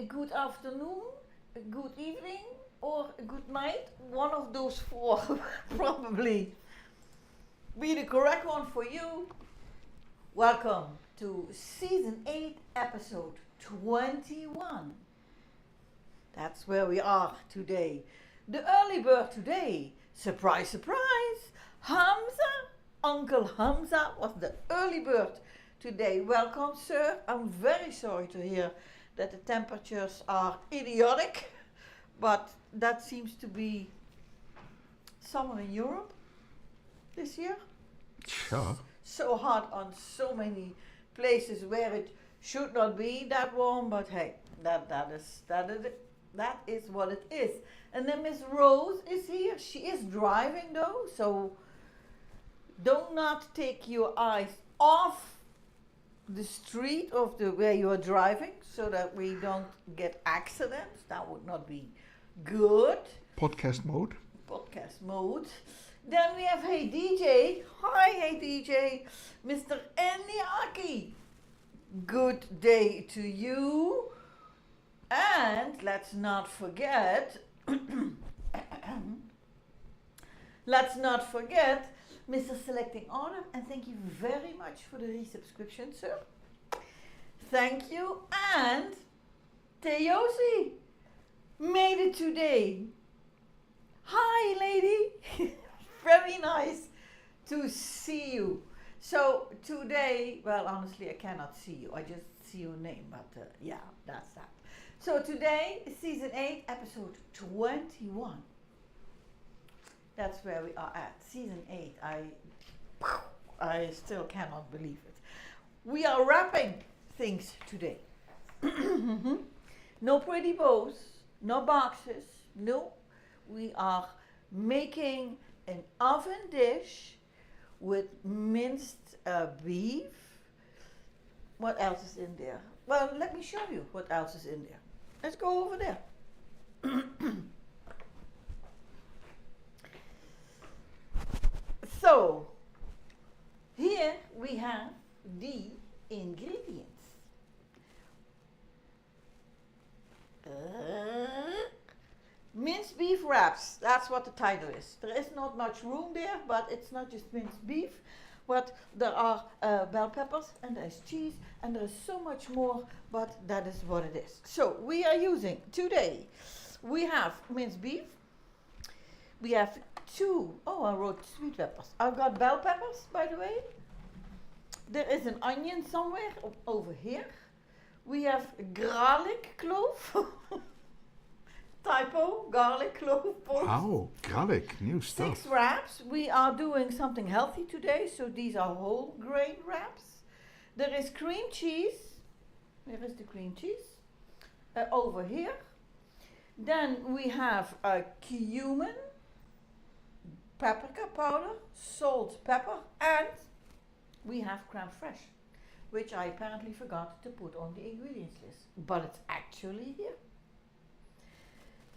a good afternoon, a good evening, or a good night. One of those four probably be the correct one for you. Welcome to Season 8, Episode 21. That's where we are today. The early bird today, surprise, surprise, Hamza. Uncle Hamza was the early bird today. Welcome, sir. I'm very sorry to hear that the temperatures are idiotic, but that seems to be summer in Europe this year. Sure. So hot on so many places where it should not be that warm, but hey, that is what it is. And then Miss Rose is here. She is driving though, so do not take your eyes off the street of the where you are driving, so that we don't get accidents. That would not be good. Podcast mode. Podcast mode. Then we have Hey DJ. Hi, Hey DJ. Mr. Eniaki. Good day to you. And let's not forget, Mr. Selecting Order. And thank you very much for the resubscription, sir. Thank you. And Teyosi made it today. Hi, lady. Very nice to see you. So today, well, honestly, I cannot see you. I just see your name, but yeah, that's that. So today, Season 8, Episode 21. That's where we are at. Season 8. I still cannot believe it. We are wrapping things today. No pretty bows, no boxes. No, we are making an oven dish with minced beef. What else is in there? Well, let me show you what else is in there. Let's go over there. So, here we have the ingredients. Minced beef wraps, that's what the title is. There is not much room there, but it's not just minced beef, but there are bell peppers and there's cheese and there's so much more, but that is what it is. So we are using today, we have minced beef, we have I wrote sweet peppers. I've got bell peppers, by the way. There is an onion somewhere over here. We have garlic clove. Typo, garlic clove post. Wow, garlic, new stuff. 6 wraps. We are doing something healthy today, so these are whole grain wraps. There is cream cheese. Where is the cream cheese? Over here. Then we have cumin, paprika powder, salt, pepper, and we have creme fraiche, which I apparently forgot to put on the ingredients list, but it's actually here.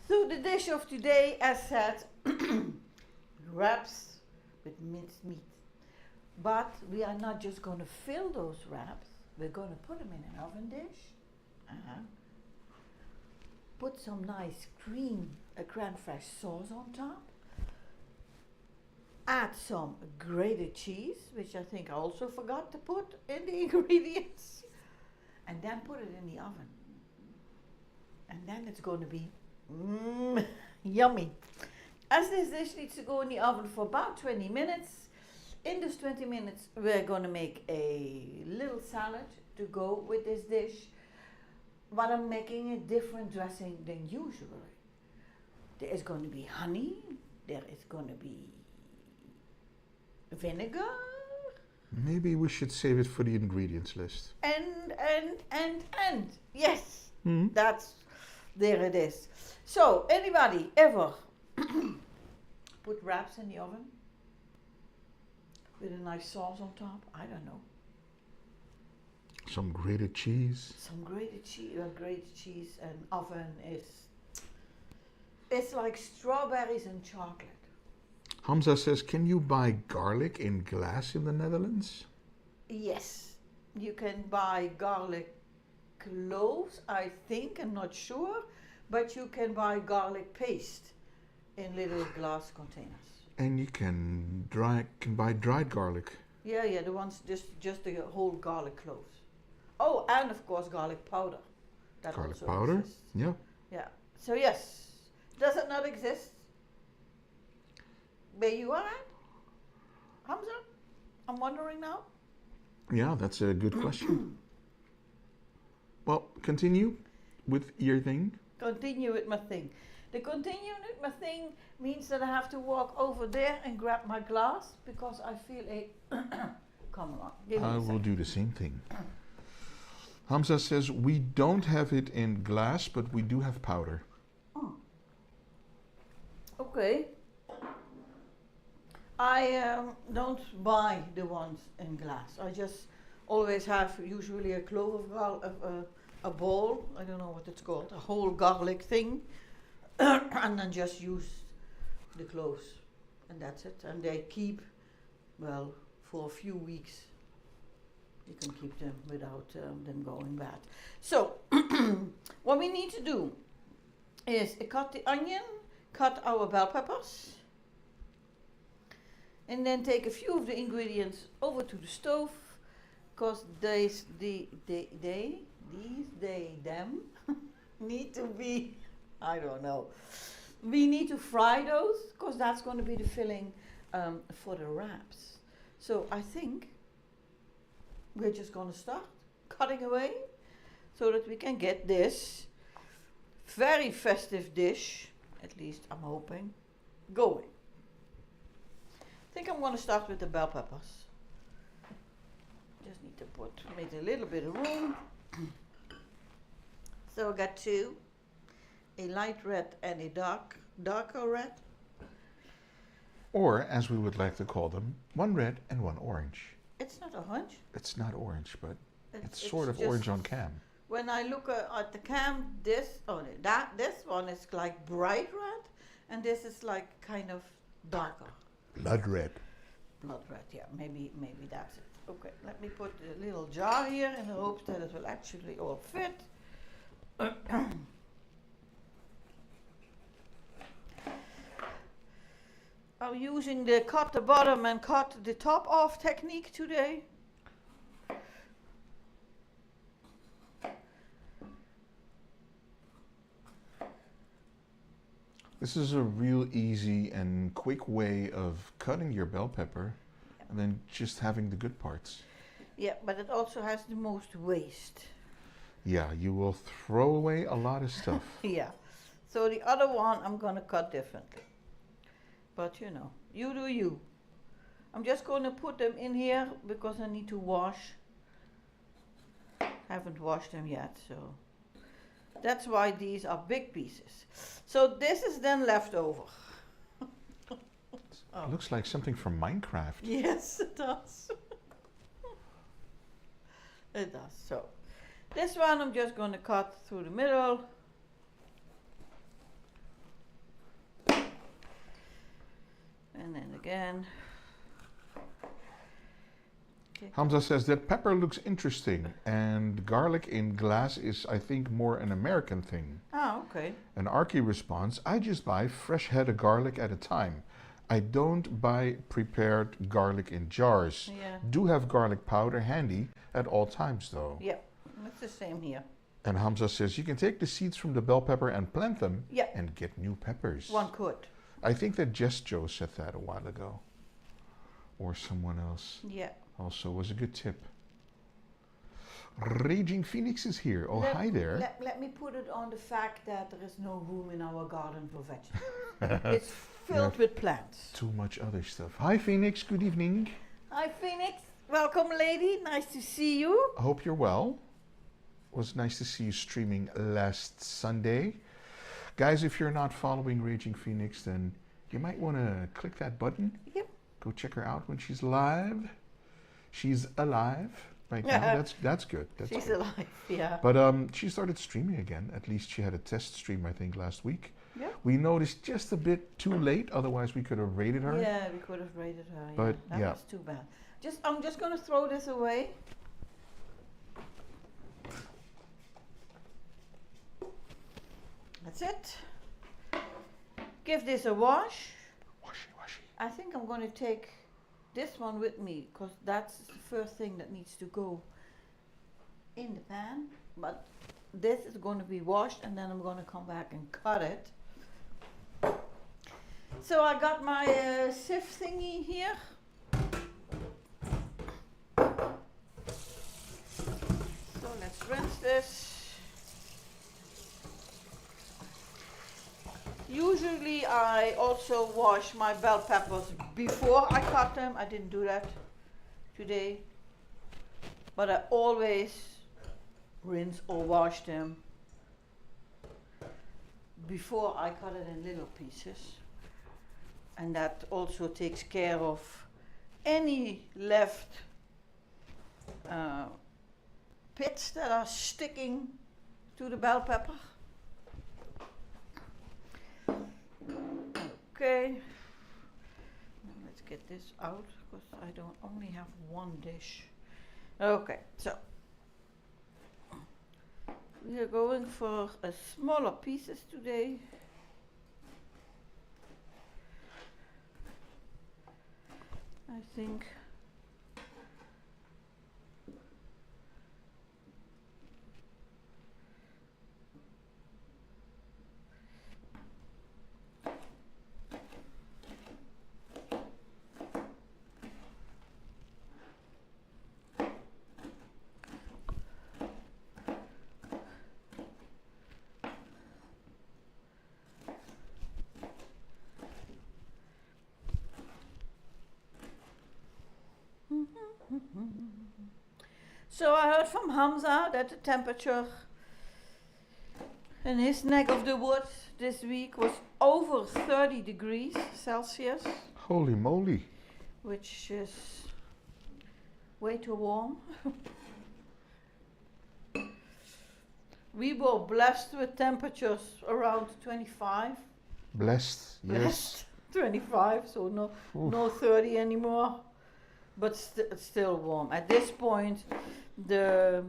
So the dish of today, as said, wraps with minced meat. But we are not just going to fill those wraps, we're going to put them in an oven dish. Put some nice creme fraiche sauce on top. Add some grated cheese, which I think I also forgot to put in the ingredients. And then put it in the oven. And then it's going to be yummy. As this dish needs to go in the oven for about 20 minutes, in those 20 minutes we're going to make a little salad to go with this dish, but I'm making a different dressing than usual. There is going to be honey, there is going to be vinegar. Maybe we should save it for the ingredients list. And yes, there it is. So, anybody ever put wraps in the oven with a nice sauce on top? I don't know. Some grated cheese. Some grated cheese and oven it's like strawberries and chocolate. Hamza says, can you buy garlic in glass in the Netherlands? Yes, you can buy garlic cloves, I think. I'm not sure, but you can buy garlic paste in little glass containers. And you can buy dried garlic. Yeah, the ones just the whole garlic cloves. Oh, and of course garlic powder. That Garlic also powder? exists. Yeah. Yeah. So yes, does it not exist? Where you are at, Hamza? I'm wondering now. Yeah, that's a good question. Well, continue with your thing. Continue with my thing. The continue with my thing means that I have to walk over there and grab my glass because I feel a. Come along. Give me I a will second. do the same thing. Hamza says we don't have it in glass, but we do have powder. Oh. Okay. I don't buy the ones in glass. I just always have usually a clove of a bowl. I don't know what it's called. A whole garlic thing, and then just use the cloves, and that's it. And they keep, well, for a few weeks. You can keep them without them going bad. So, what we need to do is cut the onion, cut our bell peppers, and then take a few of the ingredients over to the stove, because them need to be, I don't know. We need to fry those, because that's going to be the filling for the wraps. So I think we're just going to start cutting away so that we can get this very festive dish, at least I'm hoping, going. I think I'm going to start with the bell peppers. Just need to make a little bit of room. So I got two, a light red and a darker red. Or, as we would like to call them, one red and one orange. It's not orange. It's not orange, but it's sort of just orange on cam. When I look at the cam, this one is like bright red, and this is like kind of darker. Blood red. Blood red, yeah, maybe that's it. Okay, let me put a little jar here in the hopes that it will actually all fit. I'm using the cut the bottom and cut the top off technique today. This is a real easy and quick way of cutting your bell pepper and then just having the good parts. Yeah, but it also has the most waste. Yeah, you will throw away a lot of stuff. Yeah, so the other one I'm gonna cut differently. But you know, you do you. I'm just gonna put them in here because I need to wash. Haven't washed them yet, so that's why these are big pieces. So this is then left over. It looks like something from Minecraft. Yes, it does. It does. So this one I'm just going to cut through the middle. And then again. Okay. Hamza says that pepper looks interesting and garlic in glass is, I think, more an American thing. Ah, okay. And Arky responds, I just buy fresh head of garlic at a time. I don't buy prepared garlic in jars. Yeah. Do have garlic powder handy at all times though. Yeah, it's the same here. And Hamza says you can take the seeds from the bell pepper and plant them Yeah. and get new peppers. One could. I think that Jess Joe said that a while ago. Or someone else. Yeah. Also was a good tip. Raging Phoenix is here. Oh, hi there. Let me put it on the fact that there is no room in our garden for vegetables. It's filled with plants. Too much other stuff. Hi Phoenix, good evening. Hi Phoenix, welcome lady, nice to see you. I hope you're well. It was nice to see you streaming last Sunday. Guys, if you're not following Raging Phoenix, then you might want to click that button. Yep. Go check her out when she's live. She's alive right now. That's good. She's alive, yeah. But she started streaming again. At least she had a test stream, I think, last week. Yeah. We noticed just a bit too late. Otherwise, we could have rated her. Yeah, we could have rated her. But, that yeah. was too bad. I'm just gonna throw this away. That's it. Give this a wash. Washy, washy. I think I'm going to take this one with me because that's the first thing that needs to go in the pan. But this is going to be washed and then I'm going to come back and cut it. So I got my sieve thingy here. So let's rinse this. Usually I also wash my bell peppers before I cut them. I didn't do that today. But I always rinse or wash them before I cut it in little pieces. And that also takes care of any left pits that are sticking to the bell pepper. Okay, now let's get this out because I don't only have one dish. Okay, so we are going for smaller pieces today. I think so I heard from Hamza that the temperature in his neck of the woods this week was over 30 degrees Celsius, Holy moly. which is way too warm. We were blessed with temperatures around 25. Blessed, yes. Blessed 25, so no 30 anymore. But it's still warm. At this point, the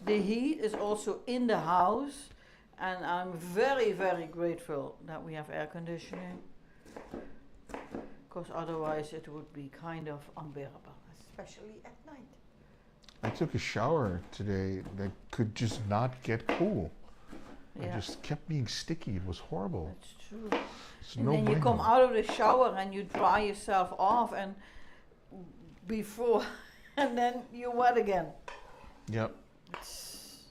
heat is also in the house, and I'm very, very grateful that we have air conditioning, because otherwise it would be kind of unbearable, especially at night. I took a shower today that could just not get cool. Yeah. It just kept being sticky. It was horrible. That's true. It's And no then you bueno. come out of the shower and you dry yourself off, and before, and then you're wet again. Yep. It's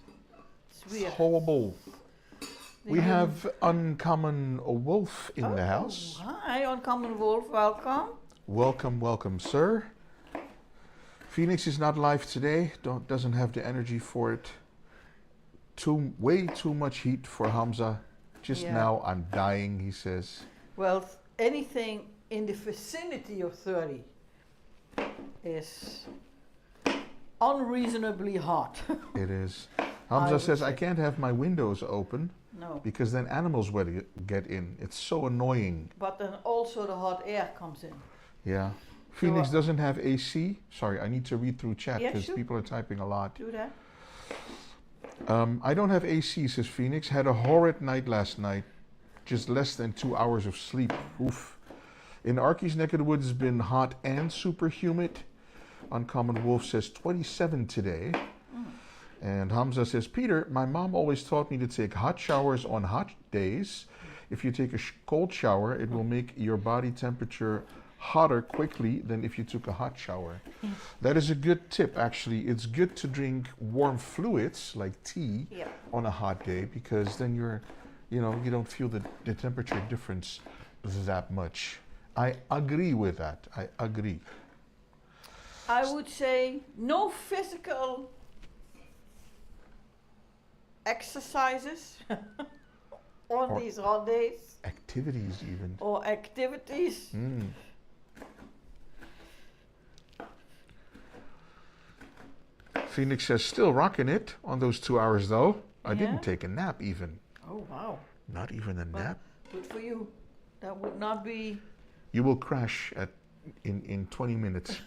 It's weird. horrible. We The have Uncommon Wolf in the house. Hi, Uncommon Wolf, welcome. Welcome, welcome, sir. Phoenix is not live today. Doesn't have the energy for it. Way too much heat for Hamza. Just Yeah. now I'm dying, he says. Well, anything in the vicinity of 30 is unreasonably hot. It is. I Hamza would says I say. can't have my windows open No, because then animals will get in. It's so annoying. but then also the hot air comes in. Yeah. Phoenix doesn't have AC. Sorry, I need to read through chat Yeah, because sure. people are typing a lot. Do that. I don't have AC, says Phoenix. Had a horrid night last night. Just less than 2 hours of sleep. Oof. In Arky's neck of the woods, it's been hot and super humid. Uncommon Wolf says 27 today. And Hamza says, Peter, my mom always taught me to take hot showers on hot days. If you take a cold shower, it will make your body temperature hotter quickly than if you took a hot shower. That is a good tip, actually. It's good to drink warm fluids like tea Yeah. on a hot day because then you don't feel the temperature difference that much. I agree with that. I agree. I would say no physical exercises on Or- these hot days Activities even. or activities. Mm. Phoenix says, still rocking it on those 2 hours though. I Yeah? didn't take a nap even. Oh wow, Not even a Well, nap. good for you. That would not be. You will crash in 20 minutes.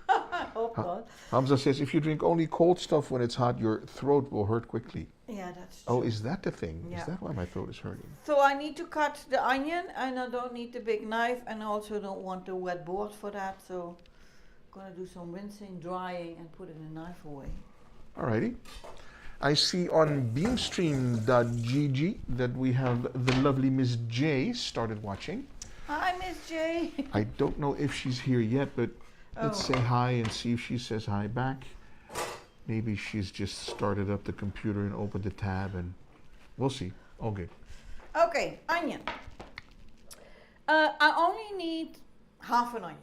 I hope Huh? not. Hamza says, if you drink only cold stuff when it's hot, your throat will hurt quickly. Yeah, that's Oh, true. is that the thing? Yeah. Is that why my throat is hurting? So I need to cut the onion, and I don't need the big knife, and I also don't want the wet board for that. So I'm gonna do some rinsing, drying, and putting the knife away. Alrighty. I see on beamstream.gg that we have the lovely Miss J started watching. Hi, Miss J. I don't know if she's here yet, but let's Oh. say hi and see if she says hi back. Maybe she's just started up the computer and opened the tab, and we'll see. All good. Okay, onion. I only need half an onion.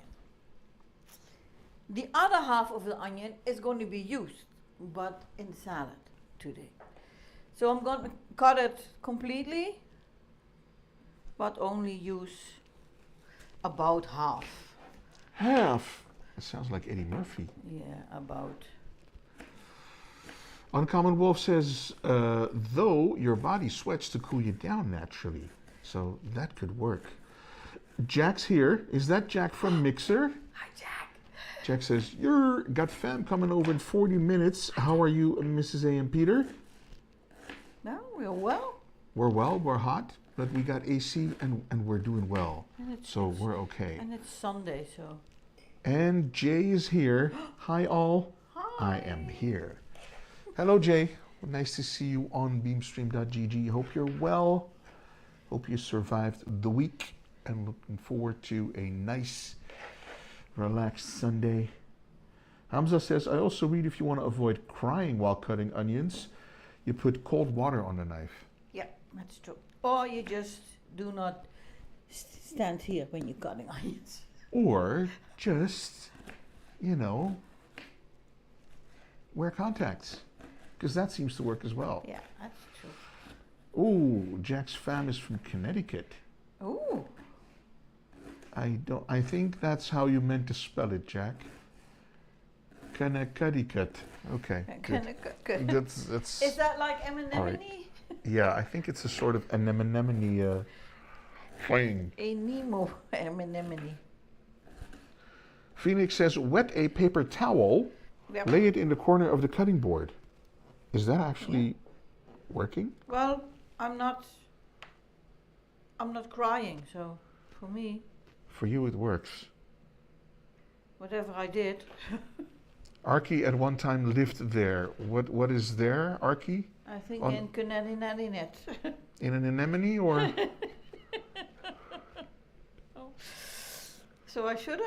The other half of the onion is going to be used, but in salad today. So I'm going to cut it completely, but only use about half. Half. That sounds like Eddie Murphy. Yeah, about. Uncommon Wolf says, though your body sweats to cool you down naturally, so that could work. Jack's here. Is that Jack from Mixer? Hi, Jack. Jack says, you're got fam coming over in 40 minutes. How are you, Mrs. A and Peter? No, we're well. We're well, we're hot, but we got AC and we're doing well. And So we're okay. And it's Sunday, so. And Jay is here. Hi all. Hi. I am here. Hello Jay. Nice to see you on beamstream.gg. Hope you're well. Hope you survived the week and looking forward to a nice, relaxed Sunday. Hamza says, I also read if you want to avoid crying while cutting onions, you put cold water on the knife. Yeah, that's true. Or you just do not stand here when you're cutting onions. Or just, you know, wear contacts. Because that seems to work as well. Yeah, that's true. Ooh, Jack's fam is from Connecticut. Ooh. I think that's how you meant to spell it, Jack. Connecticut. Okay. Good. That's Is that like anemone? All right. Yeah, I think it's a sort of anemone thing. A Nemo anemone. Phoenix says, wet a paper towel, Yep. lay it in the corner of the cutting board. Is that actually working? Well, I'm not crying, so for me, For you, it works. whatever I did. Archie at one time lived there. What is there, Archie? I think On- in Connecticut. In an anemone or? So I shoulda,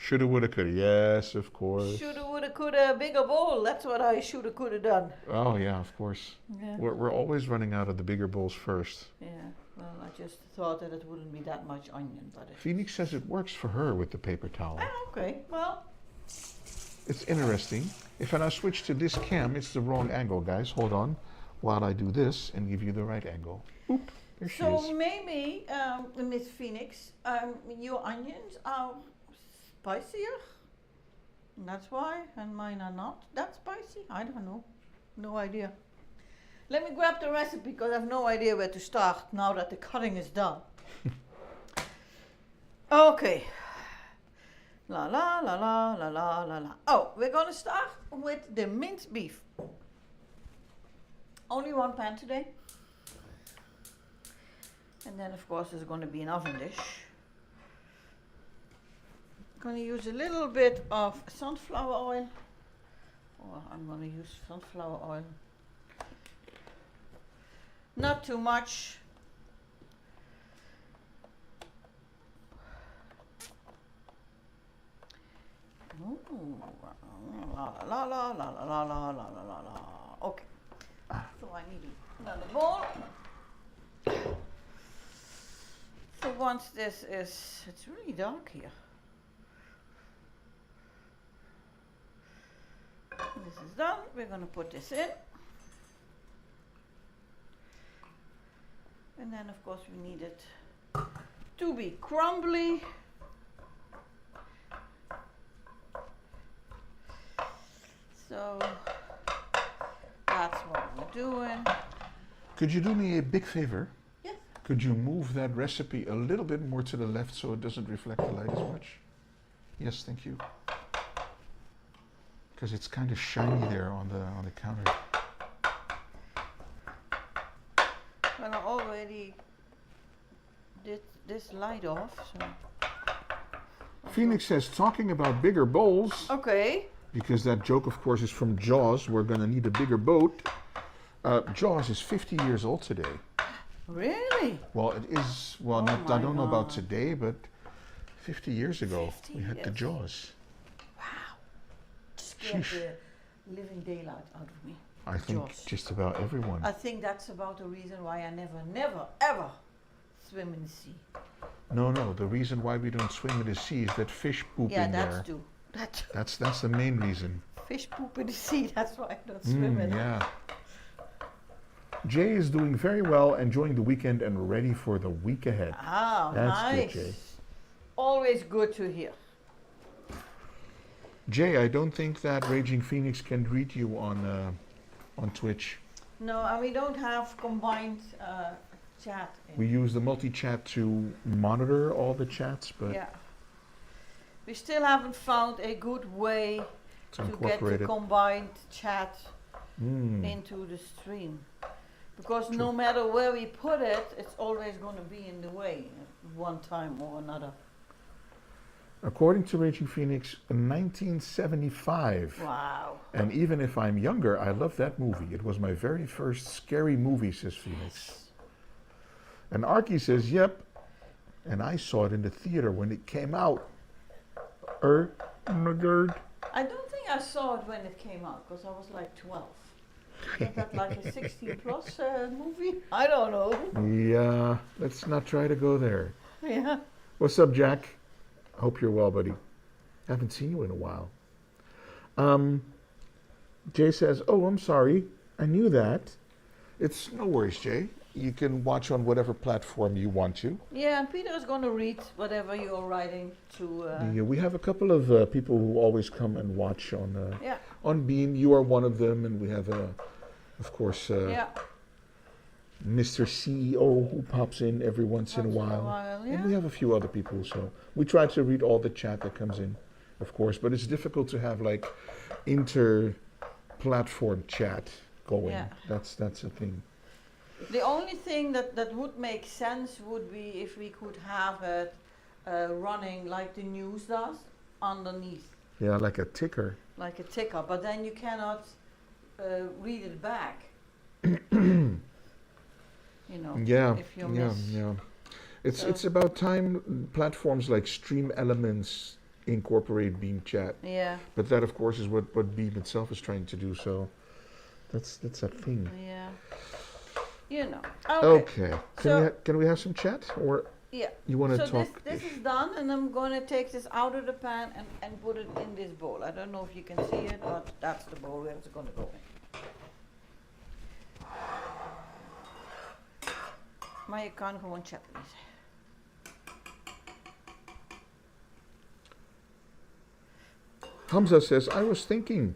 Shoulda, woulda, coulda. Yes, of course. woulda, coulda, bigger bowl. That's what I shoulda, coulda done. Oh yeah, of course. Yeah. We're always running out of the bigger bowls first. Yeah. Well, I just thought that it wouldn't be that much onion, but it. Phoenix says it works for her with the paper towel. Ah, okay. Well. It's interesting. If I now switch to this cam, it's the wrong angle, guys. Hold on, while I do this and give you the right angle. Oop, there she So is. maybe, Miss Phoenix, your onions are spicier. And that's why, and mine are not that spicy. I don't know. No idea. Let me grab the recipe because I have no idea where to start now that the cutting is done. Okay. La la la la la la la la. Oh, we're gonna start with the minced beef. Only one pan today. And then of course there's gonna be an oven dish. Gonna use a little bit of sunflower oil. Or I'm gonna use sunflower oil. Not too much. Ooh, la la la la la la la la la la la. Okay. So I need another bowl. So once this is, it's really dark here. This is done. We're gonna put this in. And then of course we need it to be crumbly. So that's what we're doing. Could you do me a big favor? Yes. Could you move that recipe a little bit more to the left so it doesn't reflect the light as much? Yes, thank you. Because it's kind of shiny there on the counter. already did this light off, so. Phoenix says, talking about bigger bowls, Okay. because that joke, of course, is from Jaws. We're going to need a bigger boat. Jaws is 50 years old today. Really? Well, it is, well, Oh not, I my don't know about God. today, but 50 years ago, 50 we had the years. Jaws. Wow. Scared Sheesh. the living daylight out of me. I think Jaws. just about everyone. I think that's about the reason why I never, ever swim in the sea. No, the reason why we don't swim in the sea is that fish poop Yeah, in that's there. too. That's That's the main reason. fish poop in the sea. That's why I don't swim in it. Yeah. Jay is doing very well, enjoying the weekend and ready for the week ahead. Ah, That's nice. good, Jay. Always good to hear. Jay, I don't think that Raging Phoenix can read you on Twitch. No, and we don't have combined chat. We use the multi-chat to monitor all the chats, but Yeah. We still haven't found a good way to to get incorporate the it. combined chat Mm. into the stream. Because True. no matter where we put it, it's always going to be in the way at one time or another. According to Raging Phoenix, 1975. Wow. And even if I'm younger, I love that movie. It was my very first scary movie, says Phoenix. And Arky says, yep. And I saw it in the theater when it came out. Nerd. I don't think I saw it when it came out because I was like 12. Is that like a 16 plus movie? I don't know. Yeah, let's not try to go there. Yeah. What's up, Jack? Hope you're well, buddy. Haven't seen you in a while. Jay says, oh, I'm sorry. I knew that. It's no worries, Jay. You can watch on whatever platform you want to. Yeah, and Peter is going to read whatever you're writing to. Yeah, we have a couple of people who always come and watch Yeah. on Beam. You are one of them, and we have, of course, Yeah. Mr. CEO who pops in every once in a while. Yeah. And we have a few other people, so we try to read all the chat that comes in, of course. But it's difficult to have like inter-platform chat going. Yeah. That's a thing. The only thing that would make sense would be if we could have it running like the news does underneath, Yeah, like a ticker. like a ticker, but then you cannot read it back. You know, Yeah, if you yeah, miss. yeah. It's So- it's about time platforms like Stream Elements incorporate Beam Chat. Yeah, But that, of course, is what Beam itself is trying to do. So that's a thing. yeah. You know. Okay. So- Can we have some chat, or Yeah. you want to So talk? this is done, and I'm going to take this out of the pan and put it in this bowl. I don't know if you can see it, but that's the bowl where it's going to go in. Maar je kan gewoon chatten lezen. Hamza says, I was thinking,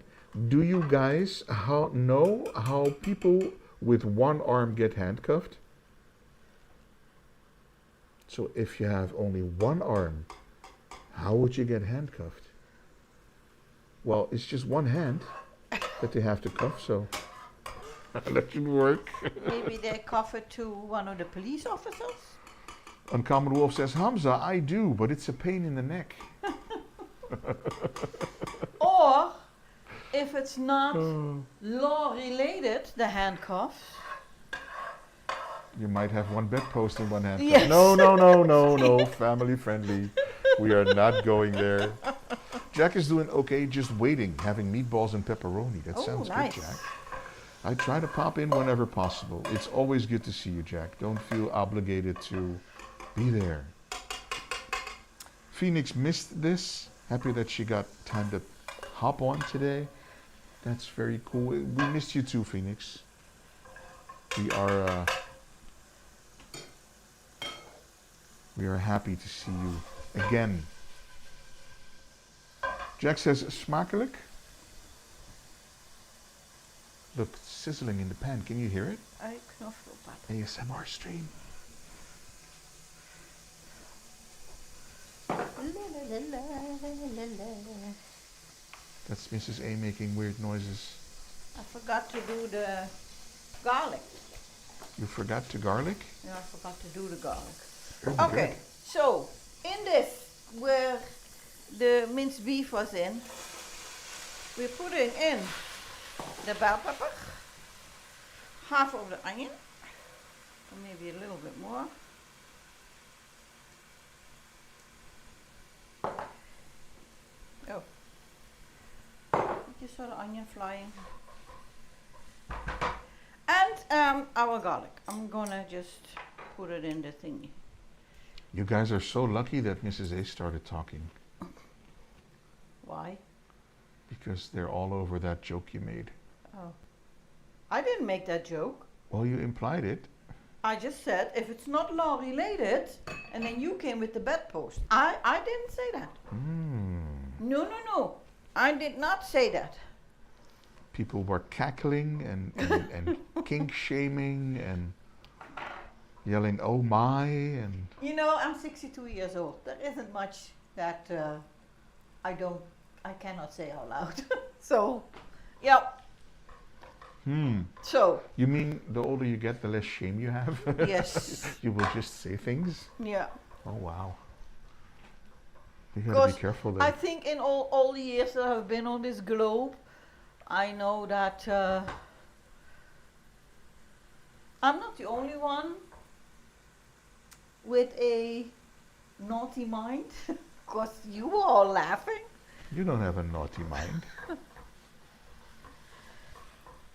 do you guys know how people with one arm get handcuffed? So if you have only one arm, how would you get handcuffed? Well, it's just one hand that they have to cuff, so that should work. Maybe they cuff it to one of the police officers? Uncommon Wolf says, Hamza, I do, but it's a pain in the neck. Or, if it's not law related, the handcuffs. You might have one bedpost in one hand. Yes. No, family friendly. We are not going there. Jack is doing okay, just waiting, having meatballs and pepperoni. That Oh, sounds nice. good, Jack. I try to pop in whenever possible. It's always good to see you, Jack. Don't feel obligated to be there. Phoenix missed this. Happy that she got time to hop on today. That's very cool. We missed you too, Phoenix. We are happy to see you again. Jack says, smakelijk. Look, it's sizzling in the pan. Can you hear it? I knoflookpap. ASMR stream. That's Mrs. A making weird noises. I forgot to do the garlic. You forgot to garlic? Yeah, I forgot to do the garlic. Very Okay, good. so in this, where the minced beef was in, we're putting in the bell pepper, half of the onion, or maybe a little bit more. Oh, you saw the onion flying. And our garlic. I'm gonna just put it in the thingy. You guys are so lucky that Mrs. A started talking Why? because they're all over that joke you made. Oh, I didn't make that joke. Well, you implied it. I just said if it's not law related, and then you came with the bedpost. I didn't say that. No. I did not say that. People were cackling and kink shaming and yelling, "Oh my!" and You know, I'm 62 years old. There isn't much that I cannot say out loud. So, yep. So, You mean the older you get, the less shame you have? yes. You will just say things? Yeah. Oh wow. You gotta Because be careful I there. think in all the years that I've been on this globe, I know that I'm not the only one with a naughty mind. Because you were all laughing. You don't have a naughty mind.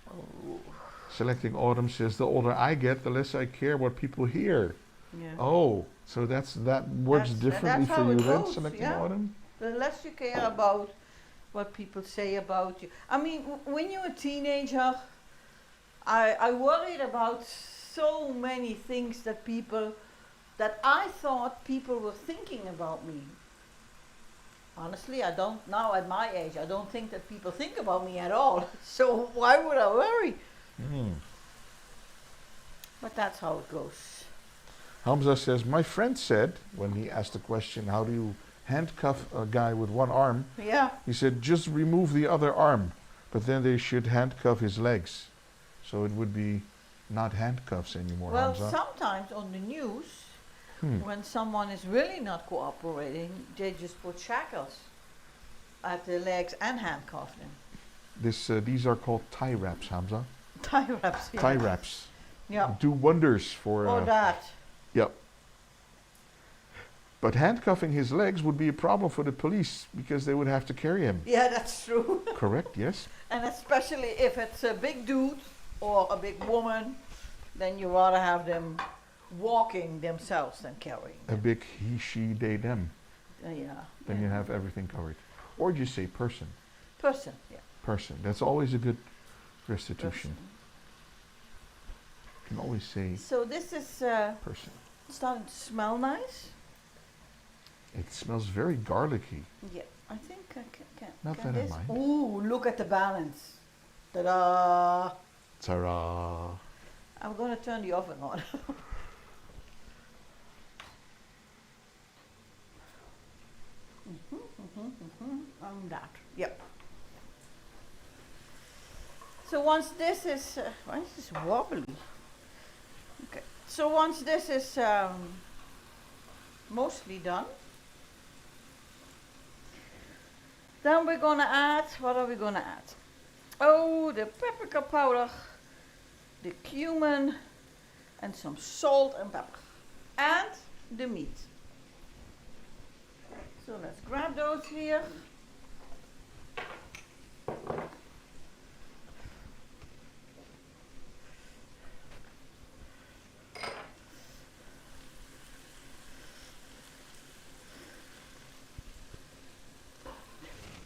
Oh. Selecting autumn says the older I get, the less I care what people hear. Yeah. Oh, so that works differently that's for how you it then, goes, selecting yeah. autumn? The less you care about what people say about you. I mean, when you're a teenager, I worried about so many things that I thought people were thinking about me. Honestly, I don't, now at my age, I don't think that people think about me at all. So why would I worry? But that's how it goes. Hamza says, my friend said, when he asked the question, how do you handcuff a guy with one arm? Yeah. He said, just remove the other arm, but then they should handcuff his legs. So it would be not handcuffs anymore, Well, Hamza. sometimes on the news, when someone is really not cooperating, they just put shackles at the legs and handcuff them. These are called tie wraps, Hamza. Tie wraps. Yeah. Tie wraps. Yeah. Do wonders for... Or that. Yep. But handcuffing his legs would be a problem for the police because they would have to carry him. Yeah, that's true. Correct, yes? And especially if it's a big dude or a big woman, then you rather have them walking themselves than carrying A them. big he, she, they, them. Yeah. Then you have everything covered. Or just say person. Person, yeah. Person. That's always a good restitution. Person. You can always say So this is person. starting to smell nice. It smells very garlicky. Yeah, I think I can. Not can that I this? mind. Ooh, look at the balance. Ta-da! Ta-ra. I'm gonna turn the oven on. That. Yep. So once this is, why is this wobbly? Okay. So once this is mostly done, then we're gonna add, what are we gonna add? Oh, the paprika powder, the cumin, and some salt and pepper, and the meat. So let's grab those here.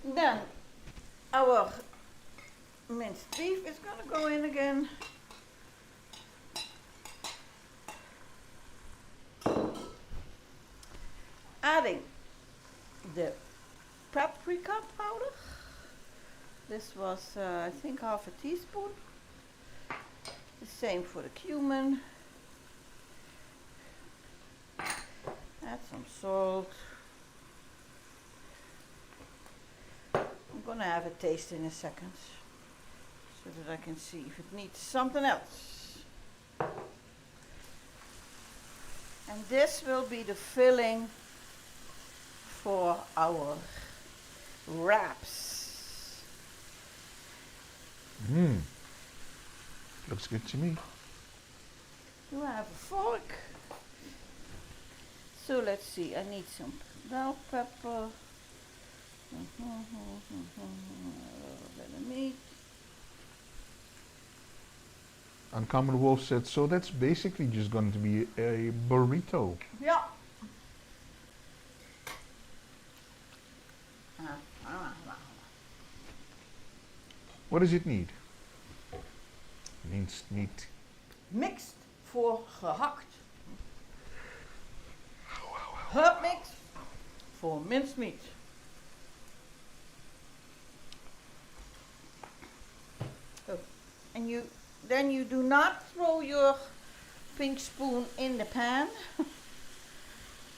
Then our minced beef is gonna go in again. Adding the paprika powder. This was, I think, half a teaspoon. The same for the cumin. Add some salt. I'm gonna have a taste in a second so that I can see if it needs something else. And this will be the filling for our wraps. Mmm. Looks good to me. Do I have a fork? So let's see, I need some bell pepper, a little bit of meat. Uncommon Wolf said, so that's basically just going to be a burrito. Yeah. What does it need? Minced meat. Mixed voor gehakt. Herb mix voor minced meat. Oh. And then you do not throw your pink spoon in the pan.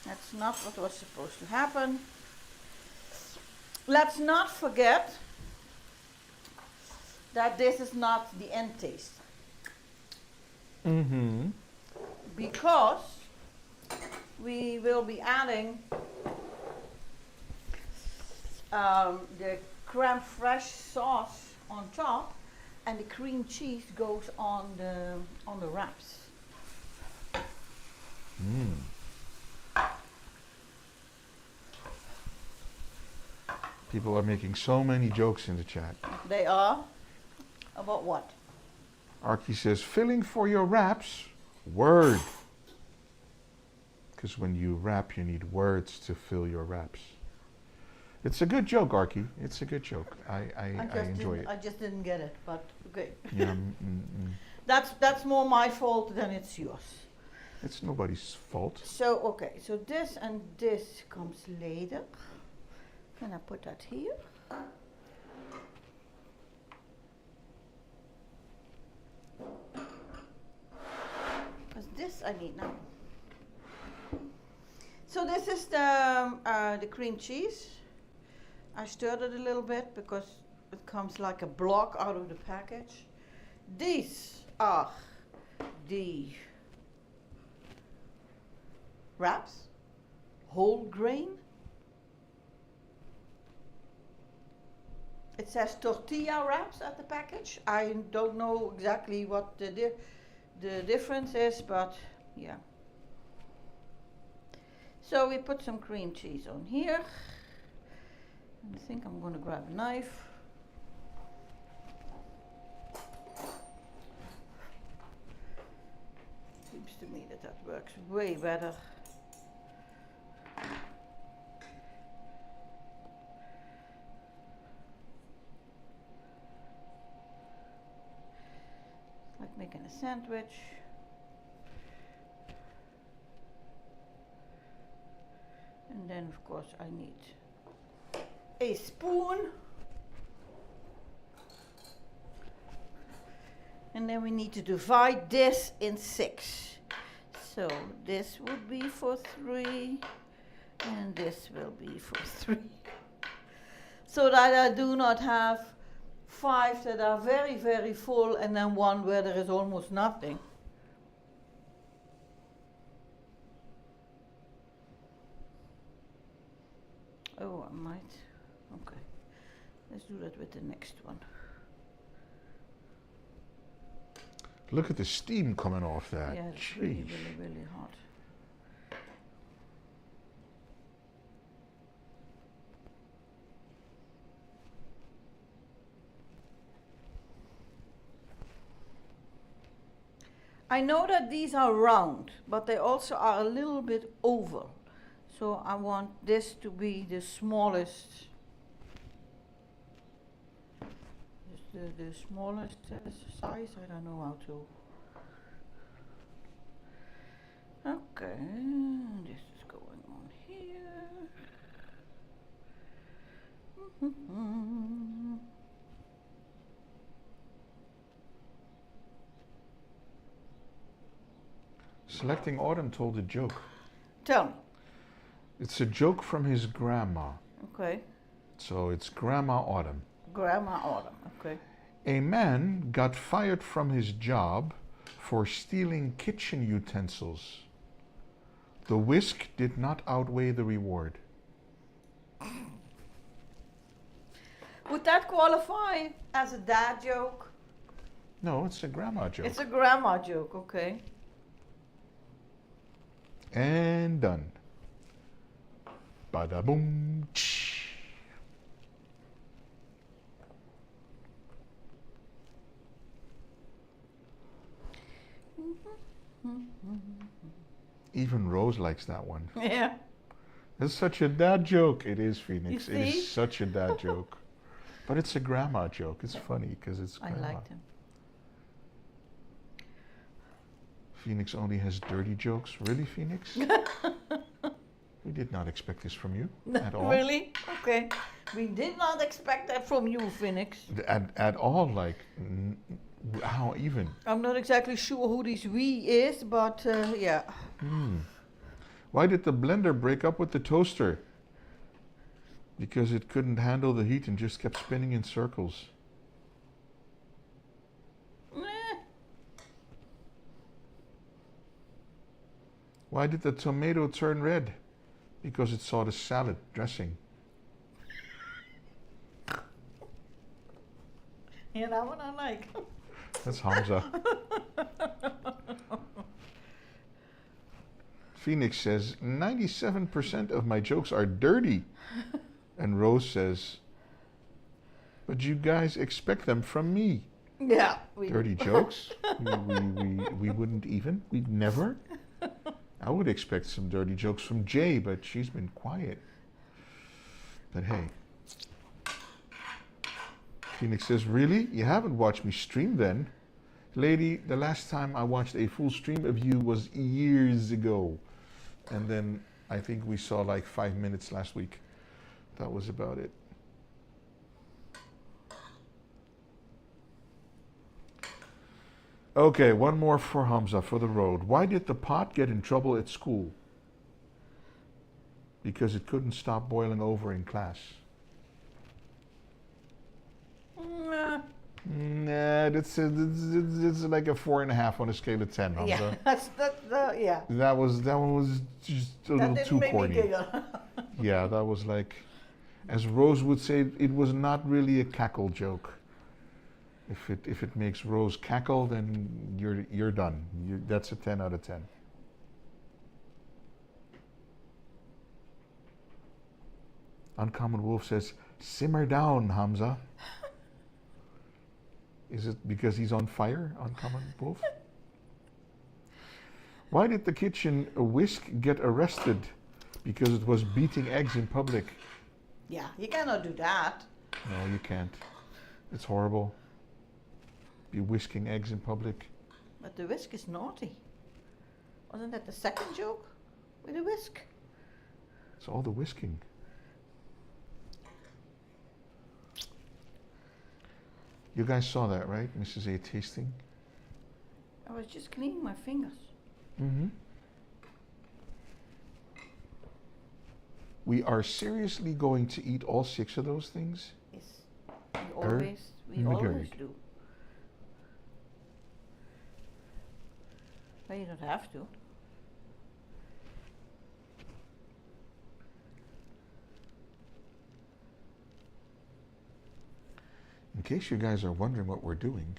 That's not what was supposed to happen. Let's not forget that this is not the end taste. Mm-hmm. Because we will be adding the creme fraiche sauce on top, and the cream cheese goes on the wraps. People are making so many jokes in the chat. They are? About what? Archie says, filling for your wraps, word. Because when you wrap, you need words to fill your wraps. It's a good joke, Archie. It's a good joke. I enjoy it. I just didn't get it, but okay. Yeah, That's more my fault than it's yours. It's nobody's fault. So, okay, so this and this comes later. Can I put that here? Because this I need now. So this is the cream cheese. I stirred it a little bit because it comes like a block out of the package. These are the wraps, whole grain. It says tortilla wraps at the package. I don't know exactly what the difference is, but yeah. So we put some cream cheese on here. I think I'm going to grab a knife. Seems to me that works way better. Like making a sandwich. And then of course I need a spoon. And then we need to divide this in 6. So this would be for 3 and this will be for 3. So that I do not have 5 that are very, very full and then 1 where there is almost nothing. Oh, I might. Okay. Let's do that with the next one. Look at the steam coming off that. Yeah, it's Jeez. really, really, really hot. I know that these are round, but they also are a little bit oval. So I want this to be the smallest, just the smallest size. I don't know how to. Okay, this is going on here. Selecting Autumn told a joke. Tell me. It's a joke from his grandma. Okay. So it's Grandma Autumn. Grandma Autumn. Okay. A man got fired from his job for stealing kitchen utensils. The whisk did not outweigh the reward. Would that qualify as a dad joke? No, it's a grandma joke. It's a grandma joke, okay. And done. Bada boom. Even Rose likes that one. Yeah. It's such a dad joke. It is, Phoenix. You It see? is such a dad joke. But it's a grandma joke. It's funny because it's grandma. I liked him. Phoenix only has dirty jokes. Really, Phoenix? We did not expect this from you at all. Really? Okay. We did not expect that from you, Phoenix. At all, like, how even? I'm not exactly sure who this we is, but yeah. Why did the blender break up with the toaster? Because it couldn't handle the heat and just kept spinning in circles. Why did the tomato turn red? Because it saw the salad dressing. Yeah, that one I like. That's Hamza. Phoenix says, 97% of my jokes are dirty. And Rose says, but you guys expect them from me. Yeah. Dirty jokes? we wouldn't even. We'd never. I would expect some dirty jokes from Jay, but she's been quiet. But hey. Phoenix says, really? You haven't watched me stream then? Lady, the last time I watched a full stream of you was years ago. And then I think we saw like 5 minutes last week. That was about it. Okay, one more for Hamza for the road. Why did the pot get in trouble at school? Because it couldn't stop boiling over in class. Nah, it's like a 4.5 on a scale of 10, Hamza. Yeah, that's yeah. That one was just a little too corny. Yeah, that was like, as Rose would say, it was not really a cackle joke. If it makes Rose cackle, then you're done. That's a 10 out of 10. Uncommon Wolf says, simmer down, Hamza. Is it because he's on fire, Uncommon Wolf? Why did the kitchen whisk get arrested? Because it was beating eggs in public. Yeah, you cannot do that. No, you can't. It's horrible. Be whisking eggs in public. But the whisk is naughty. Wasn't that the second joke with the whisk? It's all the whisking. You guys saw that, right? Mrs. A tasting? I was just cleaning my fingers. Mm-hmm. We are seriously going to eat all 6 of those things? Yes. We always do. But you don't have to. In case you guys are wondering what we're doing,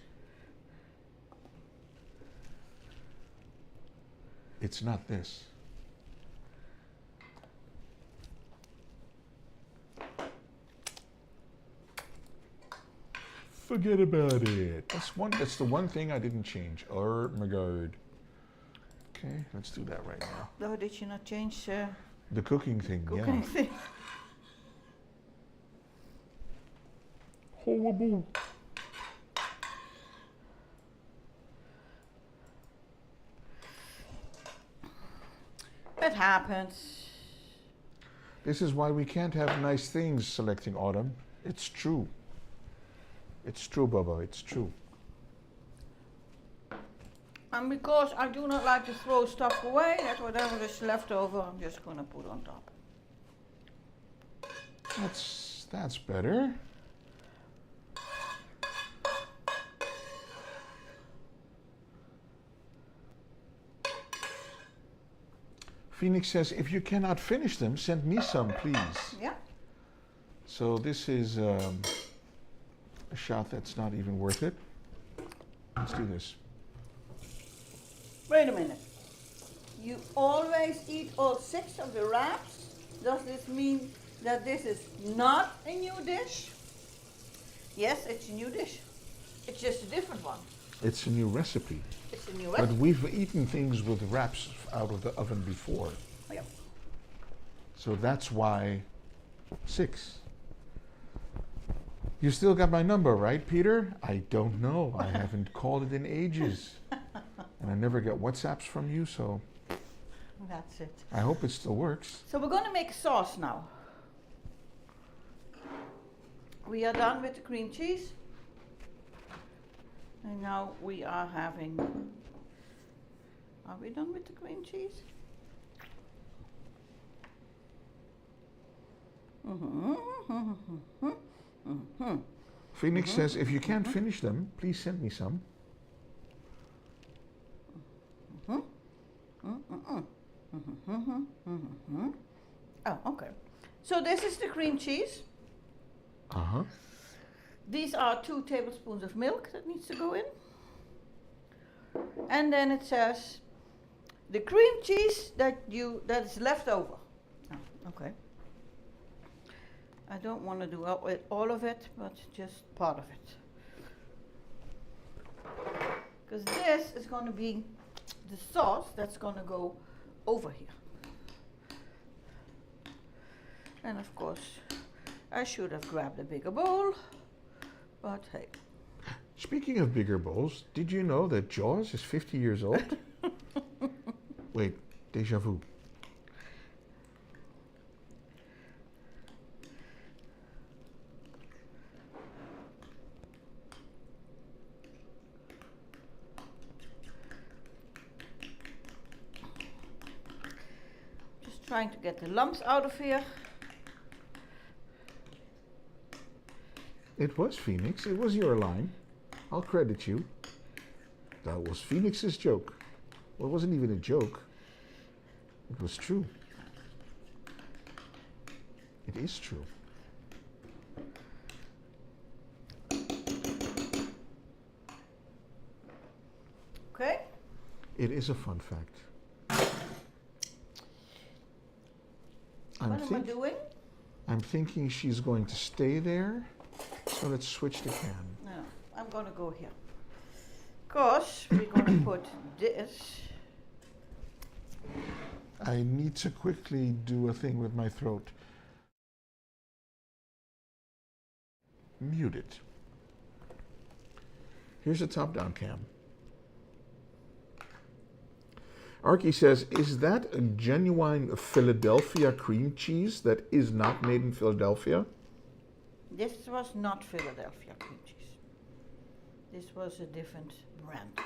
it's not this. Forget about it. That's the one thing I didn't change. Oh my God. Okay, let's do that right now. No, did you not change The cooking thing, cooking yeah. thing? Horrible. It happens. This is why we can't have nice things selecting autumn. It's true. It's true, Bubba. It's true. And because I do not like to throw stuff away, that whatever is left over, I'm just going to put on top. That's better. Phoenix says, if you cannot finish them, send me some, please. Yeah. So this is a shot that's not even worth it. Let's do this. Wait a minute. You always eat all 6 of the wraps? Does this mean that this is not a new dish? Yes, it's a new dish. It's just a different one. It's a new recipe. It's a new But recipe. we've eaten things with wraps out of the oven before. Yeah. So that's why 6. You still got my number, right, Peter? I don't know. I haven't called it in ages. And I never get WhatsApps from you, so That's it. I hope it still works. So we're going to make a sauce now. We are done with the cream cheese. And now we are having... Are we done with the cream cheese? Phoenix says, if you can't finish them, please send me some. Oh, okay. So this is the cream cheese. Uh-huh. These are 2 tablespoons of milk that needs to go in. And then it says the cream cheese that is left over. Oh, okay. I don't want to do all of it, but just part of it. Because this is going to be the sauce that's going to go over here. And of course, I should have grabbed a bigger bowl, but hey. Speaking of bigger bowls, did you know that Jaws is 50 years old? Wait, déjà vu. Just trying to get the lumps out of here. It was Phoenix. It was your line. I'll credit you. That was Phoenix's joke. Well, it wasn't even a joke. It was true. It is true. Okay. It is a fun fact. What am I doing? I'm thinking she's going to stay there. So let's switch the cam. No, I'm going to go here. Because we're going to put this. I need to quickly do a thing with my throat. Mute it. Here's a top-down cam. Arky says, is that a genuine Philadelphia cream cheese that is not made in Philadelphia? This was not Philadelphia cream cheese. This was a different brand.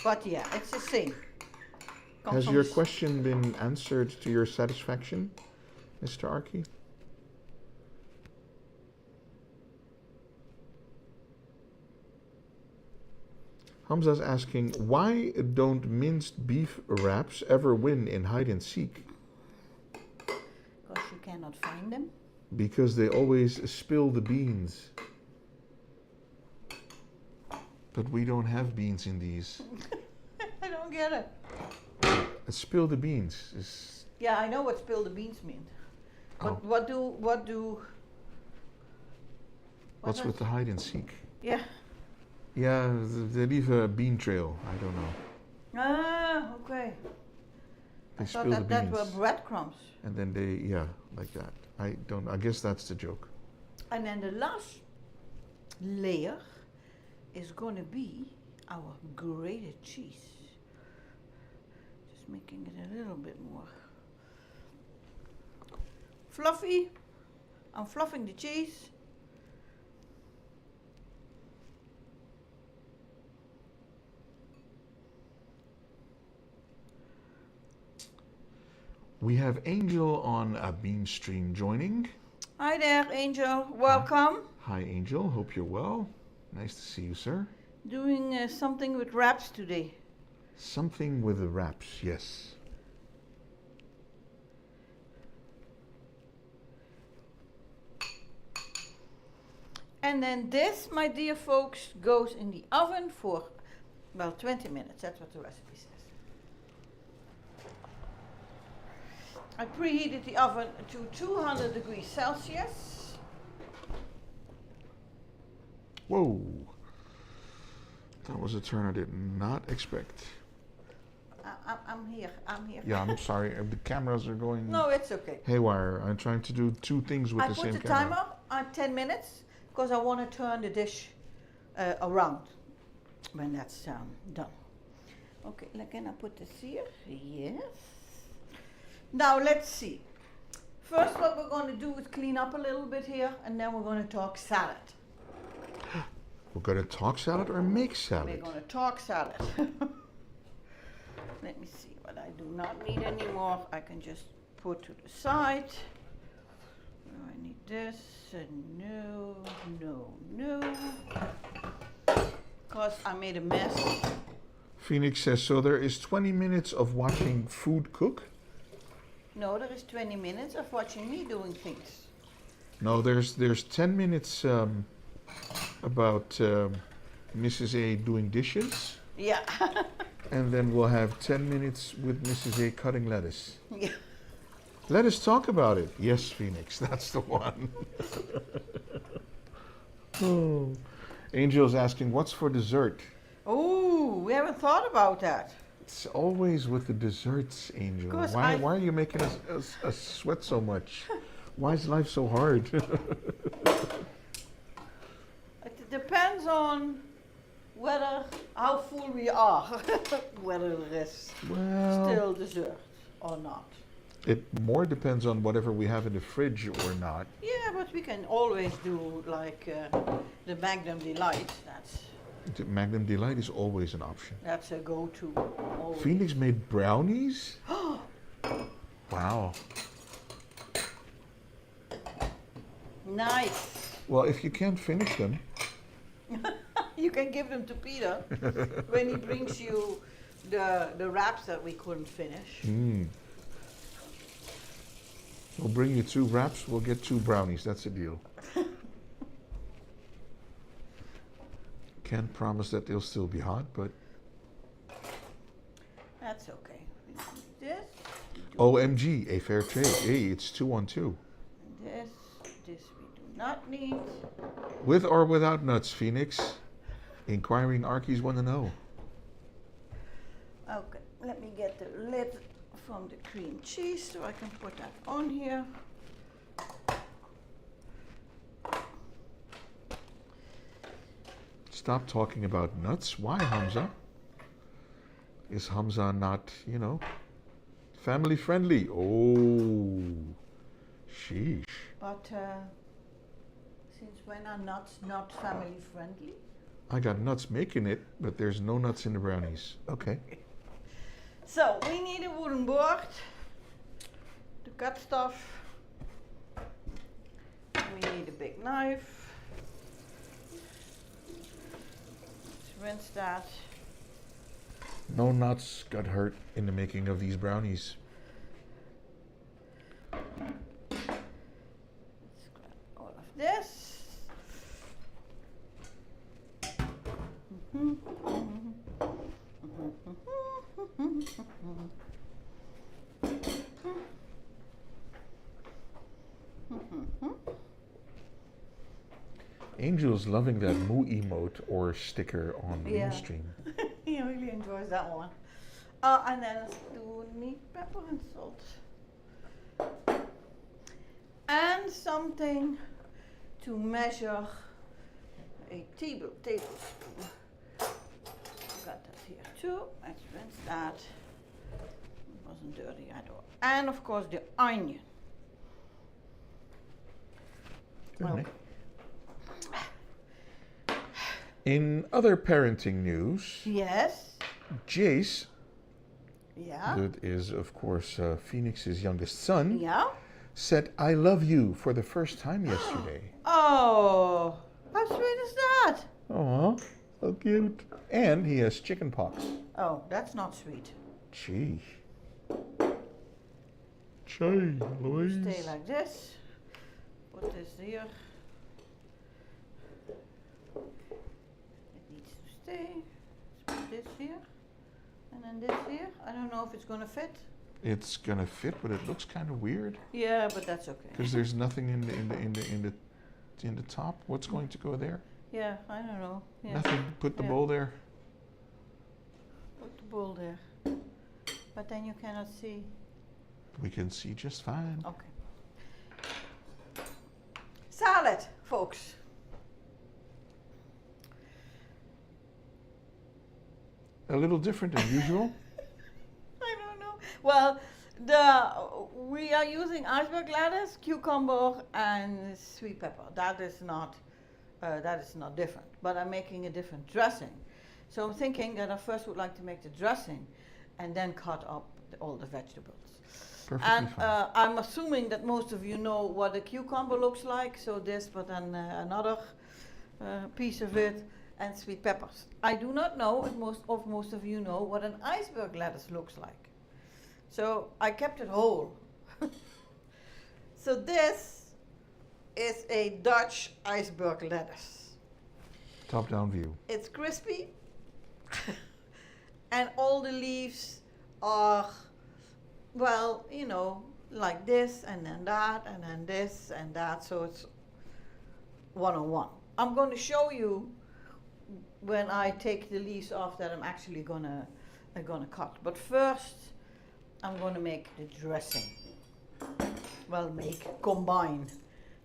But yeah, it's the same. Has your question been answered to your satisfaction, Mr. Arky? Hamza's asking, why don't minced beef wraps ever win in hide and seek? Because you cannot find them. Because they always spill the beans. But we don't have beans in these. I don't get it. Spill the beans is... Yeah, I know what spill the beans mean. But what's with the hide and seek? Yeah. Yeah, they leave a bean trail. I don't know. Ah, okay. They I spill thought the beans. that were breadcrumbs. And then they, yeah, like that. I guess that's the joke. And then the last layer is going to be our grated cheese. Just making it a little bit more fluffy. I'm fluffing the cheese. We have Angel on a beam stream joining. Hi there, Angel. Welcome. Hi, Angel. Hope you're well. Nice to see you, sir. Doing something with wraps today. Something with the wraps, yes. And then this, my dear folks, goes in the oven for, well, 20 minutes. That's what the recipe says. I preheated the oven to 200 degrees Celsius. Whoa. That was a turn I did not expect. I'm here. Yeah, I'm sorry. The cameras are going No, it's okay. haywire. I'm trying to do two things with I the put same the camera. timer on 10 minutes because I want to turn the dish around when that's done. Okay, can I put this here? Yes. Now let's see. First what we're going to do is clean up a little bit here and then we're going to talk salad. We're going to talk salad or make We're salad? going to talk salad. Let me see what I do not need anymore. I can just put to the side. I need this. No. Because I made a mess. Phoenix says, so there is 20 minutes of watching food cook? No, there is 20 minutes of watching me doing things. No, there's 10 minutes about Mrs. A doing dishes. Yeah. And then we'll have 10 minutes with Mrs. A cutting lettuce. Yeah. Let us talk about it. Yes, Phoenix, that's the one. Oh. Angel's asking, what's for dessert? Oh, we haven't thought about that. It's always with the desserts, Angel. 'Cause Why are you making us sweat so much? Why is life so hard? It depends on how full we are, whether there is Well, still dessert or not. it more depends on whatever we have in the fridge or not. Yeah, but we can always do like the Magnum Delight. The Magnum Delight is always an option. That's a go-to. Always. Phoenix made brownies? Wow. Nice. Well, if you can't finish them, You can give them to Peter when he brings you the wraps that we couldn't finish. We'll bring you 2 wraps, we'll get 2 brownies. That's a deal. Can't promise that they'll still be hot, but That's okay. We do this. We do OMG, a fair trade. Hey, it's 2 on 2. this. This we do not need. With or without nuts, Phoenix? Inquiring Arkies want to know. Okay, let me get the lid from the cream cheese so I can put that on here. Stop talking about nuts. Why, Hamza? Is Hamza not, family friendly? Oh, sheesh. But since when are nuts not family friendly? I got nuts making it, but there's no nuts in the brownies. Okay. So we need a wooden board to cut stuff. We need a big knife. Let's rinse that. No nuts got hurt in the making of these brownies. Let's grab all of this. Angel's loving that moo emote or sticker on the Yeah. stream. He really enjoys that one. And then do need pepper and salt. And something to measure a tablespoon. Got that here too. Let's rinse that. It wasn't dirty at all. And of course the onion. Okay. In other parenting news, Yes. Jace, Yeah. that is of course Phoenix's youngest son, Yeah. said "I love you" for the first time yesterday. Oh, how sweet is that? Aw, so cute. And he has chicken pox. Oh, that's not sweet. Gee. Gee, Louise. Stay like this. Put this here. It needs to stay. Let's put this here. And then this here. I don't know if it's gonna fit. It's gonna fit, but it looks kind of weird. Yeah, but that's okay. Because there's nothing in the top. What's going to go there? Yeah, I don't know. Yeah. Nothing. Put the Yeah. bowl there. Put the bowl there. But then you cannot see. We can see just fine. Okay. Salad, folks. A little different than usual. I don't know. Well, we are using iceberg lettuce, cucumber, and sweet pepper. That is not different. But I'm making a different dressing. So I'm thinking that I first would like to make the dressing, and then cut up all the vegetables. Perfectly And fine. I'm assuming that most of you know what a cucumber looks like. So this, but then another piece of it, and sweet peppers. I do not know if most of you know what an iceberg lettuce looks like. So I kept it whole. So this is a Dutch iceberg lettuce. Top-down view. It's crispy, and all the leaves are, well, you know, like this, and then that, and then this, and that. So it's one-on-one. I'm going to show you when I take the leaves off that I'm actually gonna cut. But first, I'm gonna make the dressing. Well, combine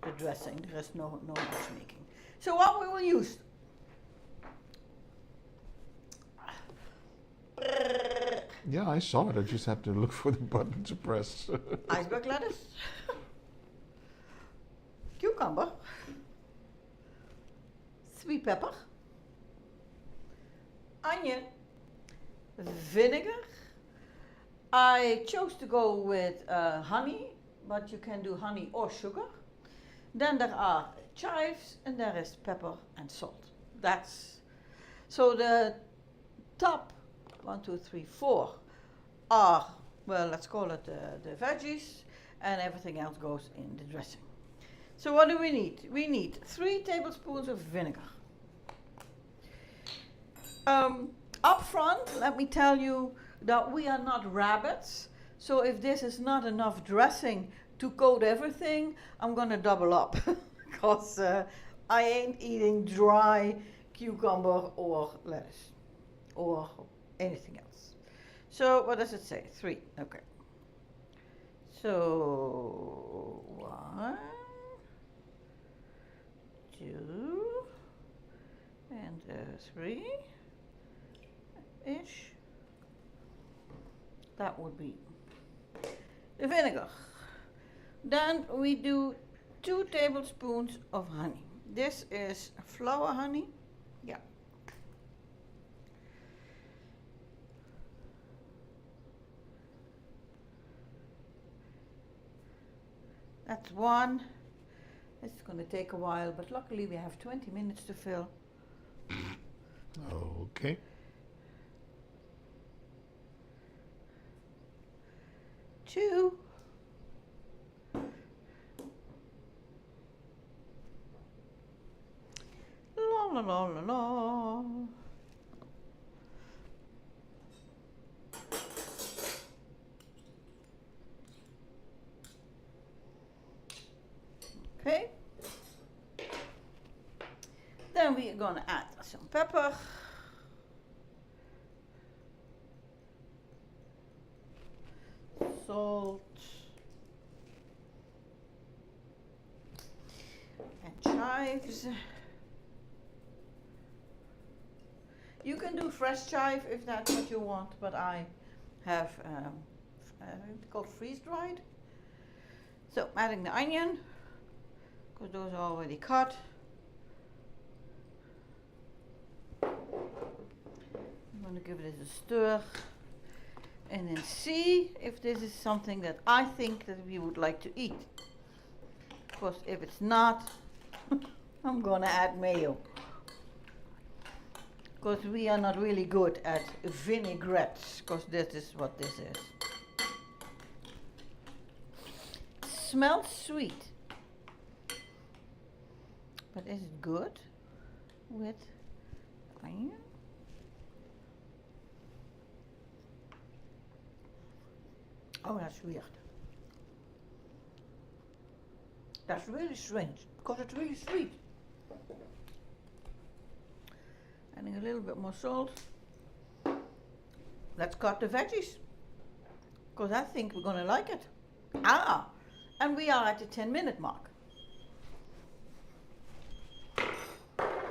the dressing. There is no much making. So what we will use? Yeah, I saw it. I just had to look for the button to press. Iceberg lettuce, cucumber, sweet pepper, onion, vinegar. I chose to go with honey, but you can do honey or sugar. Then there are chives, and there is pepper and salt. That's so the top 1, 2, 3, 4 are, well, let's call it the veggies, and everything else goes in the dressing. So what do we need? We need 3 tablespoons of vinegar. Up front, let me tell you that we are not rabbits. So if this is not enough dressing to coat everything, I'm gonna double up because I ain't eating dry cucumber or lettuce or anything else. So what does it say? 3. Okay. So 1, 2, and 3 ish. That would be the vinegar. Then we do 2 tablespoons of honey. This is flower honey. Yeah. That's 1. It's going to take a while, but luckily we have 20 minutes to fill. Okay. 2. La la la la la. Okay. Then we are going to add some pepper. Salt. And chives. You can do fresh chive if that's what you want, but I have it's called freeze dried. So adding the onion, because those are already cut. I'm going to give this a stir and then see if this is something that I think that we would like to eat. Of course, if it's not, I'm going to add mayo. because we are not really good at vinaigrettes, because this is what this is. It smells sweet, but is it good with onion? Oh, that's weird. That's really strange, because it's really sweet. Adding a little bit more salt. Let's cut the veggies, because I think we're going to like it. Ah, and we are at the 10-minute mark.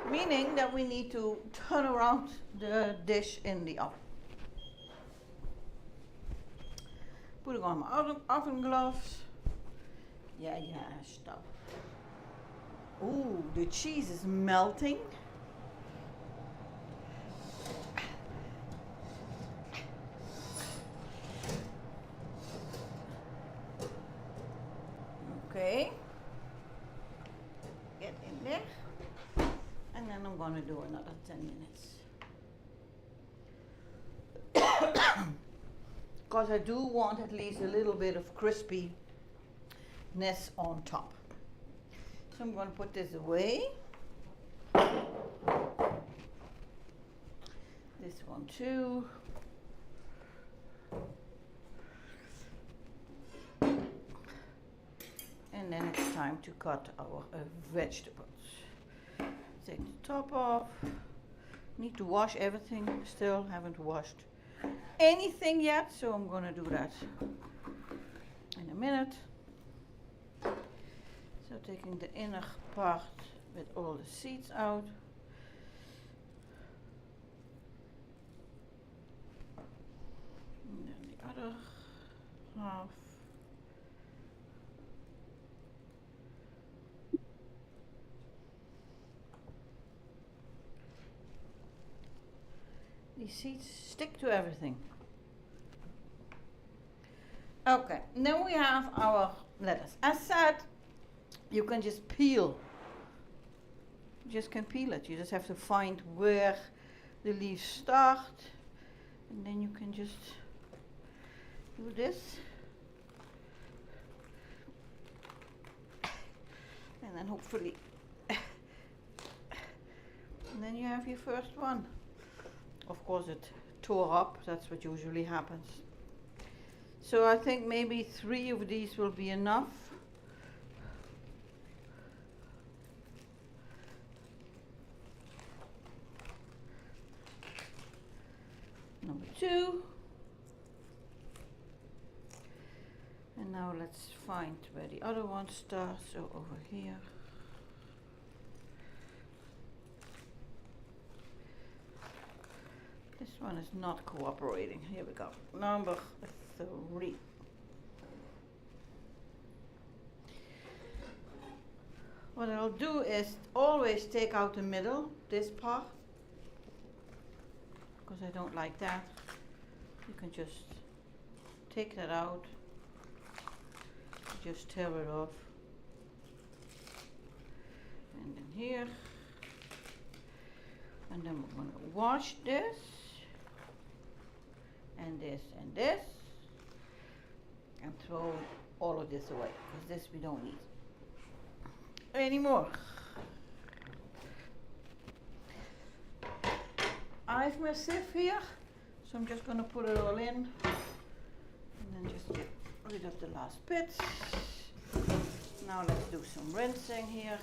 Meaning that we need to turn around the dish in the oven. Putting on my oven gloves. Yeah, stop. Ooh, the cheese is melting. Okay. Get in there. And then I'm going to do another 10 minutes. Because I do want at least a little bit of crispiness on top. So I'm going to put this away. This one too. And then it's time to cut our vegetables. Take the top off. Need to wash everything. Still haven't washed anything yet, so I'm going to do that in a minute. So taking the inner part with all the seeds out. And then the other half. These seeds stick to everything. Okay, then we have our lettuce. As said, you can just peel. You just can peel it. You just have to find where the leaves start. And then you can just do this. And then hopefully, and then you have your first one. Of course it tore up, that's what usually happens. So I think maybe 3 of these will be enough. Number 2. And now let's find where the other one starts, so over here. This one is not cooperating. Here we go. Number 3. What I'll do is always take out the middle, this part, because I don't like that. You can just take that out, just tear it off. And then here. And then we're going to wash this. And this and this, and throw all of this away, because this we don't need anymore. I have my sieve here, so I'm just going to put it all in, and then just get rid of the last bits. Now let's do some rinsing here.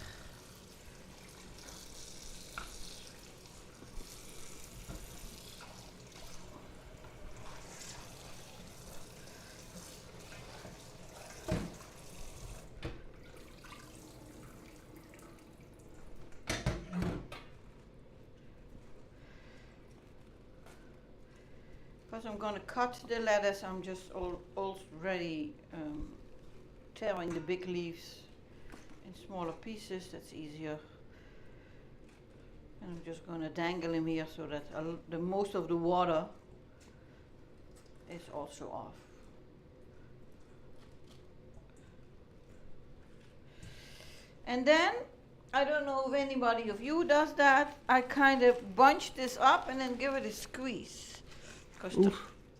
Because I'm going to cut the lettuce, I'm just already tearing the big leaves in smaller pieces. That's easier. And I'm just going to dangle him here so that the most of the water is also off. And then I don't know if anybody of you does that. I kind of bunch this up and then give it a squeeze. Because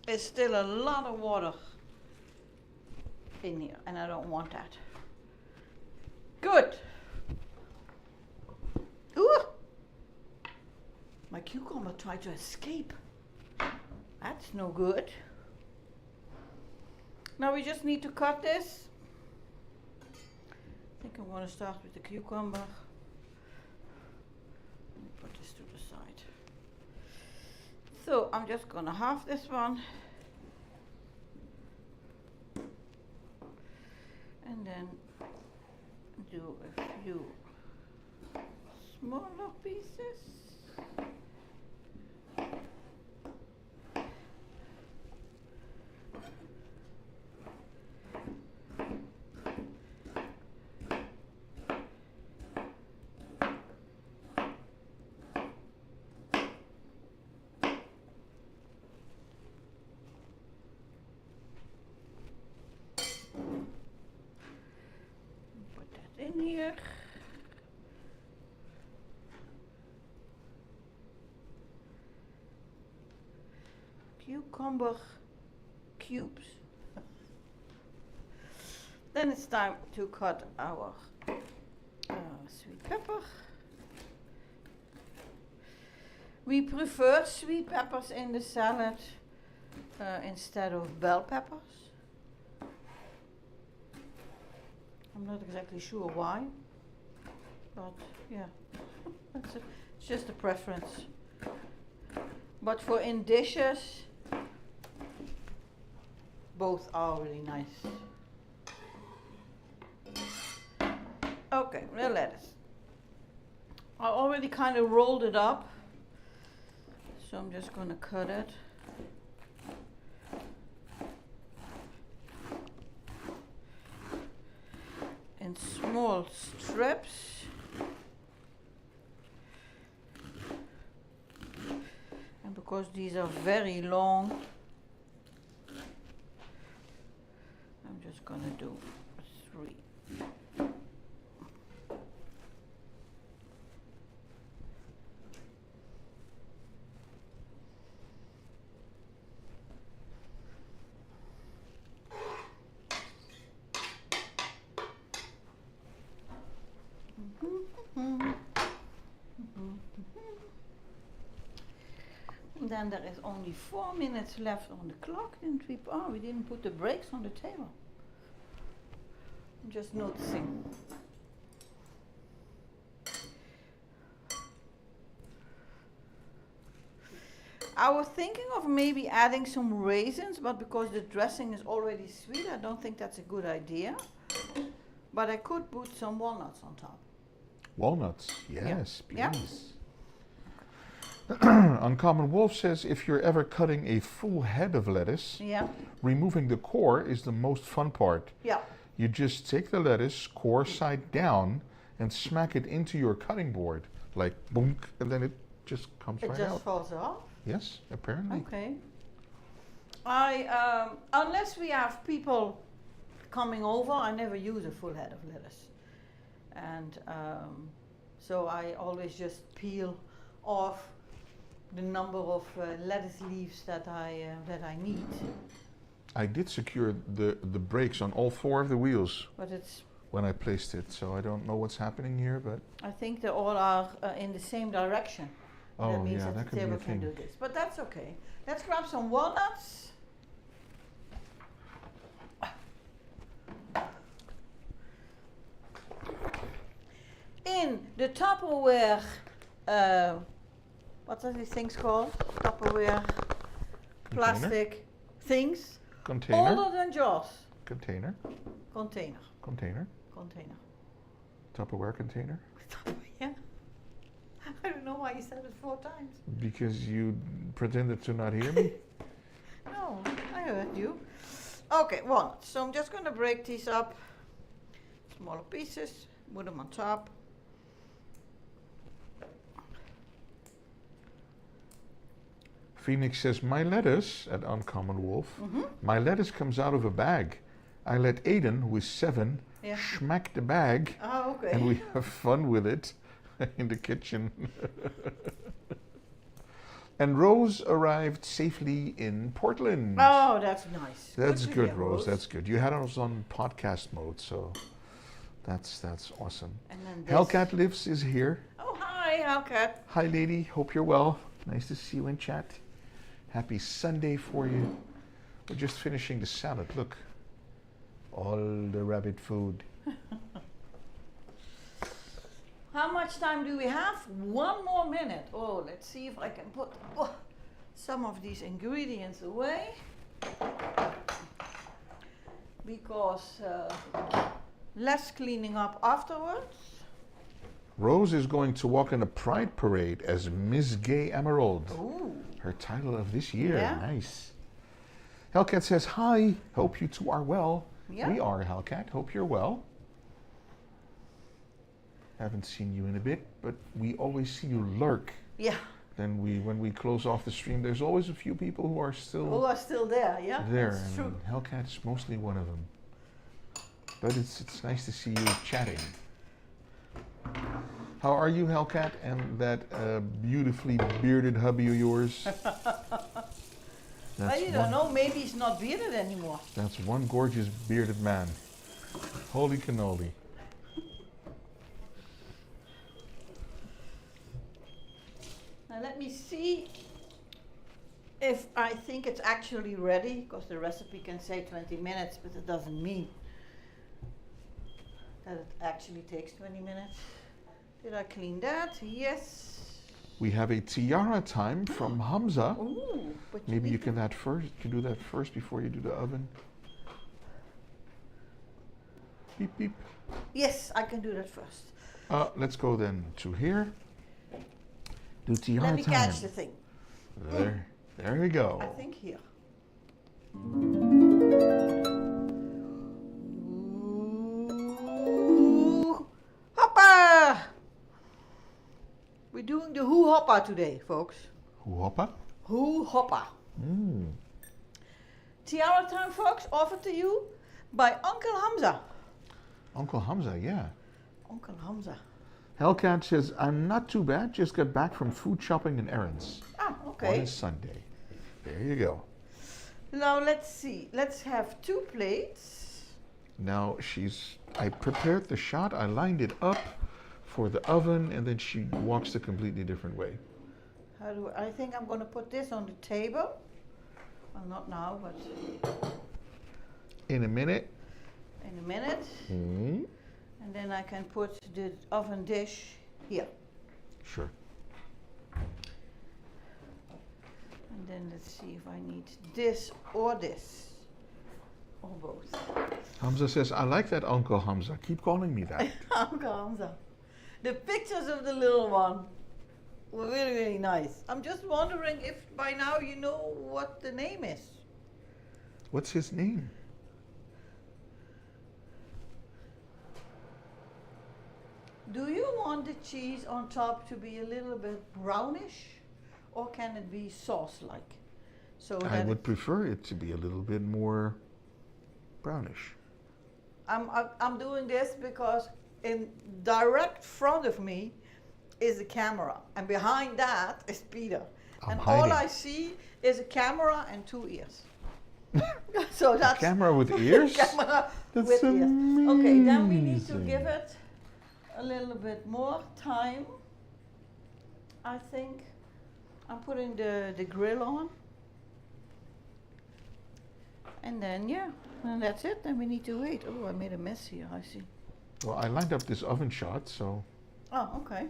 there's still a lot of water in here and I don't want that. Good. Ooh! My cucumber tried to escape. That's no good. Now we just need to cut this. I think I'm going to start with the cucumber. Let me put this to the side. So I'm just going to half this one. And then do a few smaller pieces. In here. Cucumber cubes. Then it's time to cut our sweet pepper. We prefer sweet peppers in the salad instead of bell peppers. I'm not exactly sure why, but yeah, it's just a preference. But for in dishes, both are really nice. Okay, the lettuce. I already kind of rolled it up, so I'm just going to cut it. In small strips. And because these are very long, I'm just going to do 3. And then there is only 4 minutes left on the clock, and we didn't put the brakes on the table. I'm just noticing. I was thinking of maybe adding some raisins, but because the dressing is already sweet, I don't think that's a good idea. But I could put some walnuts on top. Walnuts, yes, Yeah. please. Uncommon Wolf says if you're ever cutting a full head of lettuce, Yeah. removing the core is the most fun part. Yeah. You just take the lettuce core side down and smack it into your cutting board, like boonk, and then it just comes It right just out. falls off. Yes, apparently. Okay. Unless we have people coming over, I never use a full head of lettuce, and so I always just peel off the number of lettuce leaves that I need. I did secure the brakes on all 4 of the wheels But it's, when I placed it, so I don't know what's happening here, but I think they all are in the same direction. That oh means yeah, that that the could be table a can thing. do this. But that's okay. Let's grab some walnuts. In the Tupperware, what are these things called? Tupperware plastic things. Container, Older than jars. container, Container. container, Container. Tupperware container. Yeah. I don't know why you said it 4 times. Because you pretended to not hear me? No, I heard you. Okay, walnuts. So I'm just going to break these up. Smaller pieces. Put them on top. Phoenix says, my lettuce, at Uncommon Wolf, Mm-hmm. my lettuce comes out of a bag. I let Aiden, who is 7, Yeah. smack the bag, Oh, Okay. And we have fun with it in the kitchen. And Rose arrived safely in Portland. Oh, that's nice. That's to good, hear, Rose. That's good. You had us on podcast mode, so that's awesome. And then this. Hellcat Lives is here. Oh, hi, Hellcat. Hi, lady. Hope you're well. Nice to see you in chat. Happy Sunday for you. We're just finishing the salad. Look, all the rabbit food. How much time do we have? 1 more minute. Oh, let's see if I can put some of these ingredients away. Because less cleaning up afterwards. Rose is going to walk in a pride parade as Miss Gay Emerald. Ooh. Her title of this year. Yeah. Nice. Hellcat says, hi. Hope you two are well. Yeah. We are, Hellcat. Hope you're well. Haven't seen you in a bit, but we always see you lurk. Yeah. Then when we close off the stream, there's always a few people who are still there, yeah. there. That's true. And Hellcat's mostly one of them. But it's nice to see you chatting. How are you, Hellcat, and that beautifully bearded hubby of yours? I don't know, maybe he's not bearded anymore. That's one gorgeous bearded man. Holy cannoli. Now let me see if I think it's actually ready, because the recipe can say 20 minutes, but it doesn't mean that it actually takes 20 minutes. Did I clean that? Yes. We have a tiara time from Hamza. Ooh, but Maybe you need can do that first before you do the oven. Beep beep. Yes, I can do that first. Let's go then to here. Do tiara Let me time. catch the thing. There we go. I think here. Ooh, hoppa! We're doing the hoo hoppa today, folks. Hoe hoppa? Hoo hoppa. Mm. Tiara time, folks, offered to you by Uncle Hamza. Uncle Hamza, yeah. Uncle Hamza. Hellcat says, I'm not too bad, just got back from food shopping and errands. Ah, On okay. a Sunday. There you go. Now let's see. Let's have 2 plates. Now I prepared the shot, I lined it up for the oven, and then she walks a completely different way. I think I'm going to put this on the table. Well, not now, but In a minute. in a minute. Mm. And then I can put the oven dish here. Sure. And then let's see if I need this or this. Or both. Hamza says, I like that, Uncle Hamza. Keep calling me that. Uncle Hamza. The pictures of the little one were really, really nice. I'm just wondering if by now you know what the name is. What's his name? Do you want the cheese on top to be a little bit brownish, or can it be sauce-like? So I that would prefer it to be a little bit more brownish. I'm doing this because in direct front of me is a camera, and behind that is Peter. I'm and hiding. all I see is a camera and 2 ears. So that's Camera with ears? camera That's with ears. Okay, then we need to amazing. give it a little bit more time. I think I'm putting the grill on. And then, yeah, and that's it. Then we need to wait. Oh, I made a mess here, I see. Well, I lined up this oven shot, so Oh, okay.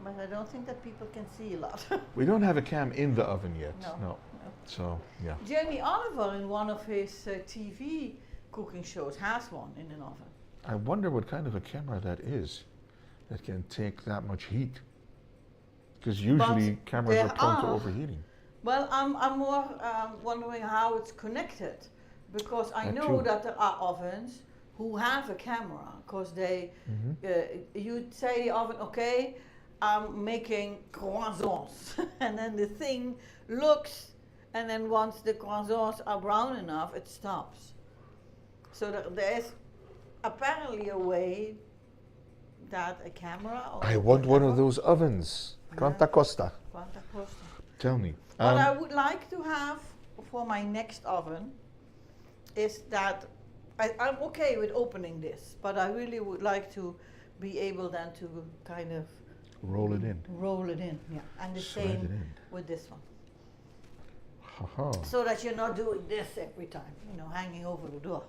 But I don't think that people can see a lot. we don't have a cam in the oven yet. No. So, yeah. Jamie Oliver, in one of his TV cooking shows, has one in an oven. I wonder what kind of a camera that is that can take that much heat. Because usually cameras there are prone to are. overheating. Well, I'm more wondering how it's connected, because I That know too. that there are ovens who have a camera, because they, you say the oven, okay, I'm making croissants, and then the thing looks, and then once the croissants are brown enough, it stops. So there is apparently a way that a camera or I want one of whatever- those ovens. Quanta Yeah. costa? Quanta costa. Tell me. What I would like to have for my next oven is that I'm okay with opening this, but I really would like to be able then to kind of roll it in. roll it in, yeah. And the Slide it same in. with this one. Haha. So that you're not doing this every time, you know, hanging over the door.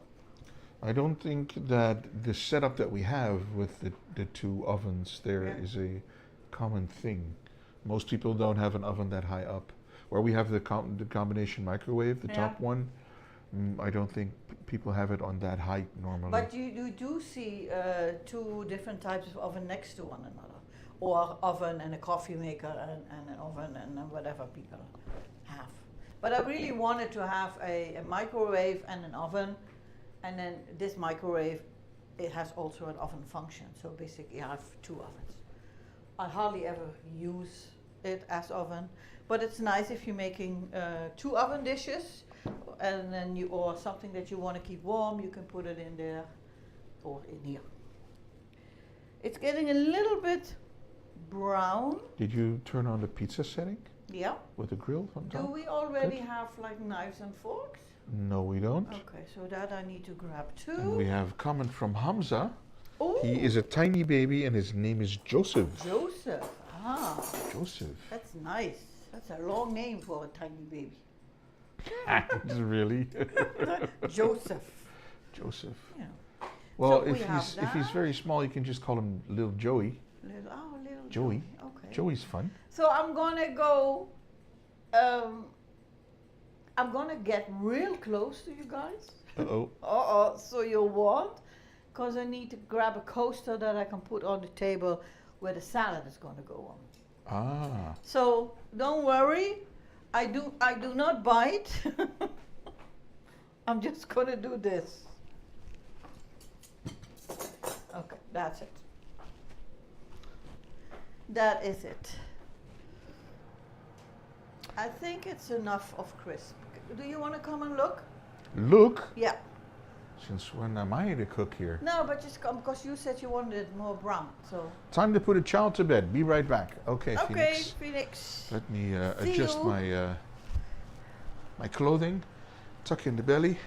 I don't think that the setup that we have with the two ovens there Yeah. is a common thing. Most people don't have an oven that high up. Where we have the combination microwave, the Yeah. top one, I don't think people have it on that height normally. But you do see two different types of oven next to one another. Or oven and a coffee maker and an oven and whatever people have. But I really wanted to have a microwave and an oven. And then this microwave, it has also an oven function. So basically I have two ovens. I hardly ever use it as oven. But it's nice if you're making two oven dishes and then or something that you want to keep warm, you can put it in there or in here. It's getting a little bit brown. Did you turn on the pizza setting Yeah. with the grill on top? Do we already Good. have like knives and forks? No, we don't. Okay, so that I need to grab And too. we have comment from Hamza. Oh, He is a tiny baby and his name is Joseph. Joseph. Ah, Joseph. that's nice. That's a long name for a tiny baby. Really? Joseph. Joseph. You know, Well, So we have if he's that. very small, you can just call him little Joey. little Joey. Okay. Joey's fun. So I'm gonna go. I'm gonna get real close to you guys. Uh-oh. So you'll want, because I need to grab a coaster that I can put on the table where the salad is gonna go on. Ah. So don't worry, I do not bite. I'm just gonna do this. Okay, that's it. That is it. I think it's enough of crisp. Do you want to come and look? Look, Yeah. since when am I the cook here? No, but just come because you said you wanted it more brown. So. Time to put a child to bed. Be right back. Okay, Okay, Phoenix. Phoenix. Let me See adjust you. my clothing. Tuck in the belly.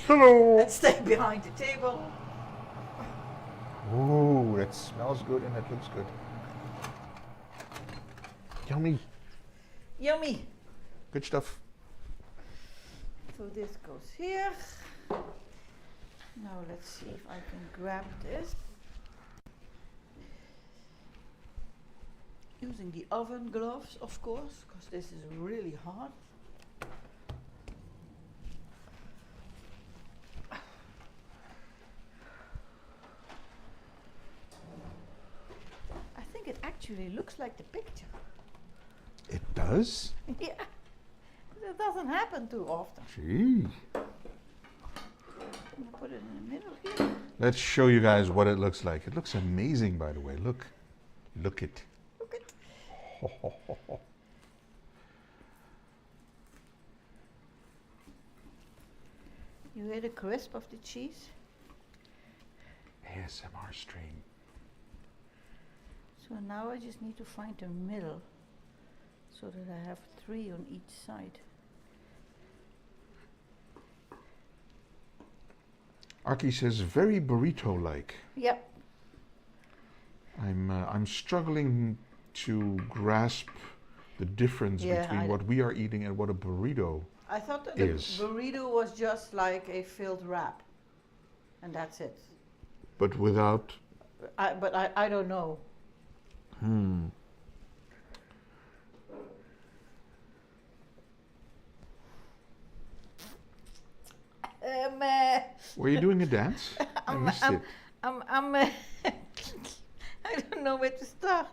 Hello. And stay behind the table. Ooh, that smells good and that looks good. Yummy. Yummy. Good stuff. So this goes here. Now let's see if I can grab this. Using the oven gloves, of course, because this is really hard. I think it actually looks like the picture. It does? Yeah, that doesn't happen too often. Gee. I'm gonna put it in the middle here. Let's show you guys what it looks like. It looks amazing, by the way. Look. Look it. Look at. You hear the crisp of the cheese? ASMR stream. So now I just need to find the middle so that I have 3 on each side. Arky says very burrito-like. Yep. I'm struggling to grasp the difference Yeah, between I- what we are eating and what a burrito. I thought that the Is. burrito was just like a filled wrap. And that's it. But without. But I don't know. Were you doing a dance? I missed it. I don't know where to start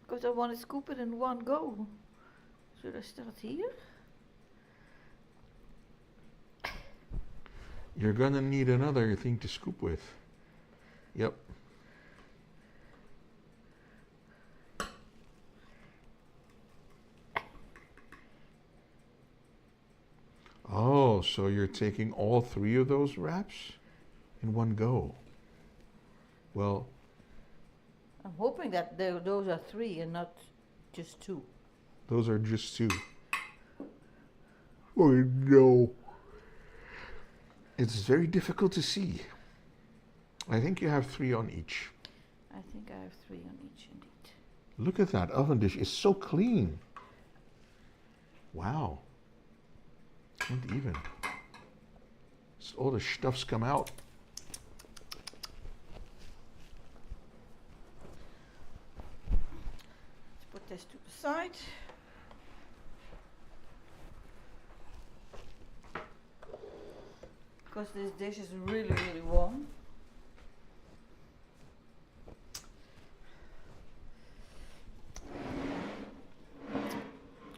because I want to scoop it in one go. Should I start here? You're gonna need another thing to scoop with. Yep. Oh, so you're taking all 3 of those wraps in one go. Well, I'm hoping that those are 3 and not just 2. those are just 2. Oh no. It's very difficult to see. I think you have 3 on each. I think I have 3 on each indeed. Look at that oven dish. It's so clean. Wow. And even. So all the stuff's come out. Let's put this to the side. Because this dish is really, really warm.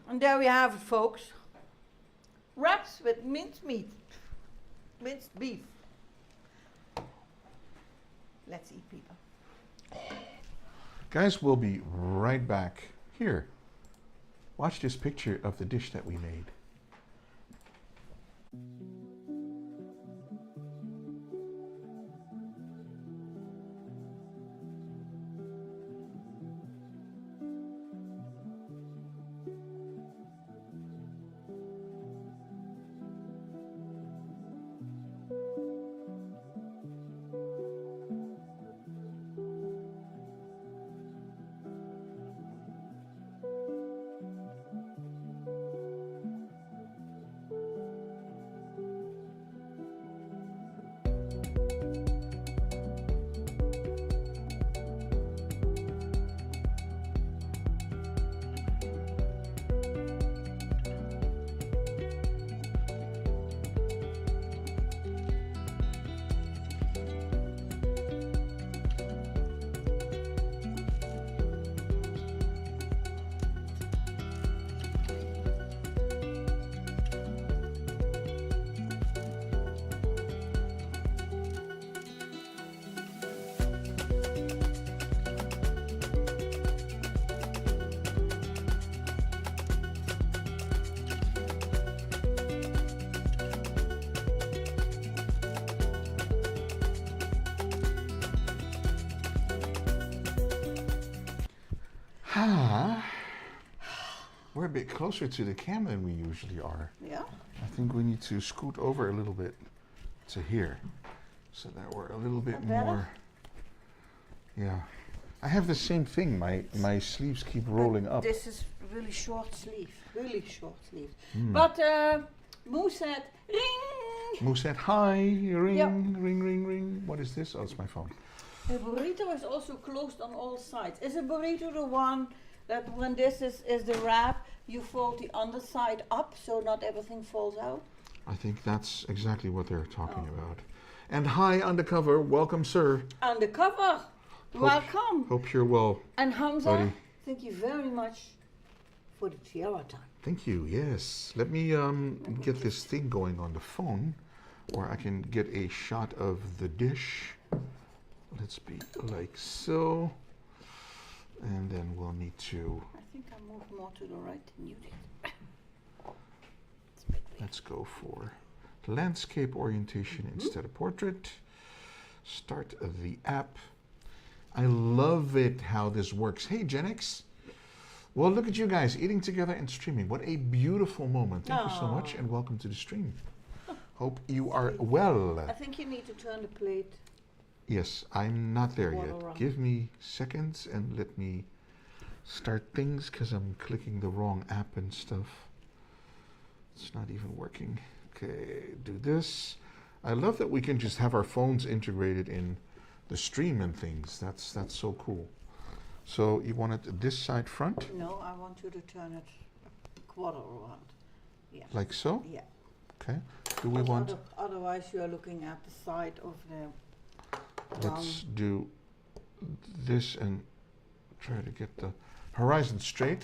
And there we have it, folks. Wraps with minced meat. Minced beef. Let's eat, people. Guys, we'll be right back. Here, watch this picture of the dish that we made. We're a bit closer to the cam than we usually are. Yeah. I think we need to scoot over a little bit to here so that we're a little bit more. Yeah. I have the same thing. My sleeves keep rolling up. This is really short sleeve. Really short sleeve. But Moo said, ring! Moo said, hi, ring, Yep. ring, ring, ring. What is this? Oh, it's my phone. The burrito is also closed on all sides. Is a burrito the one that when this is the wrap, you fold the underside up so not everything falls out? I think that's exactly what they're talking about. And hi, undercover. Welcome, sir. Undercover! Welcome! Hope you're well. And Hamza, buddy. thank you very much for the tiara time. Thank you. Yes. Let me get this thing going on the phone, or I can get a shot of the dish. Let's be like so. And then we'll need to. I think I moved more to the right than you did. Let's go for landscape orientation instead of portrait. Start the app. I love it how this works. Hey, Genix. Well, look at you guys eating together and streaming. What a beautiful moment. Thank you so much and welcome to the stream. Hope you are well. I think you need to turn the plate. Yes, I'm not there Water yet. run. Give me seconds and let me start things because I'm clicking the wrong app and stuff. It's not even working. Okay, do this. I love that we can just have our phones integrated in the stream and things. That's so cool. So you want it this side front? No, I want you to turn it a quarter around. Yeah. Like so? Yeah. Okay. Do we want... Otherwise you are looking at the side of the Let's do this and try to get the horizon straight.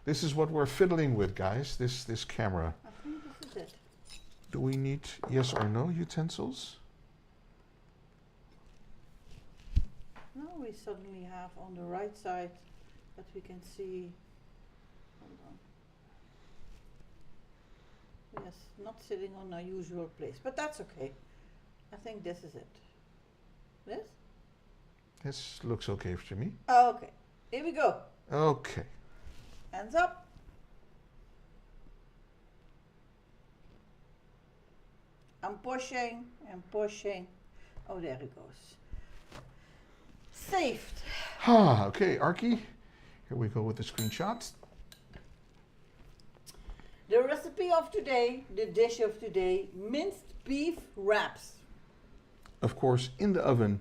This is what we're fiddling with, guys. This camera. I think this is it. Do we need yes or no utensils? Now we suddenly have on the right side that we can see. Hold on. Yes, not sitting on our usual place, but that's okay. I think this is it. This? This looks okay to me. Okay, here we go. Okay. Hands up. I'm pushing and pushing. Oh, there it goes. Saved. Okay, Arky. Here we go with the screenshots. The recipe of today, the dish of today, minced beef wraps. Of course, in the oven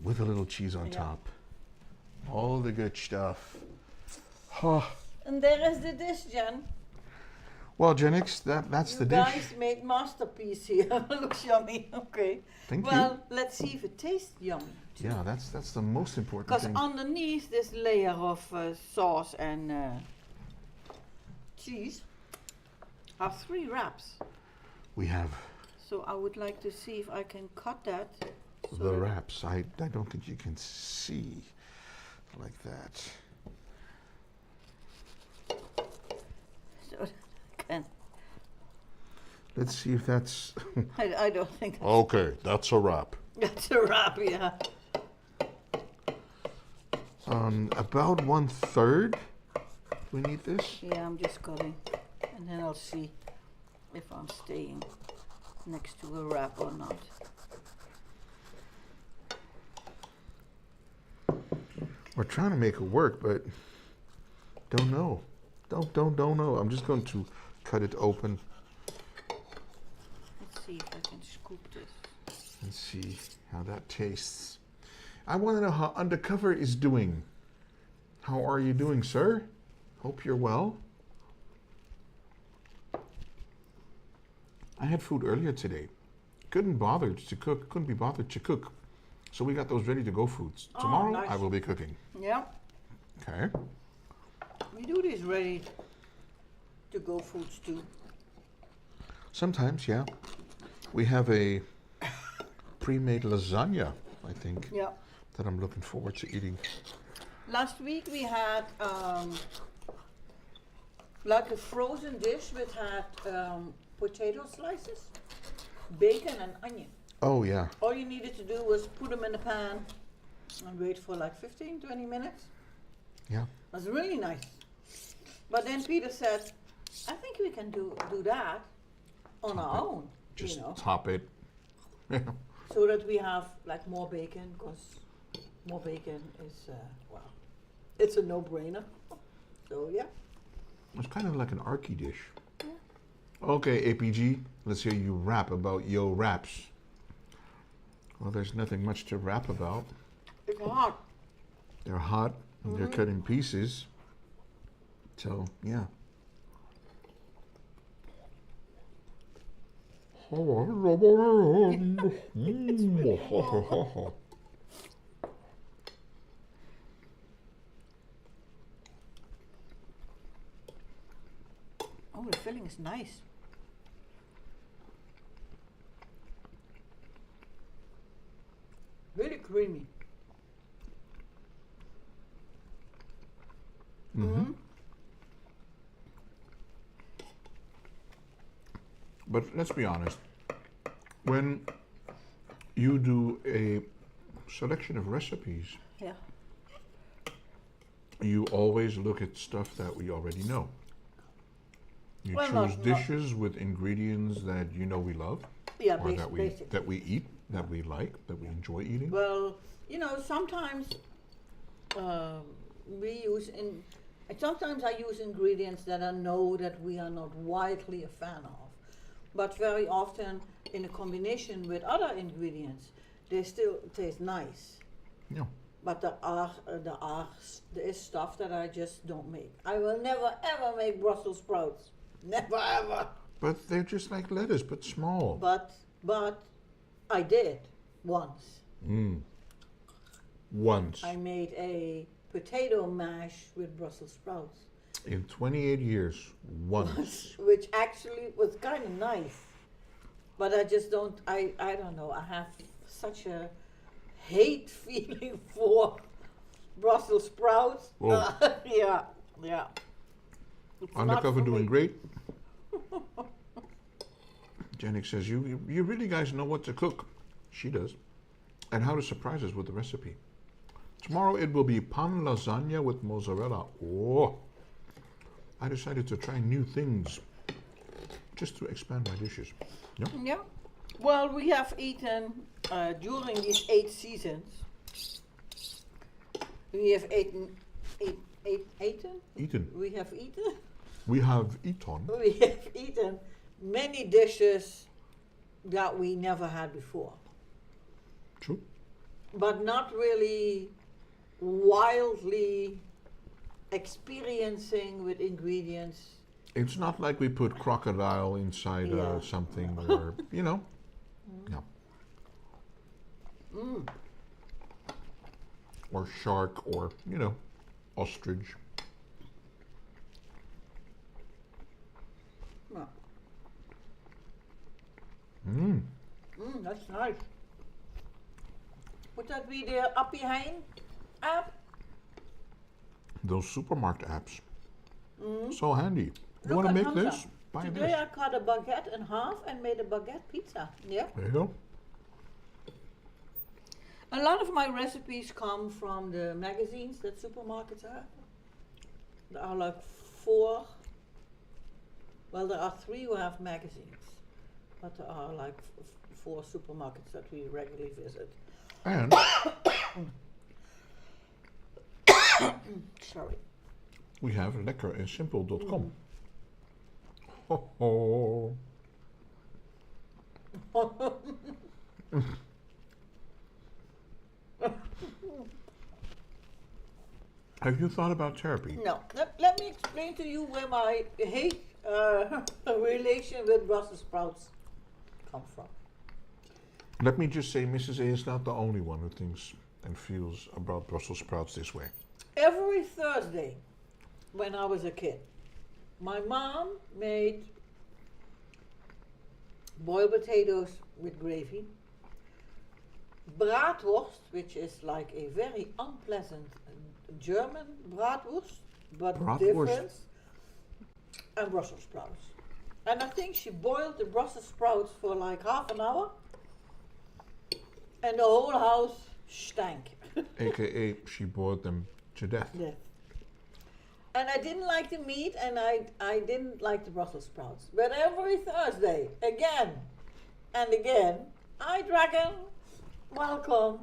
with a little cheese on Yeah. top. All the good stuff. Ah. And there is the dish, Jen. Well, Genix, that's You the guys dish. made masterpiece here. Looks yummy. Okay. Thank Well, you. let's see if it tastes yummy. Yeah, that's the most important Because thing. underneath this layer of sauce and cheese are 3 wraps. We have So I would like to see if I can cut that. So the that- wraps. I don't think you can see like that. So that I can. Let's see if that's I don't think okay. That's a wrap. that's a wrap, yeah. About 1/3. We need this. Yeah, I'm just cutting. And then I'll see if I'm staying next to a wrap or not. We're trying to make it work, but don't know. Don't know. I'm just going to cut it open Let's see if I can scoop this. and see how that tastes. I want to know how Undercover is doing. How are you doing, sir? Hope you're well. I had food earlier today. Couldn't be bothered to cook. So we got those ready to go foods. Oh, Tomorrow nice. I will be cooking. Yeah, Okay. we do these ready to go foods too. Sometimes, yeah. We have a pre-made lasagna, I think, Yeah. that I'm looking forward to eating. Last week we had like a frozen dish which had potato slices, bacon and onion. Oh yeah. All you needed to do was put them in the pan and wait for like 15, 20 minutes. Yeah. It was really nice. But then Peter said, I think we can do that on Top our it. own, Just you know, top it. Yeah. so that we have like more bacon, because more bacon is, well, it's a no-brainer. So yeah. It's kind of like an Arky dish. Yeah. Okay, APG, let's hear you rap about yo wraps. Well, there's nothing much to rap about. It's hot. They're hot and they're cut in pieces. So, yeah. Oh, the filling is nice. Really creamy. Mhm. But let's be honest. When you do a selection of recipes, Yeah. you always look at stuff that we already know. You Well, choose not- dishes with ingredients that you know we love, Yeah, or that we basic. eat, that we like, that we enjoy eating. Well, you know, sometimes sometimes I use ingredients that I know that we are not widely a fan of, but very often in a combination with other ingredients, they still taste nice. Yeah. But there is stuff that I just don't make. I will never ever make Brussels sprouts. Never ever. But they're just like lettuce, but small. But I did once. Once. I made a potato mash with Brussels sprouts, In 28 years. Once. which actually was kind of nice. But I just don't, I don't know, I have such a hate feeling for Brussels sprouts. Whoa. Yeah. It's not Undercover for doing me. great. Janik says, you really guys know what to cook. She does. And how to surprise us with the recipe. Tomorrow it will be pan lasagna with mozzarella. Oh, I decided to try new things just to expand my dishes. Yeah? Yeah. Well, we have eaten during these 8 seasons. We have eaten. Eaten. We have eaten. We have eaten. We have eaten many dishes that we never had before, True. but not really wildly experiencing with ingredients. It's not like we put crocodile inside Yeah. something or, you know. Yeah. Mm. Or shark or, you know, ostrich. No. Mmm. That's nice. Would that be the up behind app? Those supermarket apps. Mm. So handy. You want to make this? Buy Today this. I cut a baguette in half and made a baguette pizza. Yeah. There you go. A lot of my recipes come from the magazines that supermarkets have. There are like 4. Well, there are 3 who have magazines, but there are like 4 supermarkets that we regularly visit. And Sorry. we have lekkerensimple.com. Ho ho. Have you thought about therapy? No, let me explain to you where my hate relation with Brussels sprouts come from. Let me just say, Mrs. A is not the only one who thinks and feels about Brussels sprouts this way. Every Thursday, when I was a kid, my mom made boiled potatoes with gravy, bratwurst, which is like a very unpleasant German bratwurst, but different, and Brussels sprouts. And I think she boiled the Brussels sprouts for like half an hour, and the whole house stank. AKA, she boiled them to death. Yeah. And I didn't like the meat, and I didn't like the Brussels sprouts. But every Thursday, again and again, I dragon, welcome.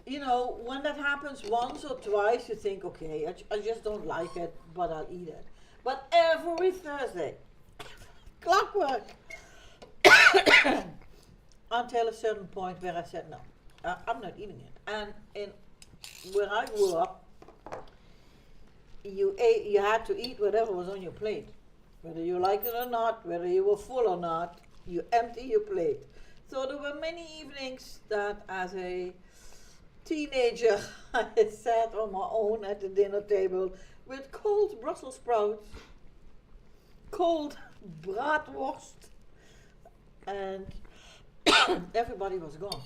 You know, when that happens once or twice, you think, okay, I just don't like it, but I'll eat it. But every Thursday, clockwork, until a certain point where I said, no, I'm not eating it. And where I grew up, you had to eat whatever was on your plate. Whether you liked it or not, whether you were full or not, you empty your plate. So there were many evenings that as a teenager I sat on my own at the dinner table with cold Brussels sprouts, cold bratwurst, and everybody was gone.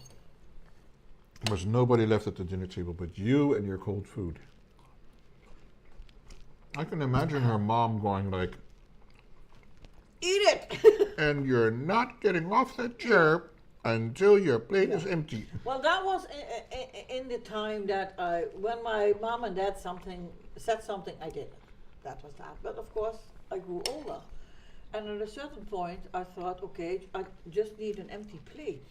There was nobody left at the dinner table but you and your cold food. I can imagine her mom going like, Eat it! and you're not getting off that chair until your plate is empty. Well, that was in the time that when my mom and dad said something, I did it. That was that. But of course, I grew older. And at a certain point, I thought, okay, I just need an empty plate.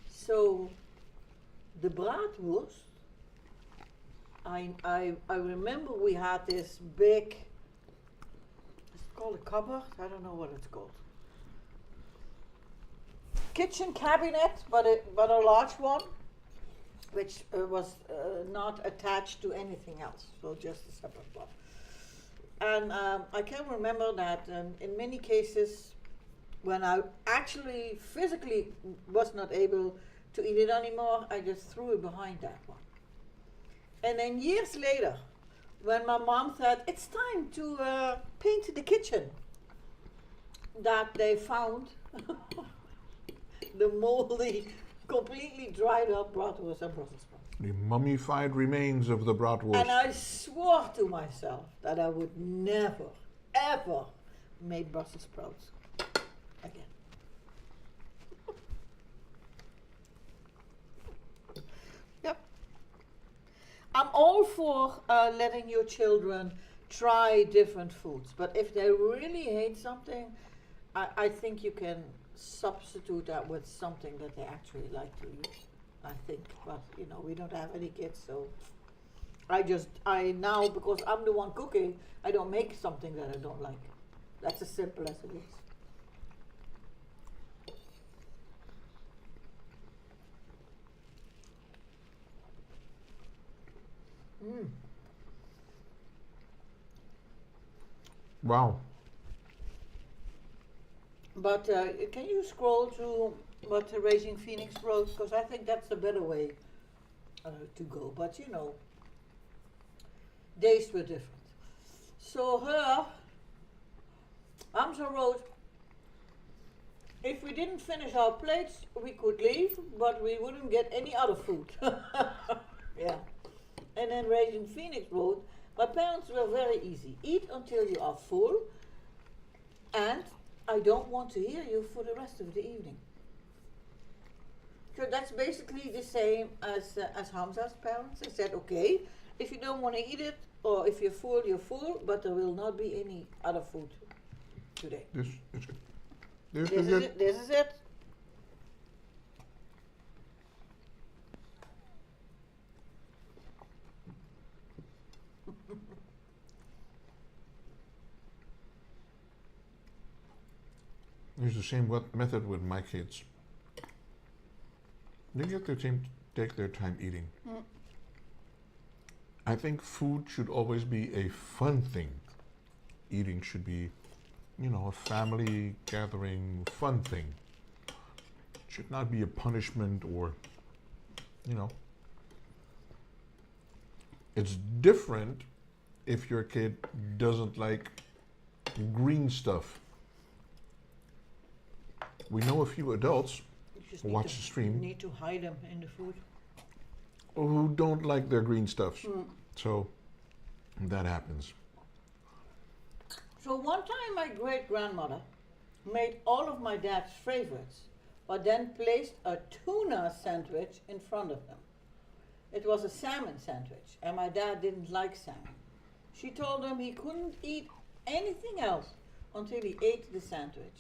So, the bratwurst, I remember we had this big, it's called a cupboard? I don't know what it's called. Kitchen cabinet, but a large one, which was not attached to anything else, so just a separate one. And I can remember that in many cases, when I actually physically was not able to eat it anymore, I just threw it behind that one. And then years later, when my mom said, it's time to paint the kitchen, that they found the moldy, completely dried up bratwurst and Brussels sprouts. The mummified remains of the bratwurst. And I swore to myself that I would never, ever made Brussels sprouts again. Yep. I'm all for letting your children try different foods, but if they really hate something, I think you can substitute that with something that they actually like to eat. I think, but you know, we don't have any kids, so I now, because I'm the one cooking, I don't make something that I don't like. That's as simple as it is. Mm. Wow. But can you scroll to what Raising Phoenix wrote? Because I think that's the better way to go. But you know, days were different. So Hamza wrote, if we didn't finish our plates, we could leave, but we wouldn't get any other food. Yeah. And then Raising Phoenix wrote, my parents were very easy. Eat until you are full, and I don't want to hear you for the rest of the evening. So that's basically the same as Hamza's parents. They said, okay, if you don't want to eat it, or if you're full, but there will not be any other food today. This is it. This This is is it. it. This is it. It's the same method with my kids. They get their time, take their time eating. Mm. I think food should always be a fun thing. Eating should be, you know, a family gathering, fun thing. It should not be a punishment or, you know. It's different if your kid doesn't like green stuff. We know a few adults You just who need watch to- the stream Need to hide them in the food. who don't like their green stuffs. Mm. So that happens. So one time my great-grandmother made all of my dad's favorites, but then placed a tuna sandwich in front of him. It was a salmon sandwich, and my dad didn't like salmon. She told him he couldn't eat anything else until he ate the sandwich.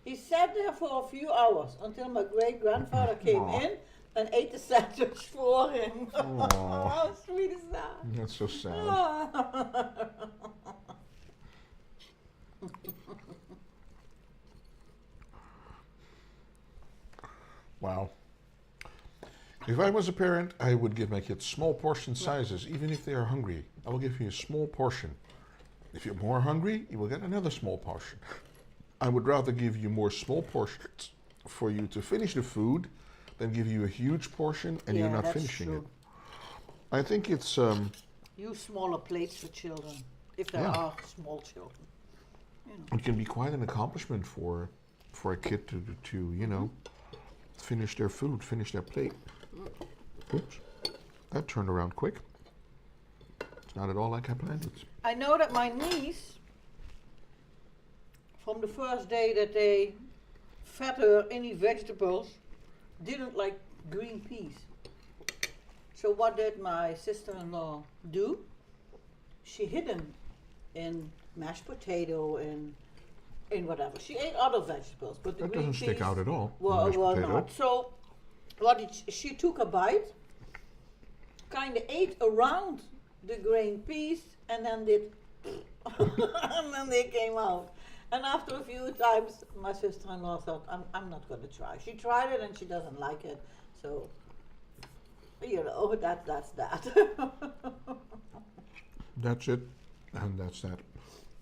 He sat there for a few hours until my great-grandfather came Aw. in and ate the sandwich for him. Aw. How sweet is that? That's so sad. Wow. If I was a parent, I would give my kids small portion sizes, even if they are hungry. I will give you a small portion. If you're more hungry, you will get another small portion. I would rather give you more small portions for you to finish the food than give you a huge portion and you're Yeah, not that's finishing true. it. I think it's Use smaller plates for children, if there Yeah. are small children. You know. it can be quite an accomplishment for a kid to you know, finish their food, finish their plate. Oops, that turned around quick. It's not at all like I planned it. I know that my niece, from the first day that they fed her any vegetables, didn't like green peas. So what did my sister-in-law do? She hid them in mashed potato and in whatever. She ate other vegetables, but the That green doesn't peas stick out at all. Well, mashed well potato. not. So what did she took a bite, kind of ate around the green peas, and then did, and then they came out. And after a few times, my sister-in-law thought, I'm not going to try. She tried it and she doesn't like it. So, you know, that's that. That's it, and that's that.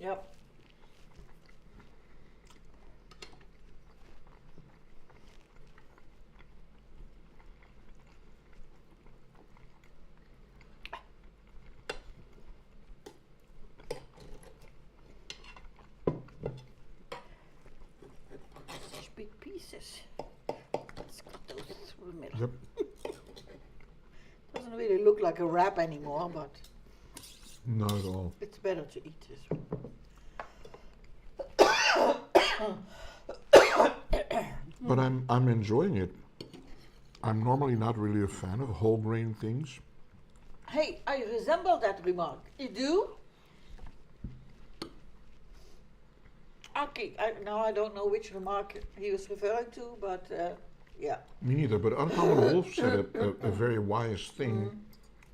Yep. Such big pieces. Let's cut those through the middle. Yep. Doesn't really look like a wrap anymore, but Not at all. it's better to eat this. But I'm enjoying it. I'm normally not really a fan of whole grain things. Hey, I resemble that remark. You do? Okay, now I don't know which remark he was referring to, but yeah. Me neither, but Uncommon Wolf said a very wise thing.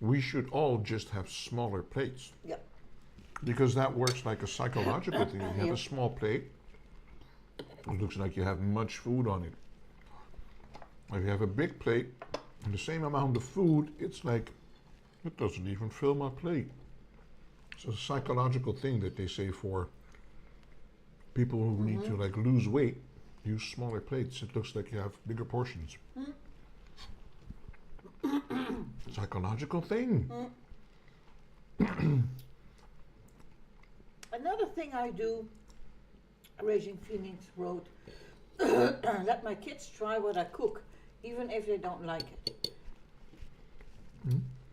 We should all just have smaller plates. Yeah. Because that works like a psychological thing. You have Yeah. a small plate, it looks like you have much food on it. If you have a big plate and the same amount of food, it's like, it doesn't even fill my plate. It's a psychological thing that they say for people who need to like lose weight, use smaller plates. It looks like you have bigger portions. Psychological thing. Another thing I do, Raising Phoenix wrote, let my kids try what I cook, even if they don't like it.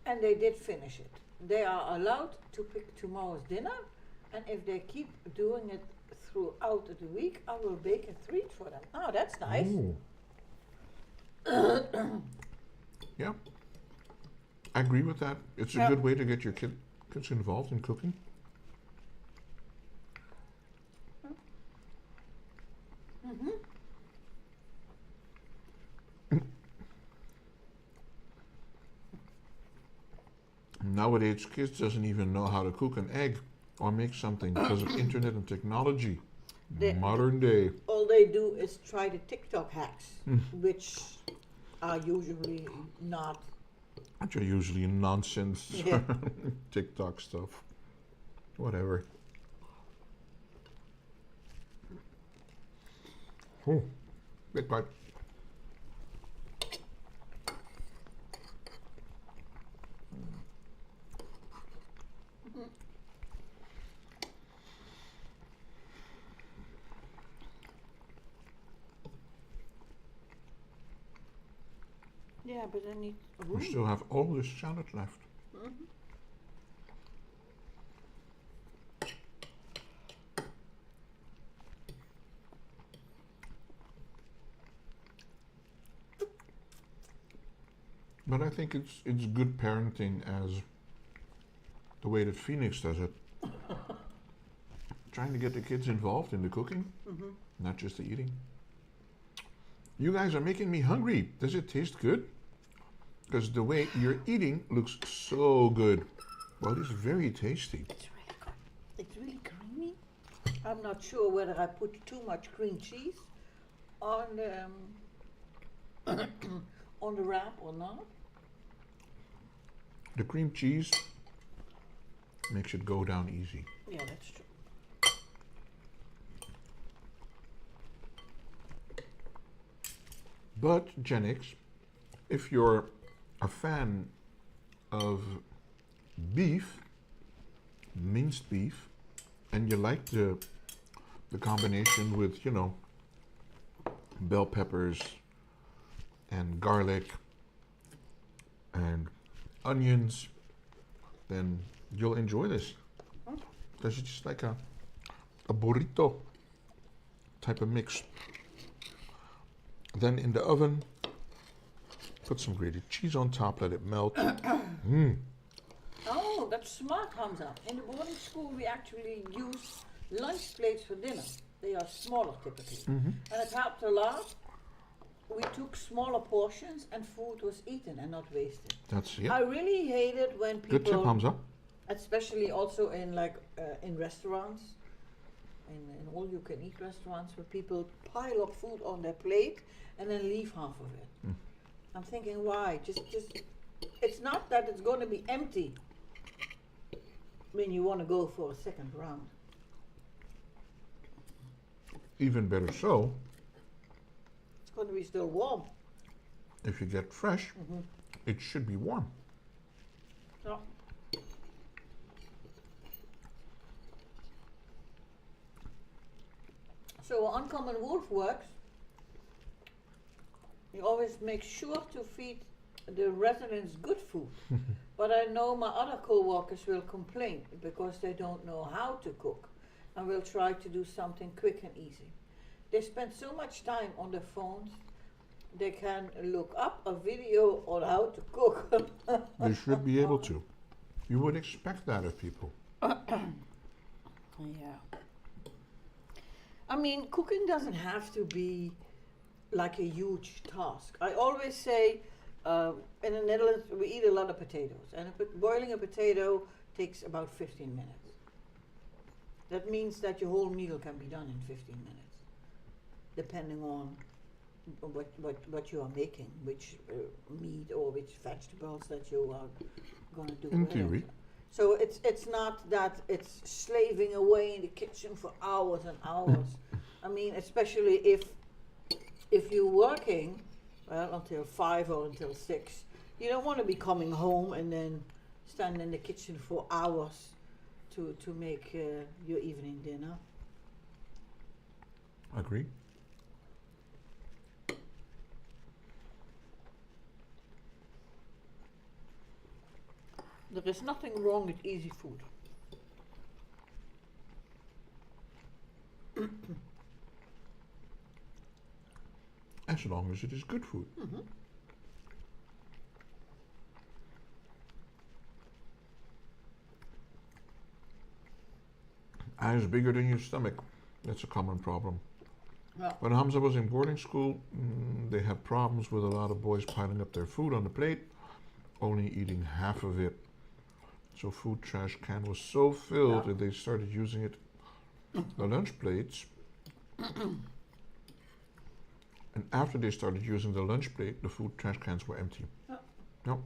And they did finish it. They are allowed to pick tomorrow's dinner, and if they keep doing it throughout the week, I will bake a treat for them. Oh, that's nice. Yeah, I agree with that. It's a good way to get your kids involved in cooking. Nowadays, kids doesn't even know how to cook an egg or make something because of internet and technology. Modern day. All they do is try the TikTok hacks, which are usually not. Which are usually nonsense. Yeah. TikTok stuff. Whatever. Oh, big bite. Yeah, but I need We still have all this salad left. But I think it's good parenting as the way that Phoenix does it. Trying to get the kids involved in the cooking, not just the eating. You guys are making me hungry. Does it taste good? Because the way you're eating looks so good. Well, it's very tasty. It's really good. It's really creamy. I'm not sure whether I put too much cream cheese on the on the wrap or not. The cream cheese makes it go down easy. Yeah, that's true. But, Genix, if you're a fan of beef, minced beef, and you like the combination with, you know, bell peppers and garlic and onions, then you'll enjoy this. Because it's just like a burrito type of mix. Then in the oven, put some grated cheese on top, let it melt. Oh, that's smart, Hamza. In the boarding school, we actually use lunch plates for dinner. They are smaller typically. And it helped a lot. We took smaller portions and food was eaten and not wasted. That's it. I really hate it when people, Good tip, Hamza. especially also in in restaurants, in all you can eat restaurants, where people pile up food on their plate and then leave half of it. I'm thinking, why? Just it's not that it's going to be empty when you want to go for a second round. Even better so, It's going to be still warm. if you get fresh, it should be warm. So, so Uncommon Wolf works. You always make sure to feed the residents good food. But I know my other co-workers will complain because they don't know how to cook, and will try to do something quick and easy. they spend so much time on their phones, they can look up a video on how to cook. They should be able to. You would expect that of people. Yeah. I mean, cooking doesn't have to be like a huge task. I always say, in the Netherlands, we eat a lot of potatoes, and boiling a potato takes about 15 minutes. That means that your whole meal can be done in 15 minutes, depending on what you are making, which meat or which vegetables that you are going to do. In with it. theory. So it's not that it's slaving away in the kitchen for hours and hours. I mean, especially if you're working, well, until 5 or until 6, you don't want to be coming home and then stand in the kitchen for hours to make your evening dinner. Agree. There is nothing wrong with easy food. As long as it is good food. Mm-hmm. Eyes bigger than your stomach. That's a common problem. Yeah. When Hamza was in boarding school, they had problems with a lot of boys piling up their food on the plate, only eating half of it. So food trash can was so filled that they started using it, the lunch plates. And after they started using the lunch plate, the food trash cans were empty. No.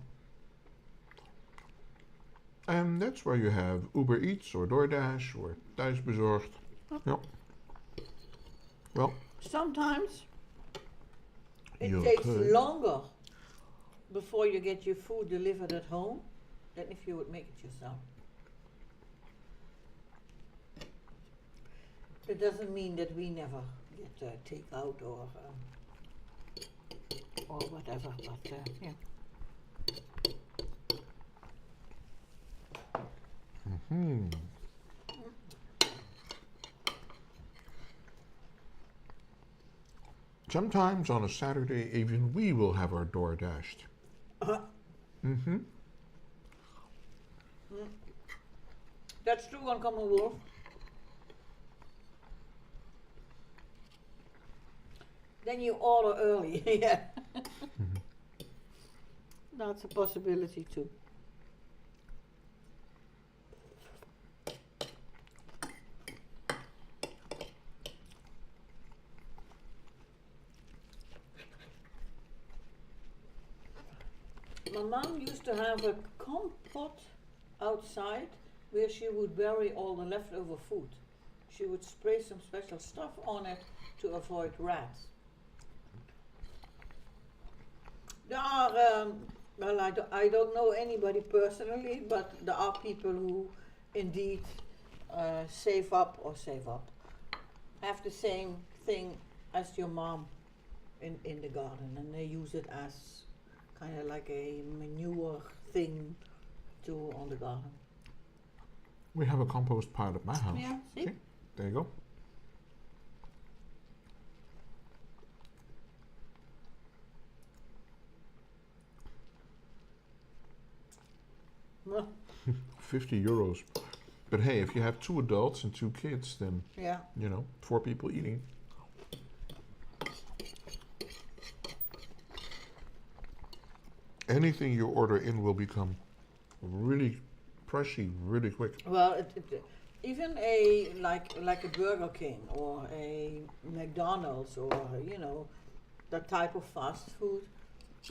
And that's where you have Uber Eats or DoorDash or Thuisbezorgd. Ja. Well, Sometimes it Your takes turn. longer before you get your food delivered at home than if you would make it yourself. It doesn't mean that we never get takeout or whatever, but yeah. Sometimes on a Saturday, even we will have our door dashed. That's true on Common Wolf. Then you order early, yeah. That's a possibility too. My mom used to have a compote outside where she would bury all the leftover food. She would spray some special stuff on it to avoid rats. There are, well, I don't know anybody personally, but there are people who indeed save up, have the same thing as your mom in the garden, and they use it as kind of like a manure thing to on the garden. We have a compost pile at my house. Yeah, see? There you go. Well, 50 euros. But hey, if you have 2 adults and 2 kids, then, yeah. 4 people eating. Anything you order in will become really pricey really quick. Well, even like a Burger King or a McDonald's or that type of fast food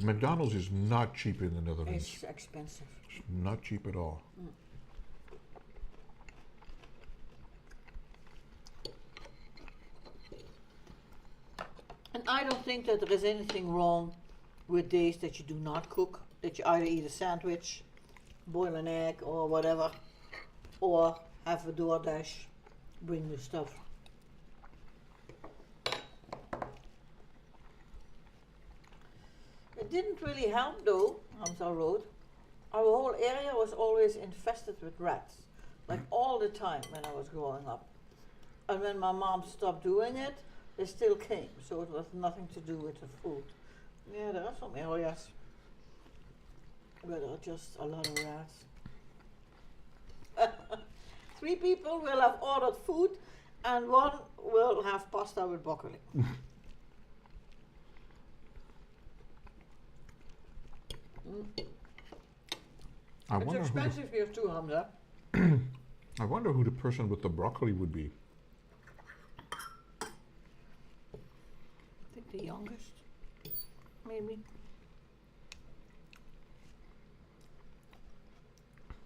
McDonald's is not cheap in the Netherlands. is expensive. It's not cheap at all. And I don't think that there is anything wrong with days that you do not cook, that you either eat a sandwich, boil an egg or whatever, or have a DoorDash bring you stuff. It didn't really help though, Hamza Road. Our whole area was always infested with rats, like all the time when I was growing up. And when my mom stopped doing it, they still came, so it was nothing to do with the food. Yeah, there are some areas where there are just a lot of rats. 3 people will have ordered food and 1 will have pasta with broccoli. I It's wonder expensive here too, Hamza. I wonder who the person with the broccoli would be. I think the youngest, maybe.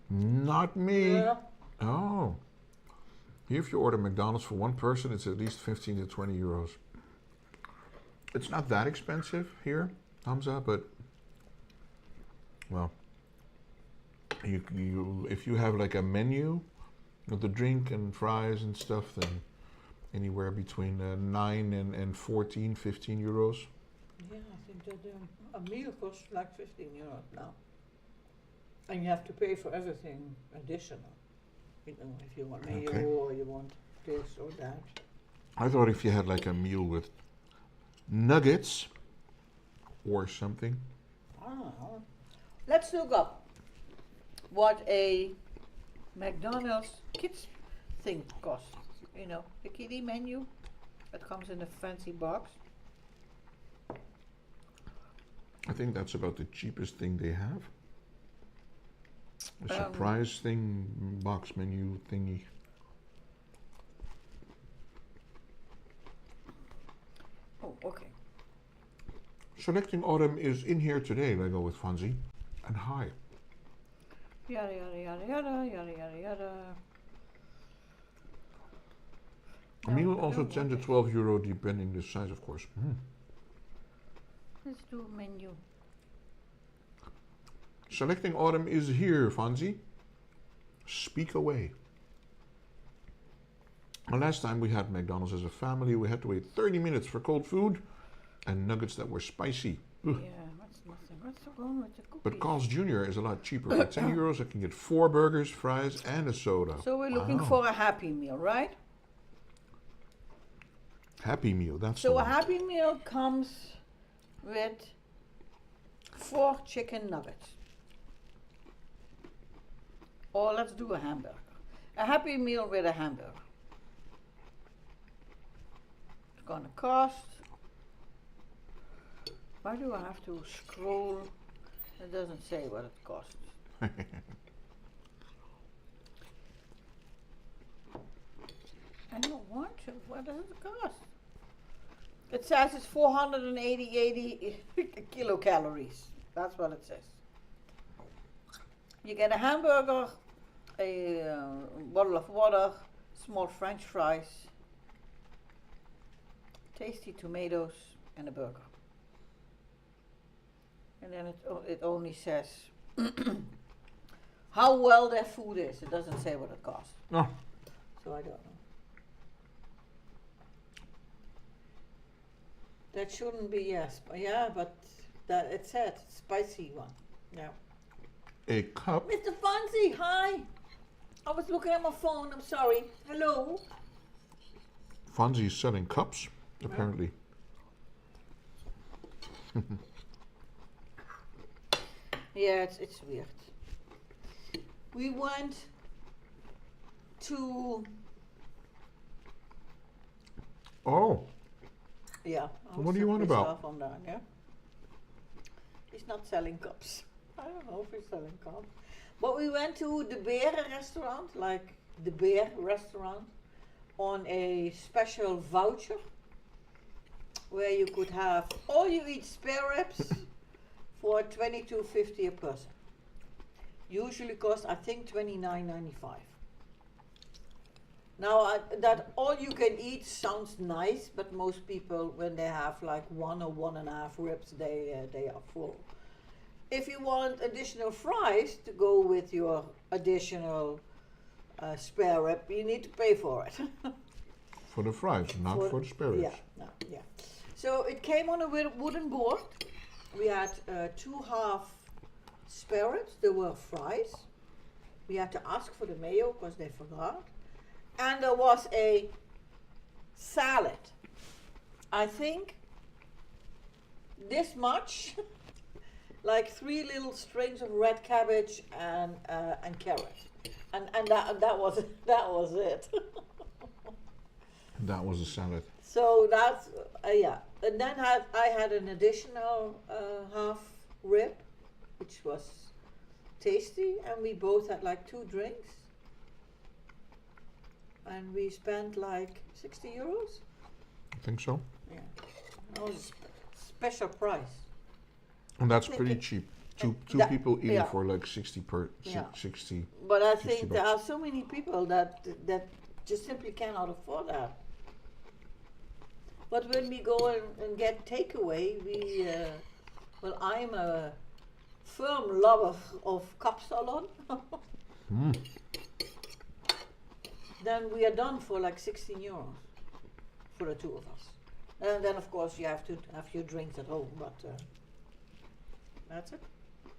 Not me. Yeah. Oh. Here, if you order McDonald's for 1 person, it's at least 15 to 20 euros. It's not that expensive here, Hamza, but well, if you have like a menu with the drink and fries and stuff, then anywhere between 9 and 14, 15 euros. Yeah, I think that a meal costs like 15 euros now. And you have to pay for everything additional. You know, if you want mayo or you want this or that. I thought if you had like a meal with nuggets or something. I don't know. Let's look up what a McDonald's kids thing costs. You know, the kiddie menu that comes in a fancy box. I think that's about the cheapest thing they have. A surprise thing, box menu thingy. Oh, okay. Selecting autumn is in here today, Lego with Fonzie. And hi. Yada yada yada yada yada yada yada. A meal also 10 to 12 euro depending the size, of course. Let's do menu. Selecting autumn is here, Fonzie. Speak away. And last time we had McDonald's as a family, we had to wait 30 minutes for cold food and nuggets that were spicy. Ugh. Yeah, that's nothing. What's wrong with the cookies? But Carl's Jr. is a lot cheaper. For 10 euros, I can get 4 burgers, fries, and a soda. So we're looking for a Happy Meal, right? Happy Meal, that's So the a one. Happy Meal comes with 4 chicken nuggets. Or let's do a hamburger. A Happy Meal with a hamburger. It's gonna cost. Why do I have to scroll? It doesn't say what it costs. I don't want to. What does it cost? It says it's 480 kilocalories. That's what it says. You get a hamburger, a bottle of water, small French fries, tasty tomatoes, and a burger. And then it only says how well their food is. It doesn't say what it costs. No. So I don't know. That shouldn't be, yes. Yeah, but that it said spicy one. Yeah. A cup. Mr. Fonzie, hi. I was looking at my phone. I'm sorry. Hello. Fonzie is selling cups, apparently. Yeah, it's weird. We went to. Oh, Yeah. So what do you want about? On that, yeah. He's not selling cups. I don't know if he's selling cups. But we went to the Bear restaurant, like the Bear restaurant, on a special voucher where you could have all you eat spare ribs for $22.50 a person. Usually cost I think $29.95. Now that all you can eat sounds nice, but most people when they have like 1 or 1.5 ribs, they are full. If you want additional fries to go with your additional spare rib, you need to pay for it. for the fries, not for the spare ribs. Yeah, no, yeah. So it came on a wooden board. We had 2 half spare ribs. There were fries. We had to ask for the mayo because they forgot. And there was a salad. I think this much, like 3 little strings of red cabbage and carrot, and that was that was it. That was a salad. So that's yeah. And then I had an additional half rib, which was tasty, and we both had like 2 drinks, and we spent like 60 euros. I think so. Yeah, that was a special price. And that's pretty cheap. Two that- people eating yeah. for like 60 per Yeah. 60. But I 60 think there bucks. are so many people that just simply cannot afford that. But when we go and get takeaway, we well, I'm a firm lover of kapsalon. Mm. Then we are done for like 16 euros for the 2 of us. And then of course you have to have your drinks at home, but that's it.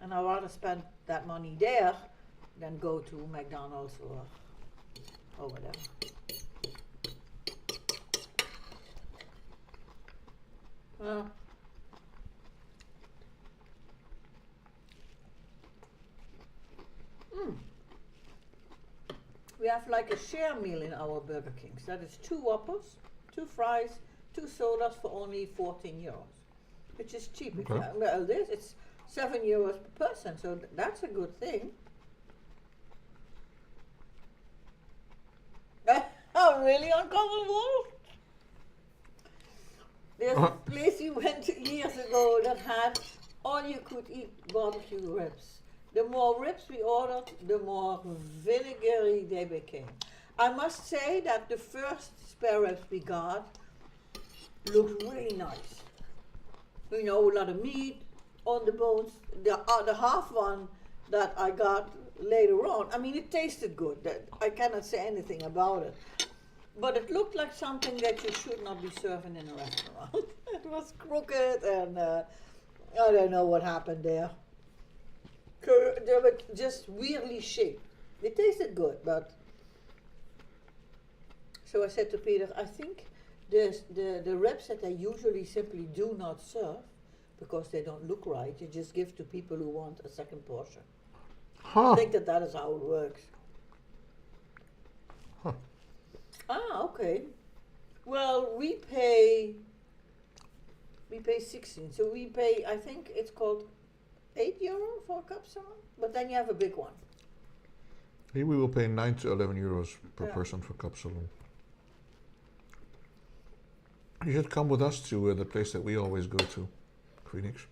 And I'd rather spend that money there than go to McDonald's or whatever. We have like a share meal in our Burger Kings. That is 2 Whoppers, 2 fries, 2 sodas for only 14 euros, which is cheap. If Okay. well, it's 7 euros per person, so that's a good thing. Oh, really uncomfortable? There's a place we went to years ago that had all you could eat barbecue ribs. The more ribs we ordered, the more vinegary they became. I must say that the first spare ribs we got looked really nice. You know, a lot of meat on the bones. The half one that I got later on, I mean, it tasted good. I cannot say anything about it. But it looked like something that you should not be serving in a restaurant. It was crooked and I don't know what happened there. They were just weirdly shaped. It tasted good, but... So I said to Peter, I think the ribs that I usually simply do not serve because they don't look right, you just give to people who want a second portion. Huh. I think that is how it works. Huh. Ah, okay. Well, we pay 16, so we pay, I think it's called 8 euro for a kapsalon, but then you have a big one. Here we will pay 9 to 11 euros per Yeah. person for kapsalon. You should come with us to the place that we always go to, Phoenix.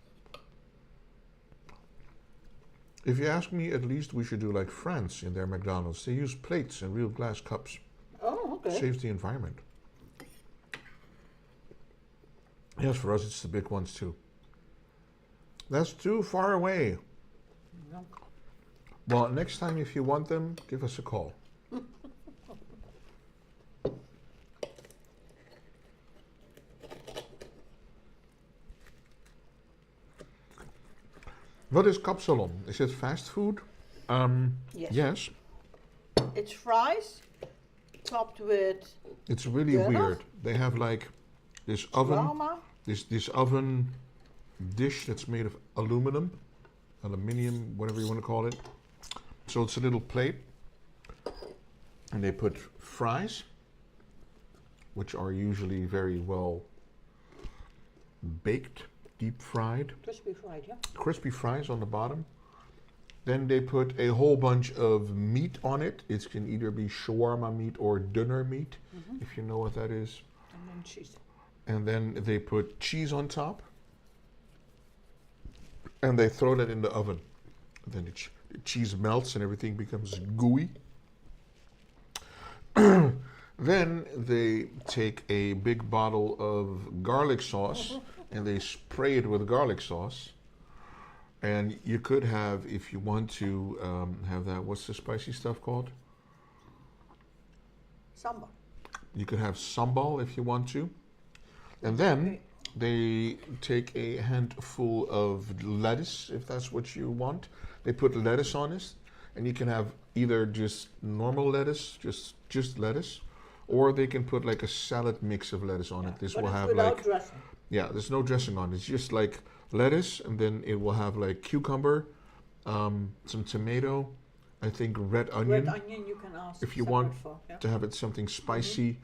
If you ask me, at least we should do like France in their McDonald's. They use plates and real glass cups. Oh, okay. Saves the environment. Yes, for us it's the big ones too. That's too far away. No. Well, next time if you want them, give us a call. What is kapsalon? Is it fast food? Yes. Yes. It's fries topped with It's really Donut? weird. They have like this oven, shawarma. this oven dish that's made of aluminium, whatever you want to call it. So it's a little plate, and they put fries, which are usually very well baked, deep fried, Crispy fried, yeah. crispy fries on the bottom. Then they put a whole bunch of meat on it. It can either be shawarma meat or dunner meat, if you know what that is. And then cheese. And then they put cheese on top. And they throw that in the oven. Then the cheese melts and everything becomes gooey. Then they take a big bottle of garlic sauce and they spray it with garlic sauce. And you could have, if you want to have that, what's the spicy stuff called? Sambal. You could have sambal if you want to. And then they take a handful of lettuce, if that's what you want. They put lettuce on it, and you can have either just normal lettuce, just lettuce, Or they can put like a salad mix of lettuce on it. This but will it's have without like, dressing. yeah, there's no dressing on it. It's just like lettuce, and then it will have like cucumber, some tomato, I think red onion, Red onion you can ask if you separate want for. Yeah. to have it something spicy.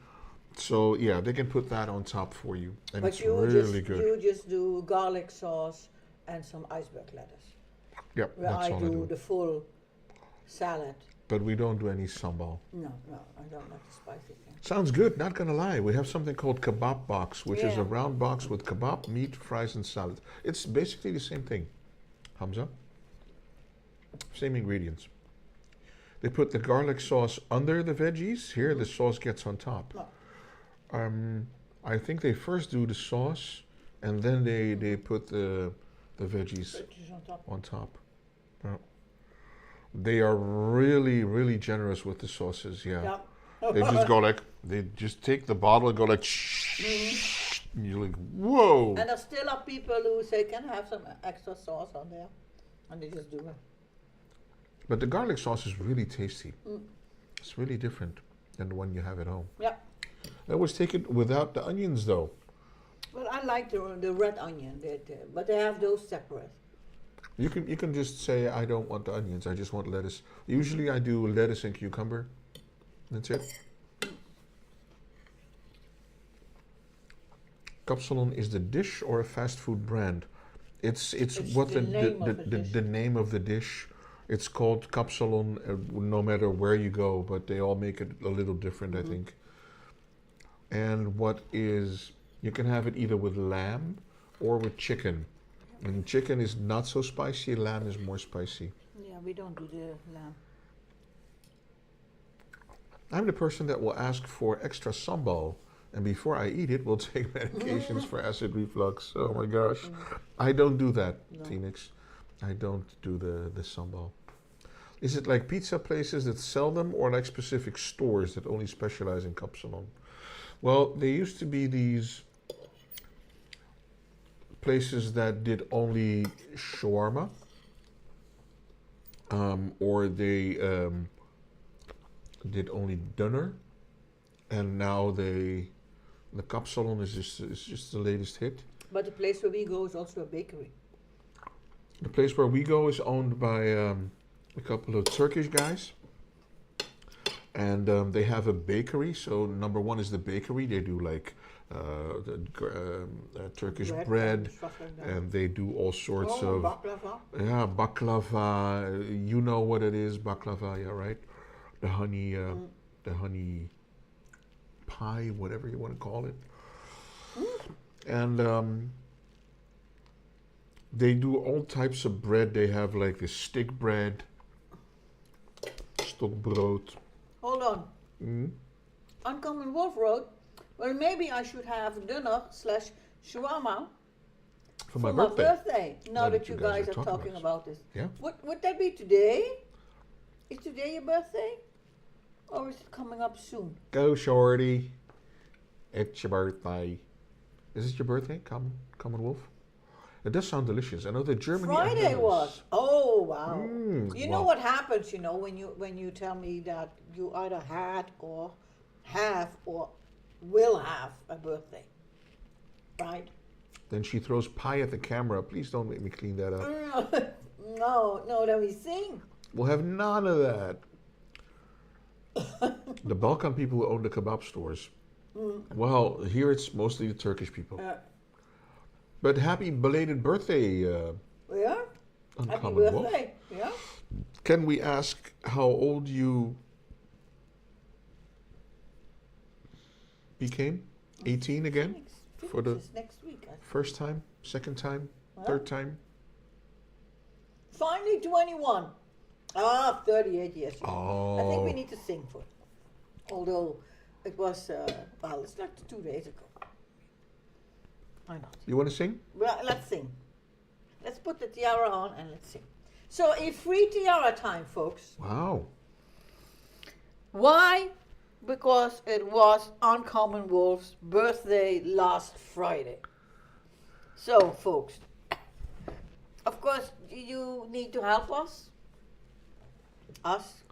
So yeah, they can put that on top for you, and But it's really good. you just do garlic sauce and some iceberg lettuce. Yep, Where that's I all do the full salad. But we don't do any sambal. No, I don't like the spicy thing. Sounds good, not gonna lie. We have something called kebab box, which is a Yeah. round box with kebab, meat, fries, and salad. It's basically the same thing. Hamza? Same ingredients. They put the garlic sauce under the veggies. Here, the sauce gets on top. No. I think they first do the sauce, and then they put the veggies Veggies on top. on top. Yeah. They are really, really generous with the sauces, yeah. Yeah. They just go like, they just take the bottle and go like, and you're like, whoa. And there still are people who say, can I have some extra sauce on there? And they just do it. But the garlic sauce is really tasty. It's really different than the one you have at home. Yeah. I always take it without the onions though. Well, I like the red onion, but they have those separate. You can just say I don't want the onions, I just want lettuce. Usually I do lettuce and cucumber. That's it. Kapsalon is the dish or a fast food brand? It's what the name of the dish. the name of the dish. It's called Kapsalon no matter where you go, but they all make it a little different, I think. And you can have it either with lamb or with chicken. And chicken is not so spicy, lamb is more spicy. Yeah, we don't do the lamb. I'm the person that will ask for extra sambal, and before I eat it, will take medications for acid reflux. Oh my gosh. I don't do that, No. Phoenix. I don't do the sambal. Is it like pizza places that sell them, or like specific stores that only specialize in kapsalon? Well, there used to be these places that did only shawarma, or they did only dunner, and now the kapsalon is just the latest hit. But the place where we go is also a bakery. The place where we go is owned by a couple of Turkish guys, and they have a bakery. So number one is the bakery. They do like Turkish bread, and stuff like that. and they do all sorts Oh, of baklava. yeah, baklava. You know what it is, baklava, yeah, right? The honey pie, whatever you want to call it. And they do all types of bread. They have like the stick bread, stokbrood. Hold on. Uncommon Wolf Road. Well, maybe I should have dinner / shawarma For for my my birthday. birthday. Now that you guys are talking about this. Yeah. Would that be today? Is today your birthday? Or is it coming up soon? Go, shorty. It's your birthday. Is it your birthday, Common Wolf? It does sound delicious. I know that Germany. and Friday Netherlands- was. Oh wow! You know wow. what happens? You know when you tell me that you either had or have or will have a birthday, right? Then she throws pie at the camera. Please don't make me clean that up. No, then we sing. We'll have none of that. The Balkan people who own the kebab stores. Well, here it's mostly the Turkish people. But happy belated birthday, Yeah. Happy Uncommon Wolf. birthday. Yeah. Can we ask how old you became? 18 again? For the next week. first time? Second time? Third time? Finally 21. 38 years ago. I think we Oh. need to sing for it. Although it was, it's like 2 days ago. Why not? You want to sing? Well, let's sing. Let's put the tiara on and let's sing. So, a free tiara time, folks. Wow. Why? Because it was Uncommon Wolf's birthday last Friday. So, folks, of course, you need to help us. Us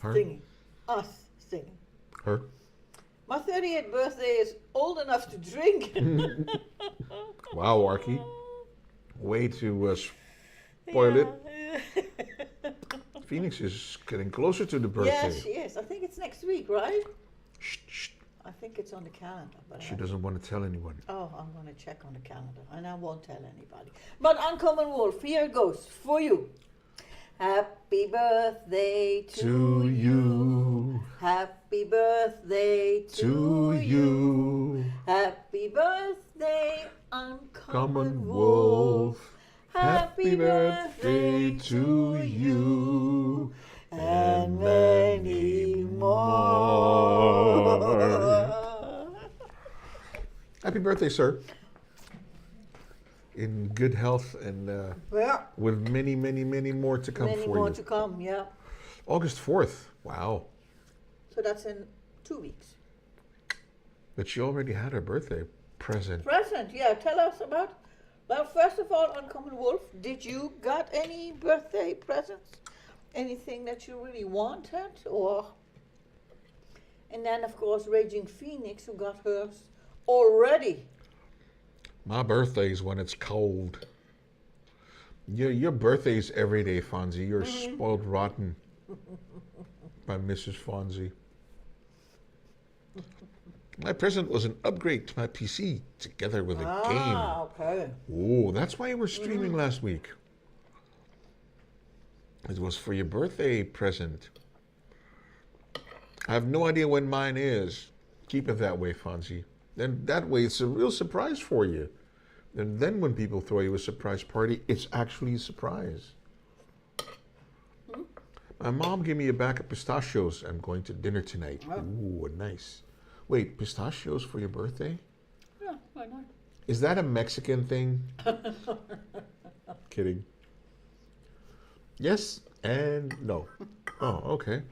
Her? singing. Us singing. Her? My 38th birthday is old enough to drink. Wow, Arky. Way to spoil it. Phoenix is getting closer to the birthday. Yes, she is. I think it's next week, right? Shh, shh. I think it's on the calendar. But She doesn't want to tell anyone. Oh, I'm going to check on the calendar. And I won't tell anybody. But Uncommon Wolf, here it goes for you. Happy birthday to you. Happy birthday to you. Happy birthday, Uncommon Wolf. Happy birthday to you. And many more. Happy birthday, sir. In good health and Yeah. with many, many, many more to come Many for more you. to come, yeah. August 4th. Wow. So that's in 2 weeks. But she already had her birthday present. Present, yeah. Tell us about. Well, first of all, Uncommon Wolf, did you got any birthday presents? Anything that you really wanted, or? And then, of course, Raging Phoenix, who got hers already. My birthday's when it's cold. Your birthday's every day, Fonzie. You're spoiled rotten by Mrs. Fonzie. My present was an upgrade to my PC together with a game. Okay. Oh, that's why you were streaming last week. It was for your birthday present. I have no idea when mine is. Keep it that way, Fonzie. Then that way it's a real surprise for you. And then when people throw you a surprise party, it's actually a surprise. My mom gave me a bag of pistachios. I'm going to dinner tonight. Oh. Ooh, nice. Wait, pistachios for your birthday? Yeah, why not? Is that a Mexican thing? Kidding. Yes and no. Oh, okay.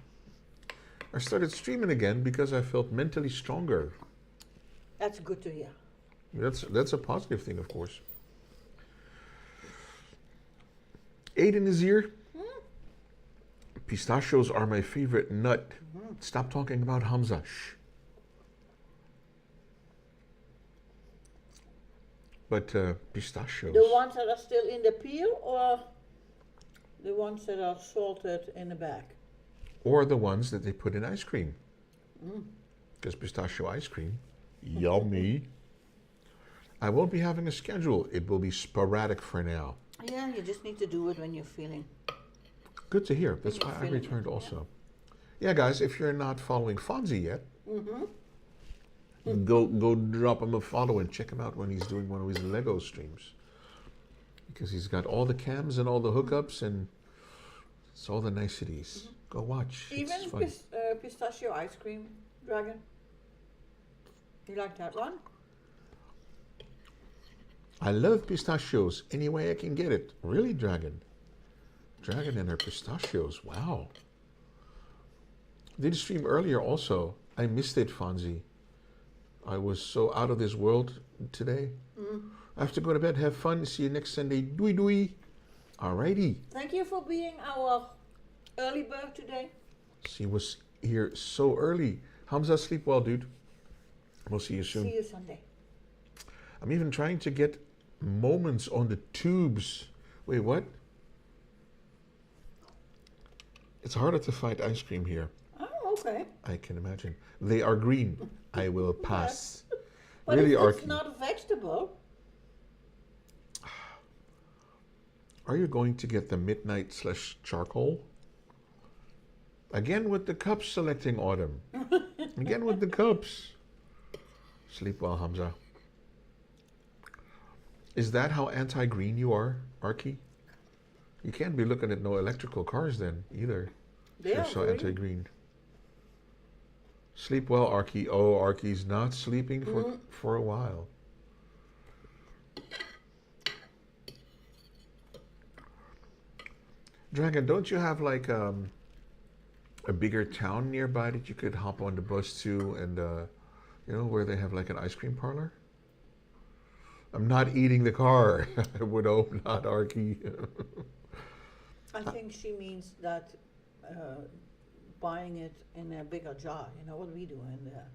I started streaming again because I felt mentally stronger. That's good to hear. That's a positive thing, of course. Aiden is here. Pistachios are my favorite nut. Stop talking about Hamza. Shh. But pistachios. The ones that are still in the peel, or the ones that are salted in the bag? Or the ones that they put in ice cream. Because pistachio ice cream, yummy. I won't be having a schedule. It will be sporadic for now. Yeah, you just need to do it when you're feeling. Good to hear. That's you're why I feeling it, returned yeah. also. Yeah, guys, if you're not following Fonzie yet, go drop him a follow and check him out when he's doing one of his Lego streams. Because he's got all the cams and all the hookups and it's all the niceties. Go watch. Even it's fun. pistachio ice cream, Dragon. You like that one? I love pistachios any way I can get it. Really, Dragon? Dragon and her pistachios. Wow. Did a stream earlier also. I missed it, Fonzie. I was so out of this world today. I have to go to bed. Have fun. See you next Sunday. Doei doei. Alrighty. Thank you for being our early bird today. She was here so early. Hamza, sleep well, dude. We'll see you soon. See you Sunday. I'm even trying to get moments on the tubes. Wait, what? It's harder to find ice cream here. Oh, okay. I can imagine. They are green. I will pass. But Really, if it's Arky? not a vegetable. Are you going to get the midnight / charcoal? Again with the cups selecting autumn. Again with the cups. Sleep well, Hamza. Is that how anti-green you are, Arky? You can't be looking at no electrical cars then, either. They You're are so green. anti-green. Sleep well, Arky. Oh, Arky's not sleeping for a while. Dragon, don't you have like a bigger town nearby that you could hop on the bus to and, you know, where they have like an ice cream parlor? I'm not eating the car. I would hope not, Arky. I think she means that buying it in a bigger jar. You know what we do in there.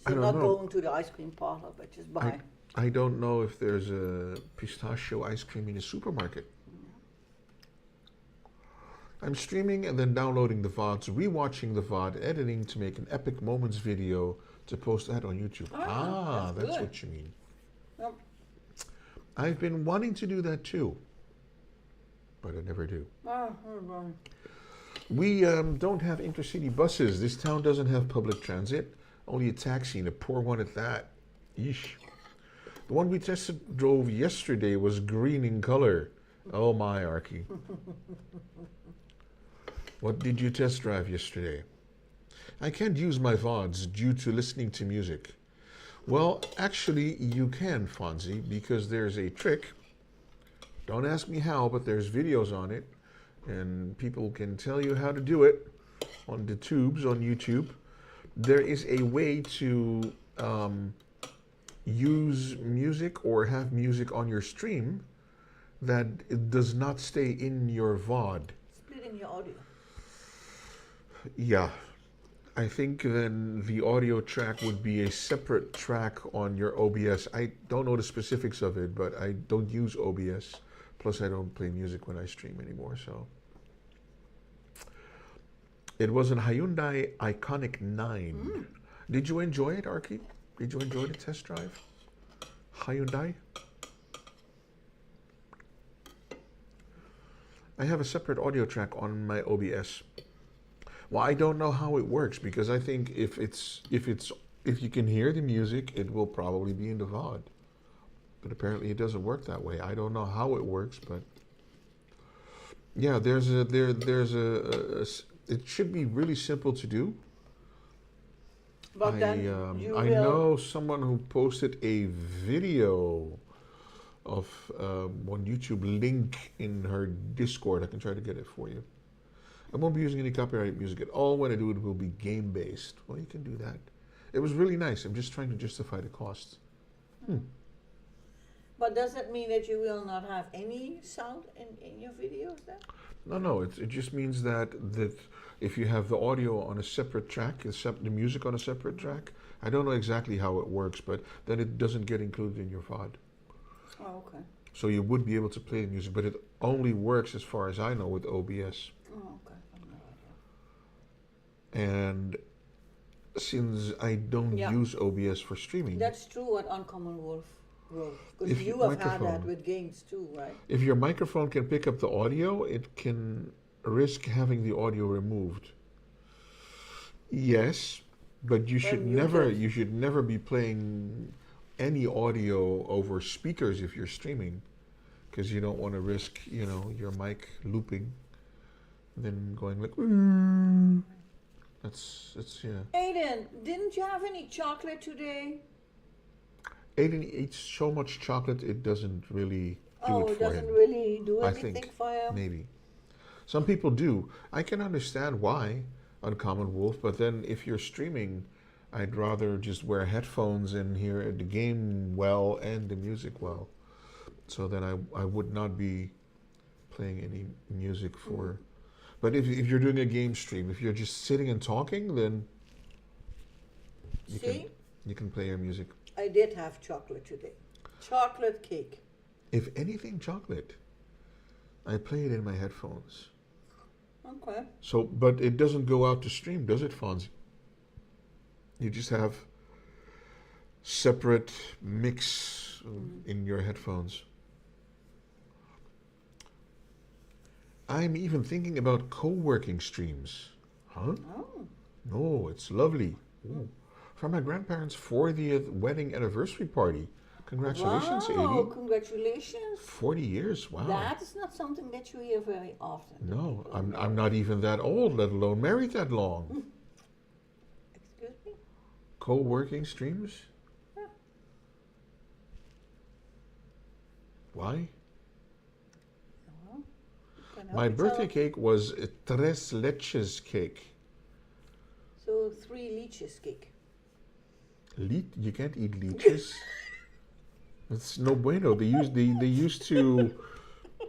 I So don't not know. going to the ice cream parlor, but just buy. I don't know if there's a pistachio ice cream in a supermarket. I'm streaming and then downloading the VODs, rewatching the VOD, editing to make an epic moments video to post that on YouTube. That's what you mean. Yep. I've been wanting to do that too, but I never do. We don't have intercity buses. This town doesn't have public transit, only a taxi, and a poor one at that. Yeesh. The one we drove yesterday was green in color. Oh my, Archie. What did you test drive yesterday? I can't use my VODs due to listening to music. Well, actually, you can, Fonzie, because there's a trick. Don't ask me how, but there's videos on it, and people can tell you how to do it on the tubes on YouTube. There is a way to use music or have music on your stream that it does not stay in your VOD. Splitting your audio. Yeah. I think then the audio track would be a separate track on your OBS. I don't know the specifics of it, but I don't use OBS. Plus, I don't play music when I stream anymore, so. It was a Hyundai Ioniq 9. Did you enjoy it, Archie? Did you enjoy the test drive? Hyundai? I have a separate audio track on my OBS. Well, I don't know how it works because I think if you can hear the music, it will probably be in the VOD. But apparently it doesn't work that way. I don't know how it works, but yeah, it should be really simple to do. But then I know someone who posted a video of one YouTube link in her Discord. I can try to get it for you. I won't be using any copyright music at all. When I do it, will be game-based. Well, you can do that. It was really nice. I'm just trying to justify the cost. But does that mean that you will not have any sound in your videos then? No. It just means that if you have the audio on a separate track, the music on a separate track, I don't know exactly how it works, but then it doesn't get included in your VOD. Oh, okay. So you would be able to play the music, but it only works, as far as I know, with OBS. Oh, okay. And since I don't use OBS for streaming... That's true what Uncommon Wolf wrote. Because If you your have had that microphone- with games too, right? If your microphone can pick up the audio, it can risk having the audio removed. Yes, but you should never be playing any audio over speakers if you're streaming, because you don't want to risk, your mic looping, and then going like. That's Aiden, didn't you have any chocolate today? Aiden eats so much chocolate it doesn't really do it it for doesn't him. really do I anything think for him? maybe. Some people do. I can understand why, Uncommon Wolf, but then if you're streaming, I'd rather just wear headphones and hear the game well and the music well. So then I would not be playing any music for... But if you're doing a game stream, if you're just sitting and talking, then you can play your music. I did have chocolate today. Chocolate cake. If anything, chocolate. I play it in my headphones. Okay. So, but it doesn't go out to stream, does it, Fonzie? You just have separate mix in your headphones. I'm even thinking about co-working streams. Huh? Oh. No, it's lovely. Ooh. For my grandparents' 40th wedding anniversary party. Congratulations, Wow, 80. congratulations. 40 years, wow. That is not something that you hear very often. No, I'm not even that old, let alone married that long. Excuse me? Co-working streams? Yeah. Why? Well, you can help My each birthday other. cake was a tres leches cake. So 3 leeches cake. You can't eat leeches. It's no bueno. They used to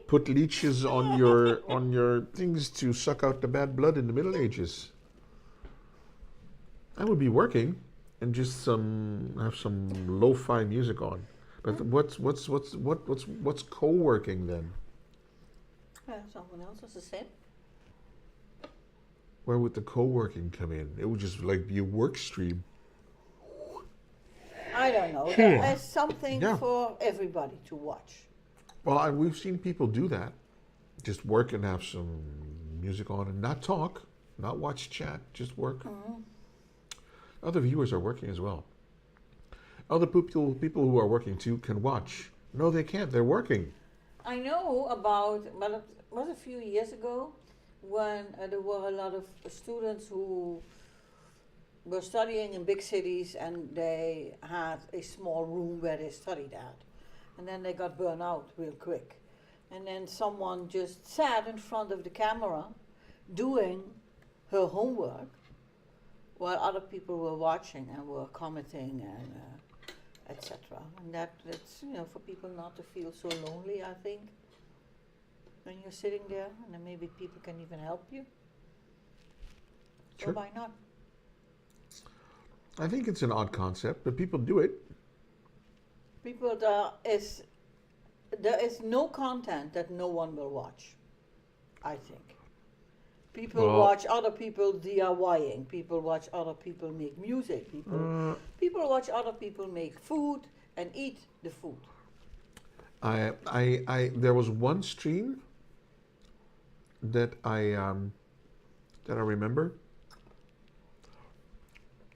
put leeches on your things to suck out the bad blood in the Middle Ages. I would be working and just have some lo-fi music on. But what's co-working then? Yeah, someone else is the same. Where would the co-working come in? It would just like be a work stream. I don't know. There is something Yeah. for everybody to watch. Well, we've seen people do that. Just work and have some music on and not talk, not watch chat, just work. Other viewers are working as well. Other people who are working too can watch. No, they can't. They're working. I know about, but it was a few years ago when there were a lot of students who were studying in big cities and they had a small room where they studied at. And then they got burned out real quick. And then someone just sat in front of the camera doing her homework while other people were watching and were commenting and etc. And that's, you know, for people not to feel so lonely, I think, when you're sitting there, and then maybe people can even help you. So Sure. why not? I think it's an odd concept, but people do it. People, there is no content that no one will watch, I think. People Well- watch other people DIYing. People watch other people make music. People watch other people make food and eat the food. There was one stream that I remember,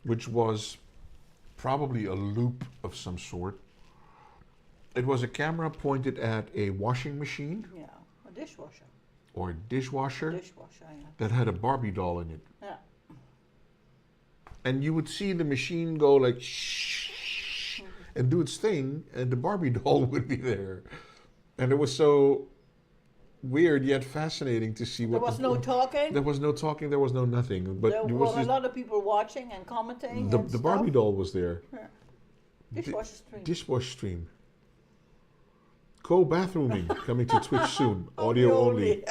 which was probably a loop of some sort. It was a camera pointed at a washing machine Yeah, a dishwasher. or a dishwasher Dishwasher, yeah. that had a Barbie doll in it. Yeah. And you would see the machine go like shh and do its thing, and the Barbie doll would be there. And it was so weird yet fascinating to see what There was no talking. There was no talking, there was no nothing. But There it were was a just lot of people watching and commenting. the and Barbie stuff. doll was there. Dishwasher stream. Dishwash stream. Co-bathrooming coming to Twitch soon. Audio only.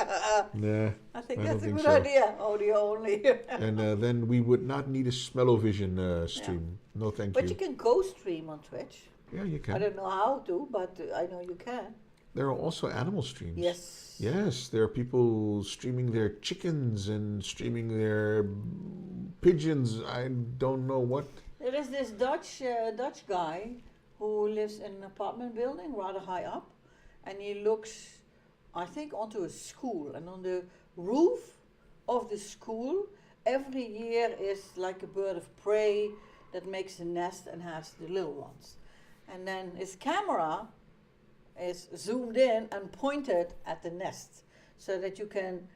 Nah. I think I that's don't a think good so. idea. Audio only. And then we would not need a smell-o-vision stream. No, thank But you. you can co-stream on Twitch. Yeah, you I can. don't know how to, but I know you can. There are also animal streams. Yes. Yes, there are people streaming their chickens and streaming their pigeons. I don't know what. There is this Dutch guy who lives in an apartment building rather high up, and he looks, I think, onto a school, and on the roof of the school every year is like a bird of prey that makes a nest and has the little ones. And then his camera is zoomed in and pointed at the nest so that you can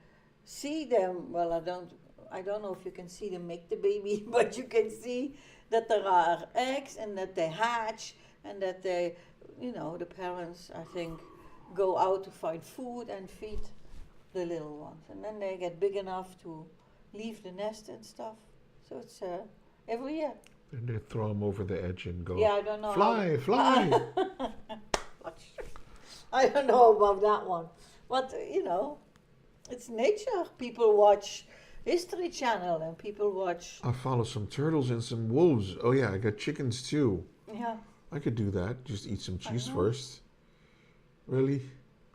see them. Well, I don't know if you can see them make the baby, but you can see that there are eggs and that they hatch and that they, you know, the parents, I think, go out to find food and feed the little ones. And then they get big enough to leave the nest and stuff. So it's every year. And they throw them over the edge and go, Yeah, I don't know. fly, fly. I don't know about that one. But, you know, it's nature. People watch History Channel and people watch... I follow some turtles and some wolves. Oh yeah, I got chickens too. Yeah. I could do that. Just eat some cheese know. first. Really?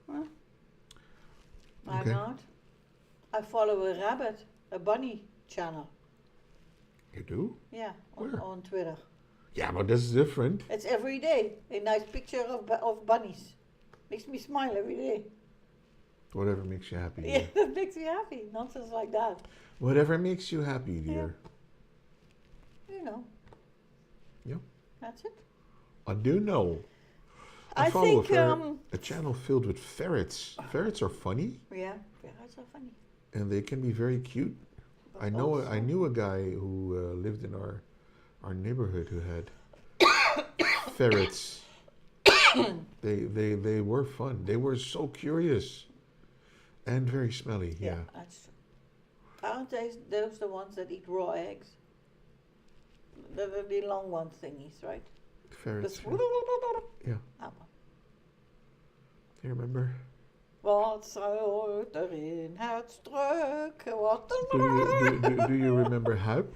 Why Okay. not? I follow a rabbit, a bunny channel. You do? Yeah, Where? on Twitter. Yeah, but that's different. It's every day. A nice picture of bunnies. Makes me smile every day. Whatever makes you happy. Yeah, Dear. that makes me happy. Nonsense like that. Whatever makes you happy, dear. You know. Yep. That's it. I do know. I follow think, a channel filled with ferrets. Ferrets are funny yeah, ferrets are funny. and they can be very cute. But I also- knew a guy who lived in our neighborhood who had ferrets. They were fun. They were so curious and very smelly. Yeah. That's true. Aren't those the ones that eat raw eggs? The long one thingies, right? Ferrets. This- Yeah. That one. You remember? Wat zou er in het struik? Wat Do you remember Huip?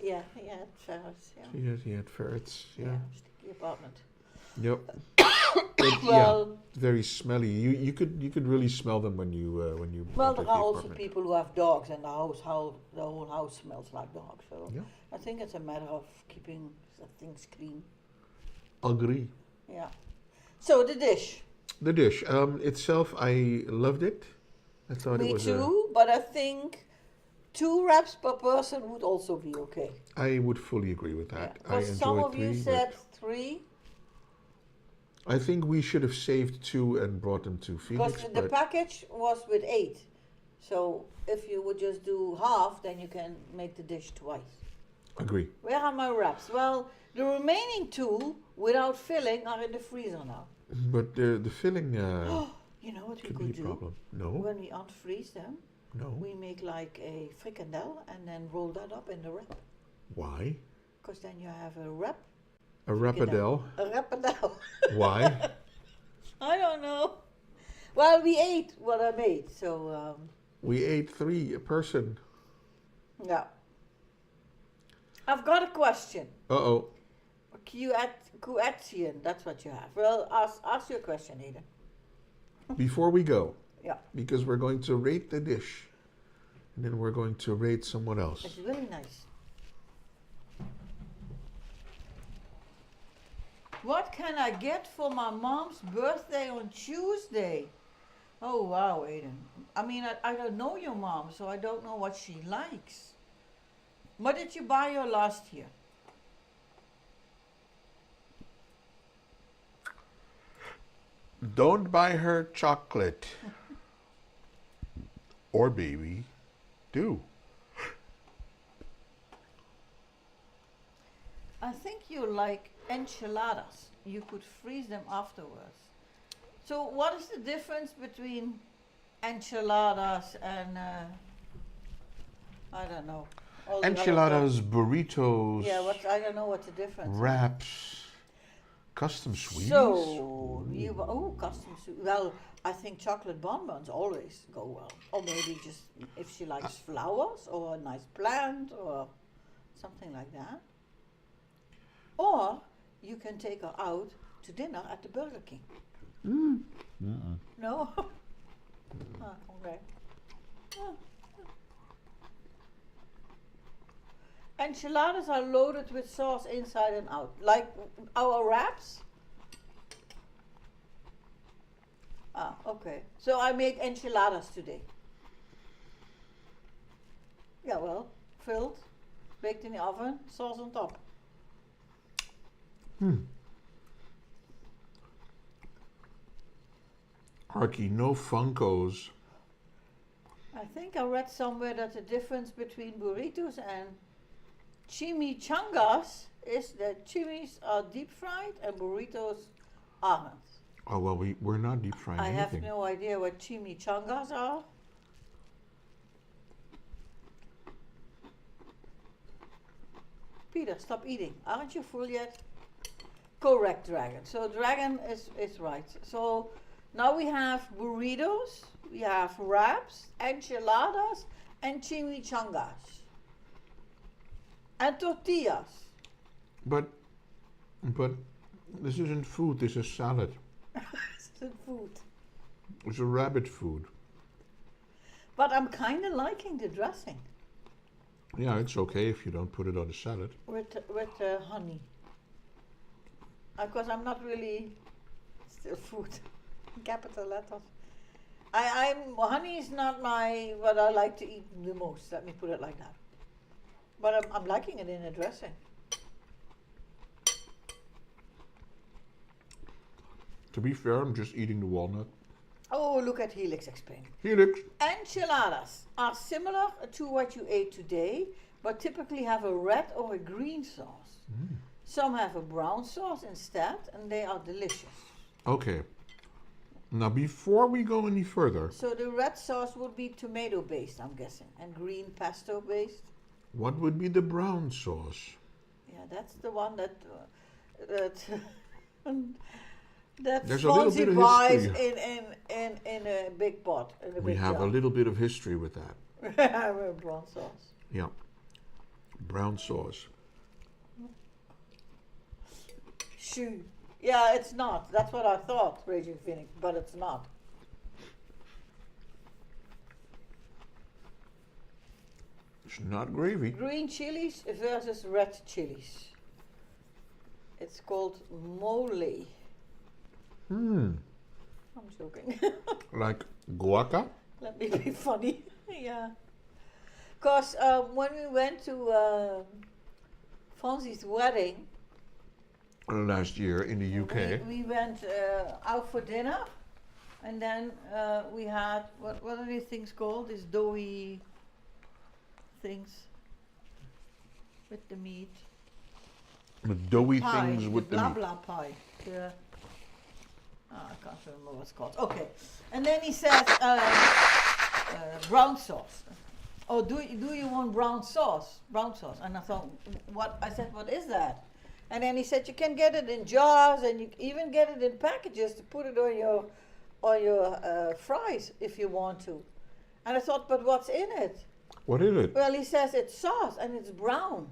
Yeah, he had ferrets. Yeah. He had ferrets. Yeah. Sticky apartment. Yep. But, Well, very smelly. You could really smell them when you well, entered there are the also apartment. people who have dogs, and the whole house smells like dogs. So Yeah. I think it's a matter of keeping the things clean. Agree. Yeah. So the dish. The dish itself, I loved it. I thought Me it was too, but I think 2 wraps per person would also be okay. I would fully agree with that. I Because some enjoyed of you 3, said 3. but I think we should have saved 2 and brought them to Phoenix. Because the But package was with 8. So if you would just do half, then you can make the dish twice. agree. Where are my wraps? Well, the remaining 2 without filling are in the freezer now. But the filling You know what we could be could a do? problem. No, When we unfreeze them, no. we make like a fricandelle and then roll that up in the wrap. Why? Because then you have a wrap. A rapadelle? A rapadelle. Why? I don't know. Well, we ate what I made, so We ate 3 a person. yeah. I've got a question. Uh-oh. Question, that's what you have. Well, ask your question, Eden. Before we go, Yeah, because we're going to rate the dish, and then we're going to rate someone else. it's really nice. What can I get for my mom's birthday on Tuesday? Oh, wow, Aiden. I mean, I don't know your mom, so I don't know what she likes. What did you buy her last year? Don't buy her chocolate. Or baby, do. I think you like enchiladas. You could freeze them afterwards. So what is the difference between enchiladas and, I don't know. all the other Enchiladas, burritos, stuff? Yeah, I don't know what the difference is. wraps, custom sweets. So, custom sweet. Well, I think chocolate bonbons always go well. Or maybe just if she likes flowers or a nice plant or something like that. Or you can take her out to dinner at the Burger King. No? Okay. Ah. Enchiladas are loaded with sauce inside and out, like our wraps. Ah, okay. So I made enchiladas today. Yeah, well, filled, baked in the oven, sauce on top. Arky, no Funkos. I think I read somewhere that the difference between burritos and chimichangas is that chimis are deep fried and burritos aren't. Oh, well, we're not deep frying I have anything. no idea what chimichangas are. Peter, stop eating. Aren't you full yet? Correct, Dragon. So Dragon is right. So now we have burritos, we have wraps, enchiladas, and chimichangas. And tortillas. But this isn't food, this is salad. It's food. It's a rabbit food. But I'm kind of liking the dressing Yeah, it's okay if you don't put it on the salad. with honey. Because I'm not really still food. Capital letters. Honey is not what I like to eat the most. Let me put it like that. But I'm liking it in a dressing. To be fair, I'm just eating the walnut. Oh, look at Helix explain. Helix. Enchiladas are similar to what you ate today, but typically have a red or a green sauce. Some have a brown sauce instead, and they are delicious. Okay. Now, before we go any further, So the red sauce would be tomato based, I'm guessing, and green pesto based. what would be the brown sauce? Yeah, that's the one that There's a little Fonzie bit of buys history. in a big pot. In a We big have jar. a little bit of history with that. Brown sauce. Yeah. Brown sauce. Shoo. Yeah, it's not. That's what I thought, Raging Phoenix, but it's not. It's not gravy. Green chilies versus red chilies. It's called mole. Hmm. I'm joking. Like guaca? Let me be funny. Yeah. Because when we went to Fonzie's wedding Last year in the UK. we went out for dinner, and then we had what are these things called? These doughy things with the meat. The doughy Pie, things with the blah meat. blah pie. The I can't remember what it's called. Okay, and then he says brown sauce. Oh, do you want brown sauce? Brown sauce. And I thought, what? I said, what is that? And then he said, you can get it in jars, and you even get it in packages to put it on your fries if you want to. And I thought, but what's in it? What is it? Well, he says it's sauce and it's brown.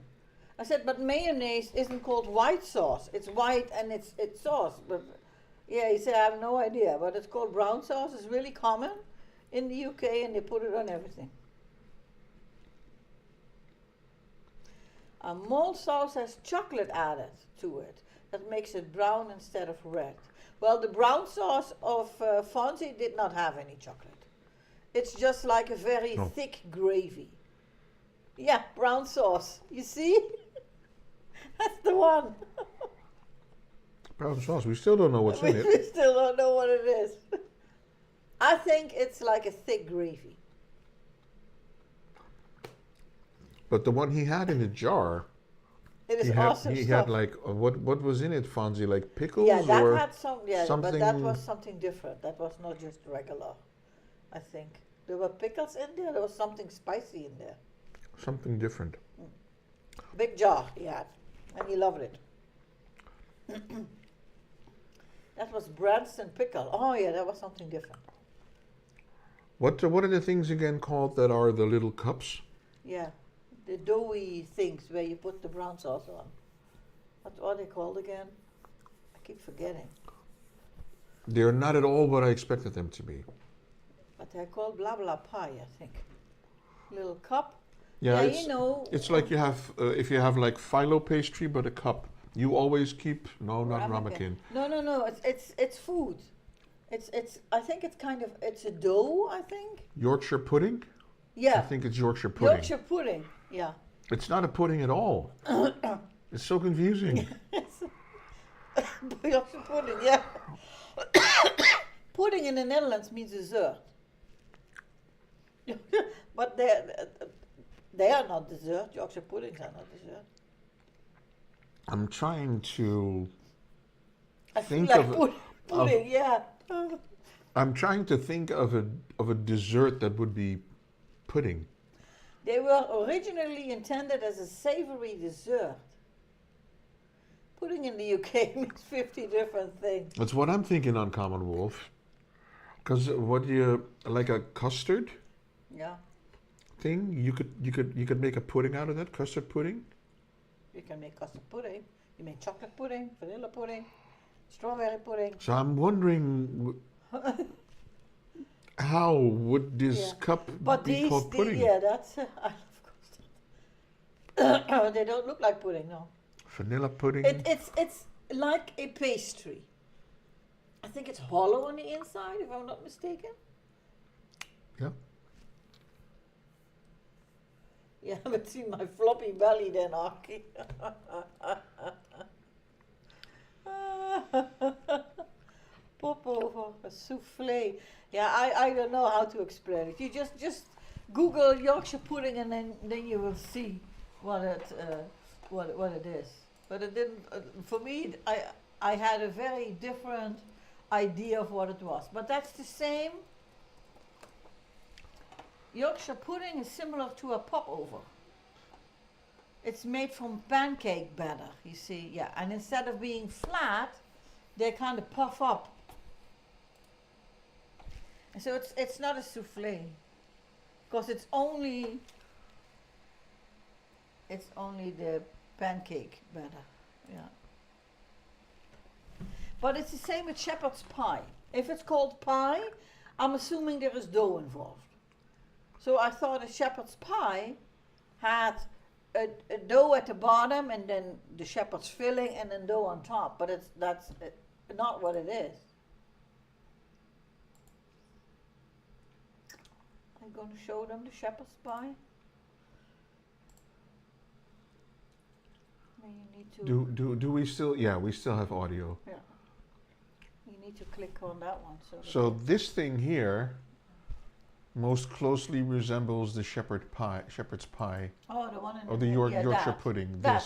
I said, but mayonnaise isn't called white sauce. It's white and it's sauce. But yeah, he said, I have no idea, but it's called brown sauce. It's really common in the UK, and they put it on everything. Mole sauce has chocolate added to it. That makes it brown instead of red. Well, the brown sauce of Fonzie did not have any chocolate. It's just like a very thick gravy. Yeah, brown sauce. You see? That's the one. Brown sauce. We still don't know what's in it. We still don't know what it is. I think it's like a thick gravy. But the one he had in the jar, It is he awesome had stuff. like what was in it, Fonzie? Like pickles Yeah, that or had some. Yeah, but that something- was something different. That was not just regular. I think there were pickles in there. There was something spicy in there. something different. Big jar he had, and he loved it. That was Branston pickle. Oh yeah, that was something different. What are the things again called that are the little cups? Yeah, the doughy things where you put the brown sauce on. What are they called again? I keep forgetting. They're not at all what I expected them to be. But they're called blah blah pie, I think. Little cup. Yeah, Yeah, it's, you know. it's like you have if you have like phyllo pastry but a cup. You always keep not ramekin. No. It's food. It's. I think it's kind of. It's a dough. I think. Yorkshire pudding? Yeah. I think it's Yorkshire pudding. Yorkshire pudding. Yeah. It's not a pudding at all. It's so confusing. Yorkshire pudding. Yeah. Pudding in the Netherlands means dessert. But they are not dessert. Yorkshire puddings are not dessert. I'm trying to I think feel like of pudding. Yeah. I'm trying to think of a dessert that would be pudding. They were originally intended as a savory dessert. Pudding in the UK means 50 different things. That's what I'm thinking on Common Wolf. Because what you like a custard Yeah. thing, you could make a pudding out of that, custard pudding. You can make custard pudding. You make chocolate pudding, vanilla pudding, strawberry pudding. So I'm wondering how would this Yeah. cup But be called pudding? yeah, that's. I love custard. They don't look like pudding, no. Vanilla pudding. It's like a pastry. I think it's hollow on the inside, if I'm not mistaken. Yeah. You haven't seen my floppy belly then, Aki. Pop over a souffle. Yeah, I don't know how to explain it. You just Google Yorkshire pudding, and then you will see what it is. But it didn't. For me, I had a very different idea of what it was. But that's the same. Yorkshire pudding is similar to a popover. It's made from pancake batter, you see, yeah. And instead of being flat, they kind of puff up. And so it's not a souffle, because it's only It's only the pancake batter. Yeah. But it's the same with shepherd's pie. If it's called pie, I'm assuming there is dough involved. So I thought a shepherd's pie had a dough at the bottom and then the shepherd's filling and then dough on top. But that's not what it is. I'm going to show them the shepherd's pie. Then you need to. Do we still? Yeah, we still have audio. Yeah. You need to click on that one. So this thing here most closely resembles the shepherd's pie, Oh, the one in or the Yorkshire pudding. That.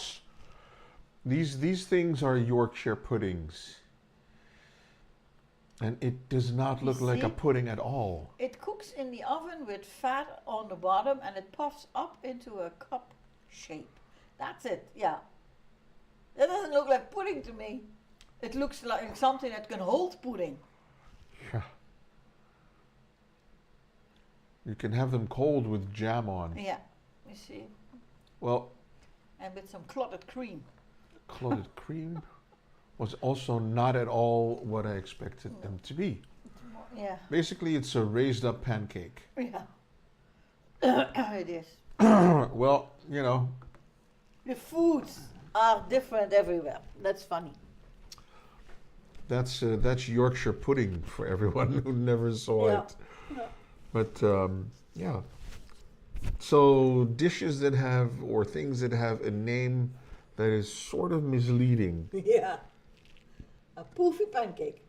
These things are Yorkshire puddings, and it does not look like a pudding at all. It cooks in the oven with fat on the bottom, and it puffs up into a cup shape. That's it. Yeah. That doesn't look like pudding to me. It looks like something that can hold pudding. Yeah. You can have them cold with jam on. Yeah, you see. Well. And with some clotted cream. Clotted cream was also not at all what I expected them to be. Yeah. Basically, it's a raised up pancake. Yeah. It is. Well, you know. The foods are different everywhere. That's funny. That's Yorkshire pudding for everyone who never saw it. Yeah. But yeah. So dishes that have, or things that have a name that is sort of misleading. Yeah. A poofy pancake.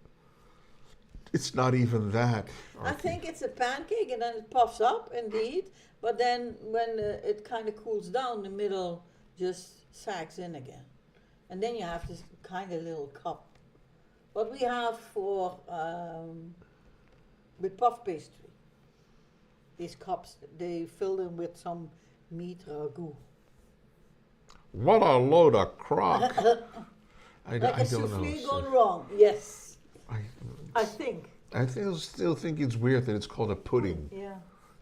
It's not even that. I think it's a pancake and then it puffs up indeed, but then when it kind of cools down, the middle just sags in again. And then you have this kind of little cup. What we have for, with puff pastry. These cups, they fill them with some meat ragu. What a load of crock. I Like a don't souffle know. gone wrong, yes. I think. I still think it's weird that it's called a pudding. Yeah.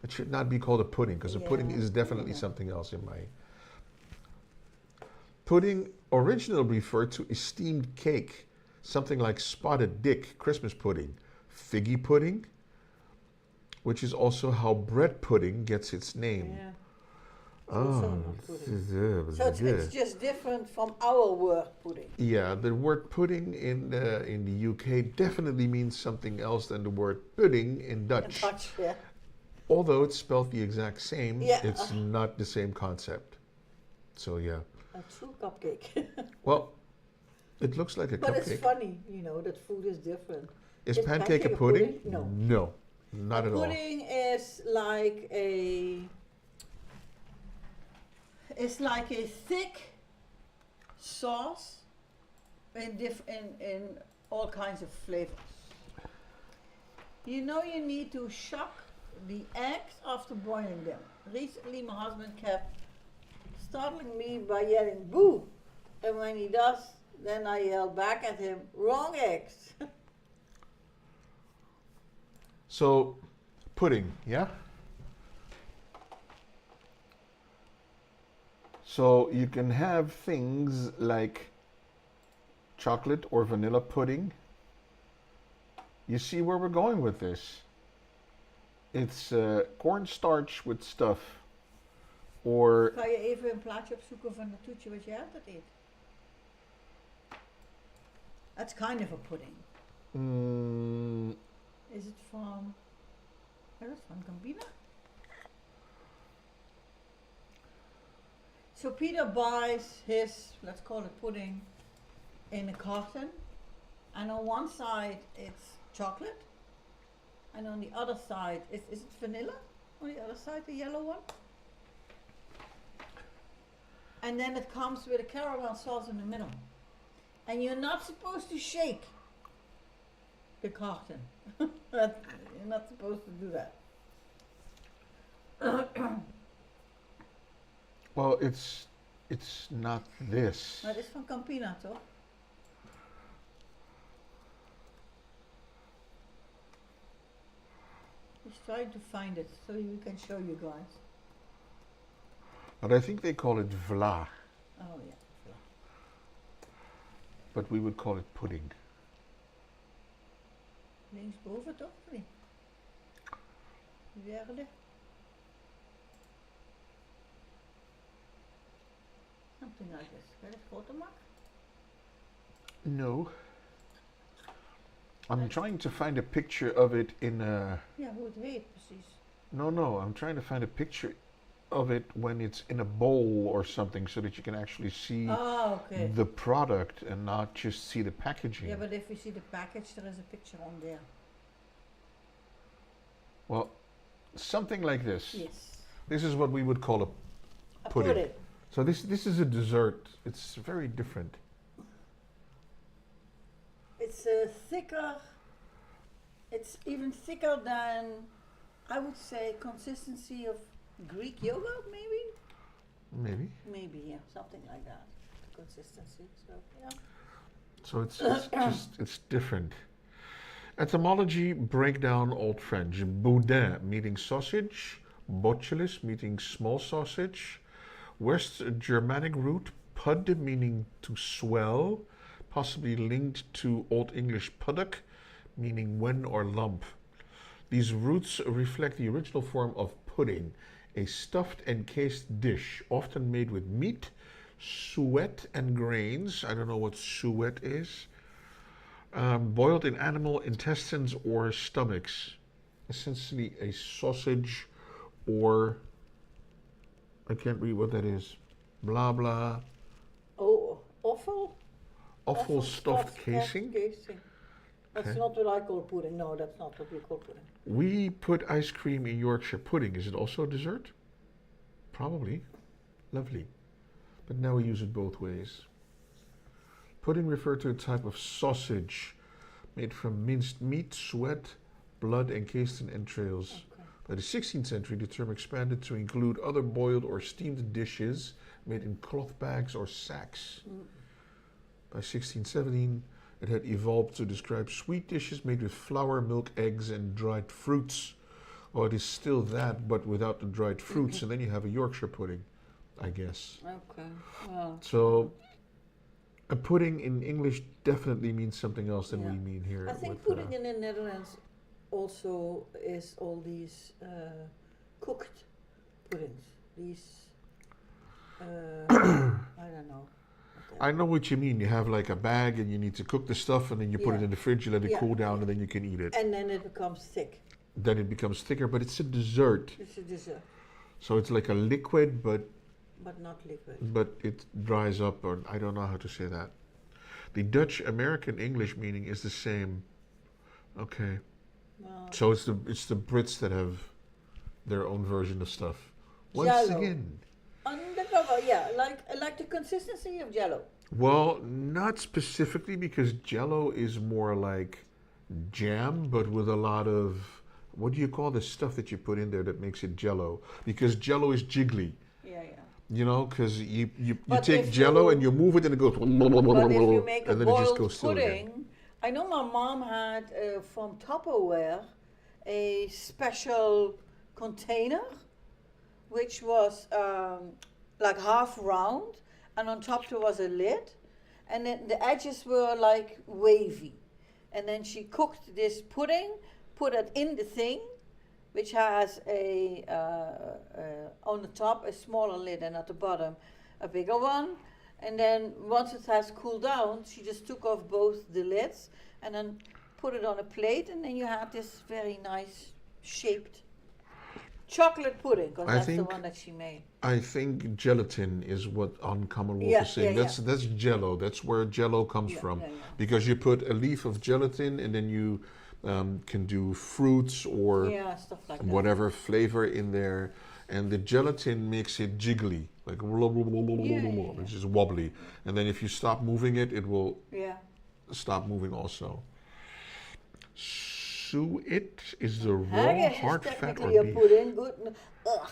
It should not be called a pudding, because a pudding is definitely something else in my... Pudding originally referred to steamed cake, something like spotted dick, Christmas pudding, figgy pudding, which is also how bread pudding gets its name. Yeah. Oh, So it's just different from our word pudding. Yeah, the word pudding in the UK definitely means something else than the word pudding in Dutch. Yeah. Although it's spelled the exact same, Yeah. it's not the same concept. So yeah. A true cupcake. Well, it looks like a but cupcake. it's funny, you know, that food is different. Is pancake a pudding? No. No, not at all. Pudding is like a... It's like a thick sauce in all kinds of flavors. You know, you need to shock the eggs after boiling them. Recently my husband kept startling me by yelling boo, and when he does, then I yell back at him, wrong eggs. So, pudding, yeah? So you can have things like chocolate or vanilla pudding. You see where we're going with this? It's cornstarch with stuff. Or... Kan je even een plaatje opzoeken van het toetje wat jij altijd eet? That's kind of a pudding. Is it from... Where is it from? Gambina? So Peter buys his, let's call it pudding, in a carton. And on one side it's chocolate. And on the other side, is it vanilla? On the other side, the yellow one? And then it comes with a caramel sauce in the middle. And you're not supposed to shake the carton. You're not supposed to do that. Well, it's not this. Maar het is van Campina, toch? He's trying to find it so we can show you guys. But I think they call it vla, Oh ja. but we would call it pudding. Linksboven toch? Of niet? Derde. Something like this. Bij de grote mak? No. I'm trying to find a picture of it in a... Ja, hoe het heet precies. No, I'm trying to find a picture of it when it's in a bowl or something so that you can actually see Okay. the product and not just see the packaging. Yeah, but if you see the package, there is a picture on there. Well, something like this. Yes. This is what we would call A pudding. So this is a dessert. It's very different. It's thicker. It's even thicker than, I would say, consistency of Greek yogurt, maybe? Maybe. Maybe, yeah, something like that. Consistency, so yeah. So it's just it's different. Etymology breakdown Old French. Boudin meaning sausage, botulus meaning small sausage, West Germanic root pud meaning to swell, possibly linked to Old English puddock meaning wen or lump. These roots reflect the original form of pudding, a stuffed encased dish often made with meat, suet and grains. I don't know what suet is. Boiled in animal intestines or stomachs. Essentially a sausage or, I can't read what that is. Blah blah. Oh, offal? Offal stuffed casing. That's Okay. not what I call pudding. No, that's not what we call pudding. We put ice cream in Yorkshire pudding. Is it also a dessert? Probably. Lovely. But now we use it both ways. Pudding referred to a type of sausage made from minced meat, sweat, blood, encased in entrails. Okay. By the 16th century, the term expanded to include other boiled or steamed dishes made in cloth bags or sacks. By 1617, it had evolved to describe sweet dishes made with flour, milk, eggs, and dried fruits. Or it is still that, but without the dried fruits, and then you have a Yorkshire pudding, I guess. Okay. Well, So, a pudding in English definitely means something else than Yeah. we mean here. I think with, pudding in the Netherlands also is all these cooked puddings. These, I don't know. I know what you mean. You have like a bag and you need to cook the stuff and then you put it Yeah. in the fridge, you let it Yeah. cool down and then you can eat it. And then it becomes thick. Then it becomes thicker, but it's a dessert. It's a dessert, So it's like a liquid, but not liquid. it dries up, or I don't know how to say that. The Dutch American English meaning is the same. Okay. Well, So it's the Brits that have their own version of stuff. Once Jell-O. again. undercover, yeah, like the consistency of Jell-O. Well, not specifically because Jell-O is more like jam, but with a lot of, what do you call the stuff that you put in there that makes it Jell-O? Because Jell-O is jiggly, Yeah. you know, because you But take if Jell-O you- and you move it and it goes, But if you make a and then it just boiled goes still pudding, again. I know my mom had from Tupperware a special container, which was like half round, and on top there was a lid, and then the edges were like wavy. And then she cooked this pudding, put it in the thing, which has a on the top a smaller lid and at the bottom a bigger one. And then once it has cooled down, she just took off both the lids and then put it on a plate, and then you have this very nice shaped chocolate pudding, because I that's the think- one that she made. I think gelatin is what Uncommon Wolf Yeah, is saying. yeah, That's Jell-O. That's where Jell-O comes from. Yeah. Because you put a leaf of gelatin and then you can do fruits or Yeah, stuff like that. whatever flavor in there, and the gelatin makes it jiggly, like Yeah. it's just wobbly. And then if you stop moving it, it will Yeah. stop moving also. Suet is the raw Haggis hard is fat technically or a beef. pudding. Good. Ugh.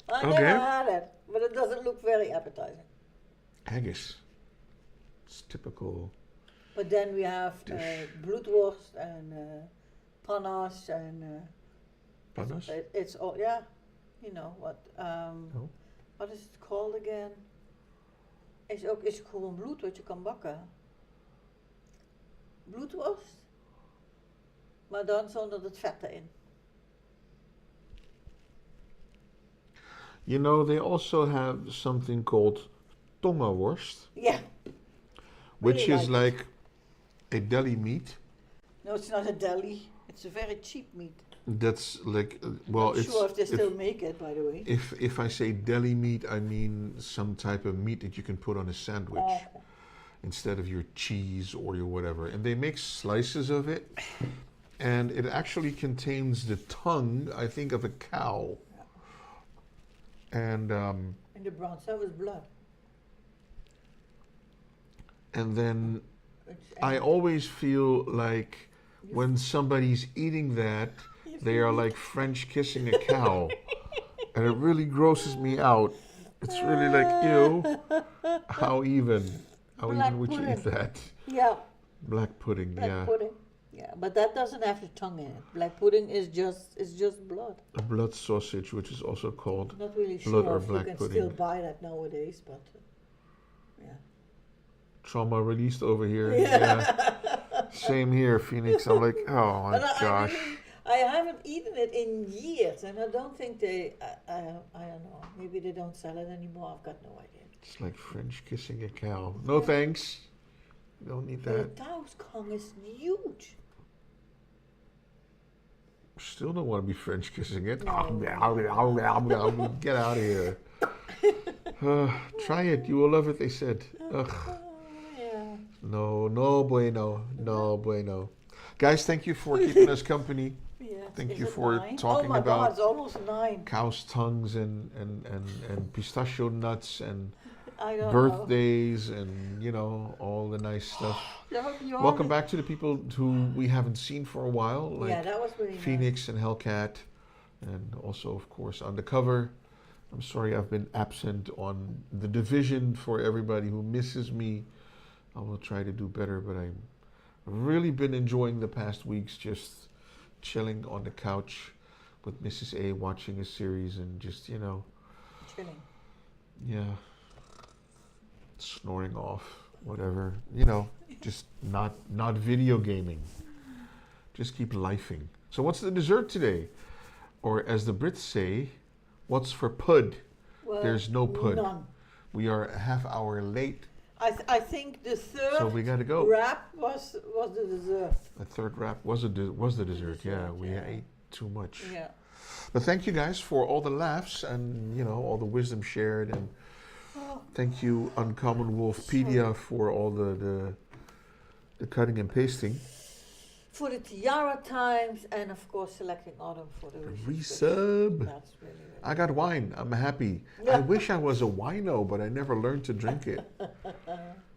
I Okay. never had it, but it doesn't look very appetizing. Haggis. It's typical. But then we have Dish. bloedworst and panas and Panas? it's all yeah. you know, Oh. wat is het called again? Is gewoon bloed wat je kan bakken. Bloedworst, maar dan zonder het vet erin. You know, they also have something called tongenworst, Yeah. which Really is like like a deli meat. No, it's not a deli. It's a very cheap meat. That's like, well, Not it's sure if they still make it, by the way. if I say deli meat, I mean some type of meat that you can put on a sandwich instead of your cheese or your whatever. And they make slices of it, and it actually contains the tongue, I think, of a cow. And And the brown stuff is blood. then It's I always feel like when somebody's eating that, they are like French kissing a cow. And it really grosses me out. It's really like, ew. How even would you eat that? Yeah, Black pudding, black pudding. Yeah, but that doesn't have the tongue in it. Black pudding is just blood. A blood sausage, which is also called Not really blood sure or if you black can pudding. still buy that nowadays, but yeah. Trauma released over here. Yeah. Same here, Phoenix. I'm like, oh my But gosh. I haven't eaten it in years, and I don't think I don't know. Maybe they don't sell it anymore. I've got no idea. It's like French kissing a cow. No thanks. You don't need The that. cow's tongue is huge. Still don't want to be French kissing it. No. Get out of here. Try it. You will love it, they said. Ugh. Yeah. No bueno. No bueno. Guys, thank you for keeping us company. Yeah. Thank Is you it for 9? talking oh my about God, it's almost 9. cow's tongues and pistachio nuts and I don't know. birthdays and, you know, all the nice stuff. Welcome back to the people who we haven't seen for a while, like Yeah, that was really Phoenix and Hellcat, and also, of course, Undercover. I'm sorry I've been absent on the division. For everybody who misses me, I will try to do better, but I've really been enjoying the past weeks just chilling on the couch with Mrs. A, watching a series and just, you know, Chilling. yeah, snoring off, whatever, you know, just not video gaming. Just keep lifing. So what's the dessert today? Or as the Brits say, what's for pud? Well, There's no pud. None. We are a half hour late, I think the third so we gotta go. wrap was the dessert. The third wrap was the dessert. Yeah, Dessert, we yeah. ate too much. Yeah. But thank you guys for all the laughs and, you know, all the wisdom shared, and thank you Uncommon Wolfpedia for all the cutting and pasting. For the tiara times, and of course selecting autumn for the Resub. That's really I got wine. I'm happy. I wish I was a wino, but I never learned to drink it.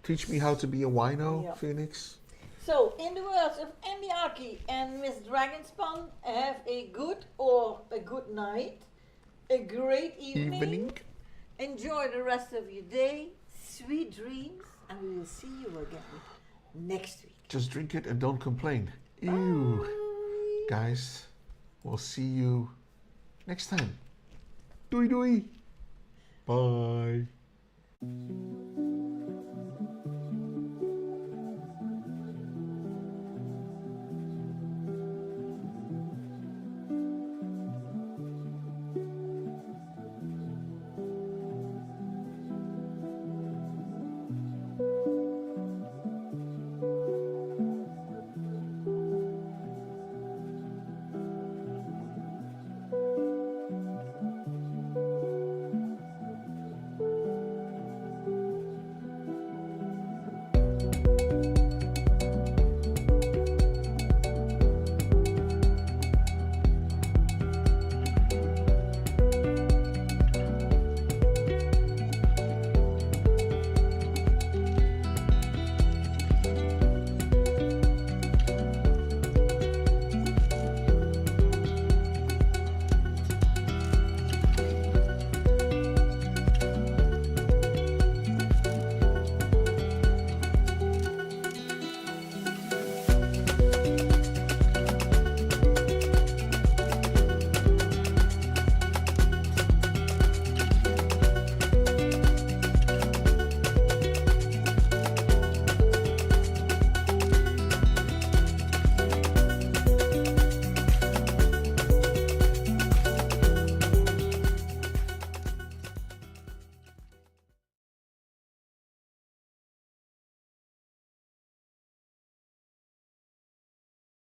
Teach me how to be a wino, Yeah. Phoenix. So, in the words of Andy Aki and Miss Dragonspan, have a good or a good night, a great evening. Enjoy the rest of your day, sweet dreams, and we will see you again next week. Just drink it and don't complain. Ew. Bye. Guys, we'll see you next time. Doei doei. Bye.